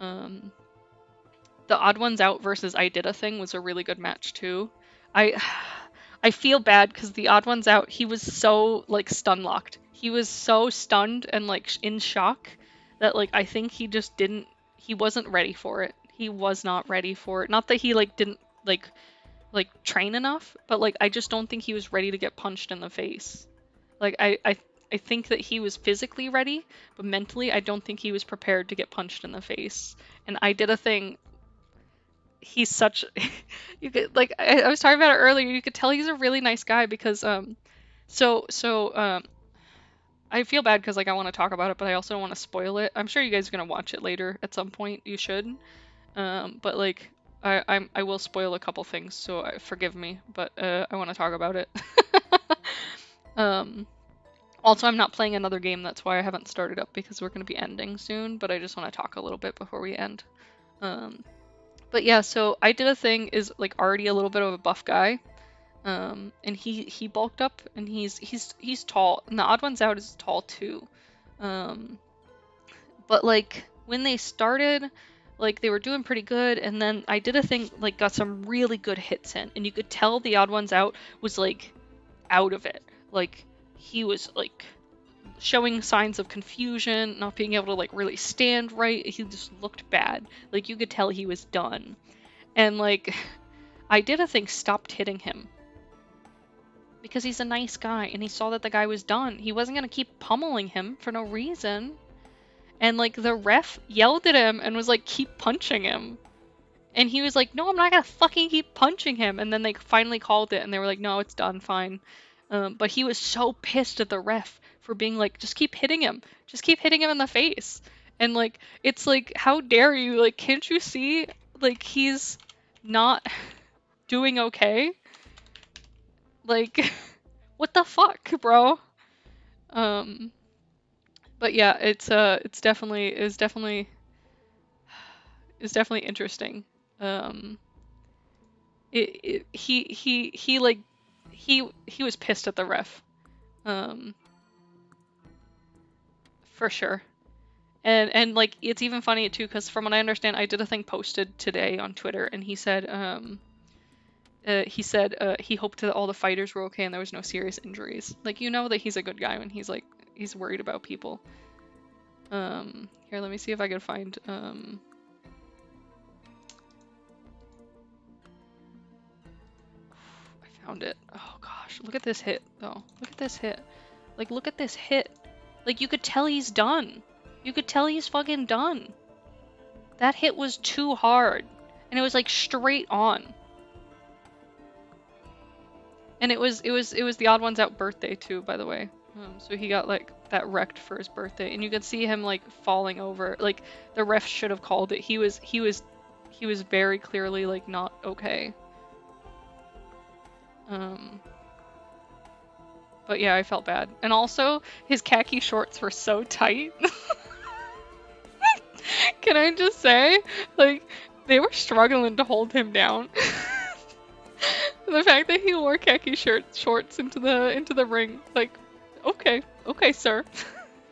The Odd Ones Out versus I Did a Thing was a really good match too. I feel bad because the Odd Ones Out, he was so like stun locked. He was so stunned and like in shock that like I think he wasn't ready for it. he was not ready for it. Not that he like didn't like train enough, but like I just don't think he was ready to get punched in the face. Like I think that he was physically ready, but mentally I don't think he was prepared to get punched in the face. And I did a thing. He's such you could like I was talking about it earlier. You could tell he's a really nice guy because I feel bad because like I want to talk about it, but I also don't want to spoil it. I'm sure you guys are gonna watch it later at some point. You should. But like I will spoil a couple things, so forgive me. But I want to talk about it. um, Also, I'm not playing another game. That's why I haven't started up because we're gonna be ending soon. But I just want to talk a little bit before we end. But yeah, so I did a thing is like already a little bit of a buff guy. And he bulked up and he's tall. And the odd ones out is tall too. But like when they started, like they were doing pretty good, and then I did a thing like got some really good hits in, and you could tell the odd ones out was like out of it. Like he was like showing signs of confusion, not being able to like really stand right. He just looked bad. Like you could tell he was done. And like I did a thing stopped hitting him because he's a nice guy and he saw that the guy was done. He wasn't going to keep pummeling him for no reason. And like the ref yelled at him and was like, keep punching him. And he was like, no, I'm not going to fucking keep punching him. And then they finally called it and they were like, no, it's done, fine. But he was so pissed at the ref for being like, just keep hitting him. Just keep hitting him in the face. And like, it's like, how dare you? Like, can't you see? Like, he's not doing okay. Like, what the fuck, bro? But yeah, it's definitely interesting. Um, he like he was pissed at the ref, um, for sure. And like it's even funny too because from what I understand, I did a thing posted today on Twitter, and he said he hoped that all the fighters were okay and there was no serious injuries. Like you know that he's a good guy when he's like he's worried about people. Here, let me see if I can find I found it. Oh gosh, look at this hit though. Look at this hit. Like look at this hit. Like you could tell he's done. You could tell he's fucking done. That hit was too hard. And it was like straight on. And it was the odd ones out birthday too, by the way. So he got like that wrecked for his birthday, and you could see him like falling over. Like the ref should have called it. He was very clearly like not okay. But yeah, I felt bad. And also his khaki shorts were so tight. Can I just say, like they were struggling to hold him down. The fact that he wore khaki shorts into the ring, like, okay, sir,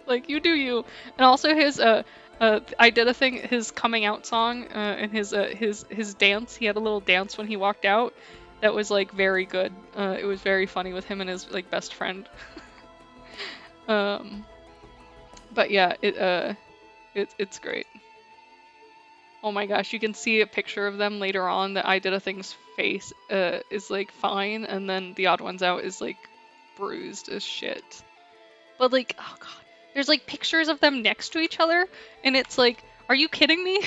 like you do you. And also his I did a thing, his coming out song, and his dance. He had a little dance when he walked out. That was like very good. It was very funny with him and his like best friend. But yeah, it's great. Oh my gosh, you can see a picture of them later on that I did a thing's face is like fine, and then the odd ones out is like bruised as shit. But like, oh god, there's like pictures of them next to each other, and it's like, are you kidding me?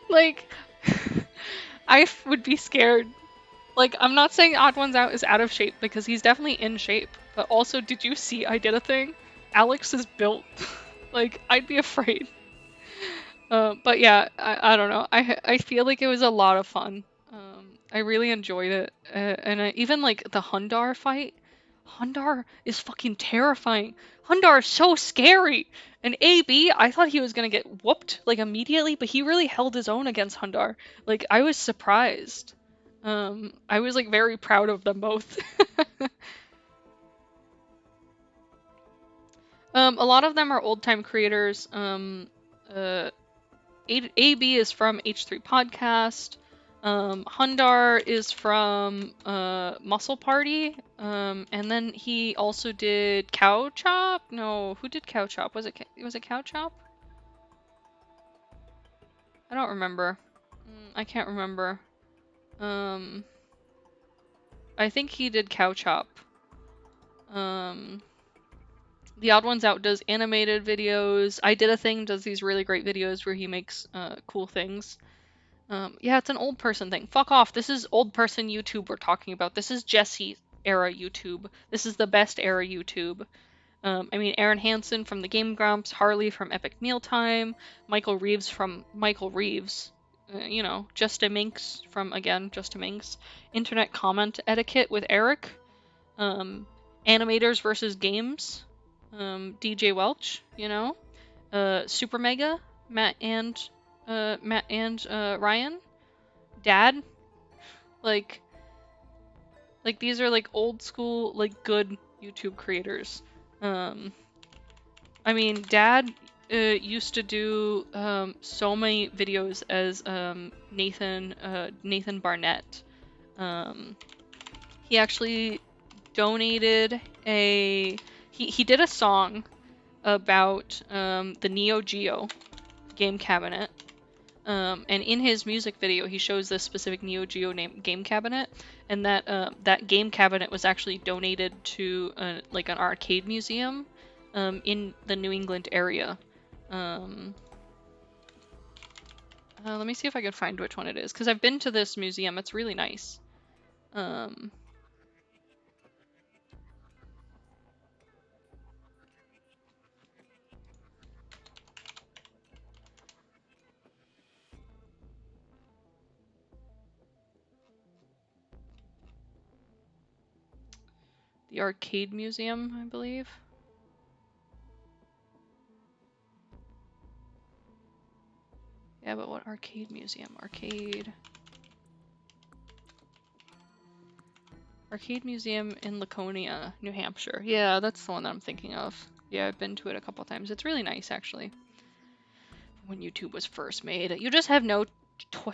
Like, would be scared. Like, I'm not saying odd ones out is out of shape because he's definitely in shape, but also, did you see I did a thing? Alex is built. Like, I'd be afraid. But yeah, I don't know. I feel like it was a lot of fun. I really enjoyed it. And even like the Hundar fight. Hundar is fucking terrifying. Hundar is so scary. And AB, I thought he was gonna get whooped like immediately, but he really held his own against Hundar. Like I was surprised. I was like very proud of them both. A lot of them are old time creators. AB is from H3 Podcast. Hundar is from Muscle Party. And then he also did Cow Chop. No, who did Cow Chop? Was it Cow Chop? I don't remember. I can't remember. I think he did Cow Chop. The Odd Ones Out does animated videos. I Did a Thing does these really great videos where he makes cool things. Yeah, it's an old person thing. Fuck off. This is old person YouTube we're talking about. This is Jesse era YouTube. This is the best era YouTube. I mean, Aaron Hansen from the Game Grumps, Harley from Epic Mealtime, Michael Reeves from Michael Reeves, you know, Just a Minx from, again, Just a Minx, Internet Comment Etiquette with Eric, Animators versus Games, DJ Welch, you know, Super Mega, Matt and Ryan, Dad, like these are like old school, like good YouTube creators. I mean, Dad used to do so many videos as Nathan Barnett. He actually donated he did a song about the Neo Geo game cabinet. And in his music video, he shows this specific Neo Geo game cabinet, and that game cabinet was actually donated to like an arcade museum in the New England area. Let me see if I can find which one it is, because I've been to this museum. It's really nice. The arcade museum, I believe. Yeah, but what arcade museum? Arcade Museum in Laconia, New Hampshire. Yeah, that's the one that I'm thinking of. Yeah, I've been to it a couple times. It's really nice, actually. When YouTube was first made, you just have no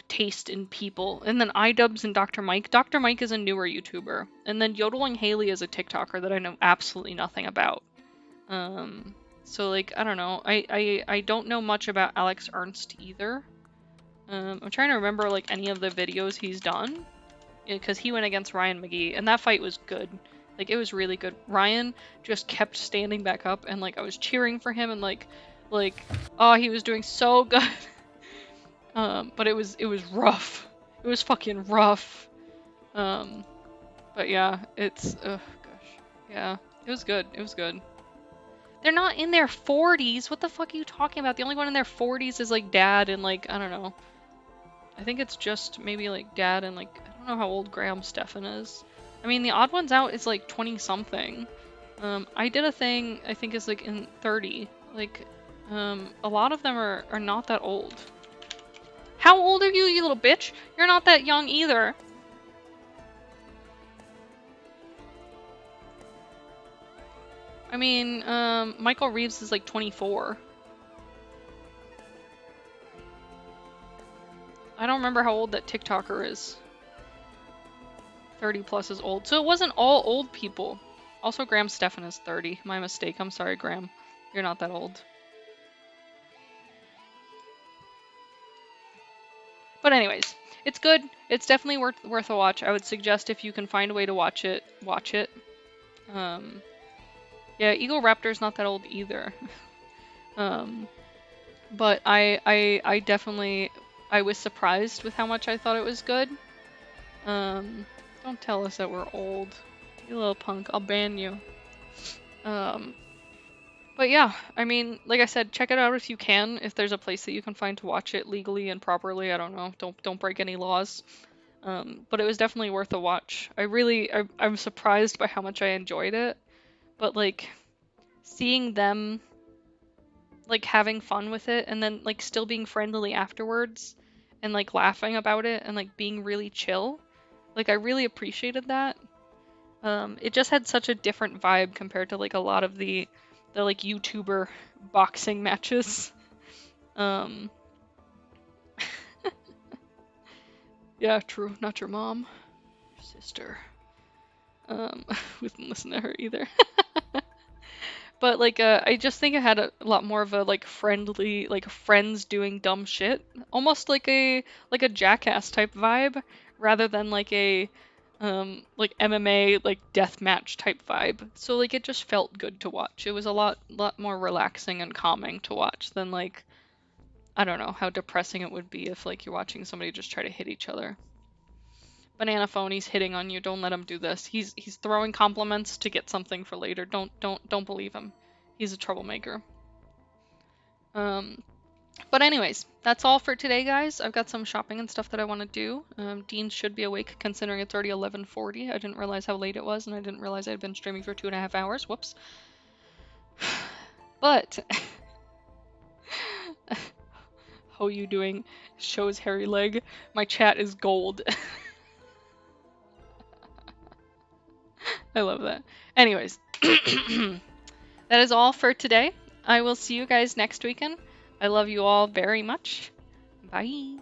taste in people. And then iDubbbz and Dr. Mike. Dr. Mike is a newer YouTuber. And then Yodeling Haley is a TikToker that I know absolutely nothing about. So like, I don't know. I don't know much about Alex Ernst either. I'm trying to remember like any of the videos he's done, because he went against Ryan McGee, and that fight was good. Like, it was really good. Ryan just kept standing back up, and like I was cheering for him, and like oh, he was doing so good. But it was rough. It was fucking rough. But yeah, it's gosh, yeah, it was good. It was good. They're not in their 40s. What the fuck are you talking about? The only one in their 40s is like Dad and like, I don't know. I think it's just maybe like Dad and like, I don't know how old Graham Stephan is. I mean, the Odd Ones Out is like 20 something. I Did a Thing, I think is like in 30. Like, a lot of them are not that old. How old are you, you little bitch? You're not that young either. I mean, Michael Reeves is like 24. I don't remember how old that TikToker is. 30 plus is old. So it wasn't all old people. Also, Graham Stephan is 30. My mistake. I'm sorry, Graham. You're not that old. But anyways, it's good. It's definitely worth a watch. I would suggest if you can find a way to watch it, watch it. Yeah, Eagle Raptor's not that old either. But I definitely, I was surprised with how much I thought it was good. Don't tell us that we're old. You little punk, I'll ban you. But yeah, I mean, like I said, check it out if you can, if there's a place that you can find to watch it legally and properly. I don't know, don't break any laws. But it was definitely worth a watch. I'm surprised by how much I enjoyed it. But like, seeing them like having fun with it and then like still being friendly afterwards and like laughing about it and like being really chill, like I really appreciated that. It just had such a different vibe compared to like a lot of the like YouTuber boxing matches. Yeah, true. Not your mom, your sister. We didn't listen to her either. But like I just think it had a lot more of a like friendly, like friends doing dumb shit, almost like a Jackass type vibe, rather than like MMA like death match type vibe. So like it just felt good to watch. It was a lot more relaxing and calming to watch than like I don't know how depressing it would be if like you're watching somebody just try to hit each other. Banana phone, he's hitting on you. Don't let him do this. He's throwing compliments to get something for later. Don't believe him. He's a troublemaker. Um, but anyways, that's all for today, guys. I've got some shopping and stuff that I want to do. Dean should be awake considering it's already 11:40. I didn't realize how late it was, and I didn't realize I'd been streaming for 2.5 hours. Whoops. But how you doing? Shows hairy leg. My chat is gold. I love that. Anyways, that is all for today. I will see you guys next weekend. I love you all very much. Bye.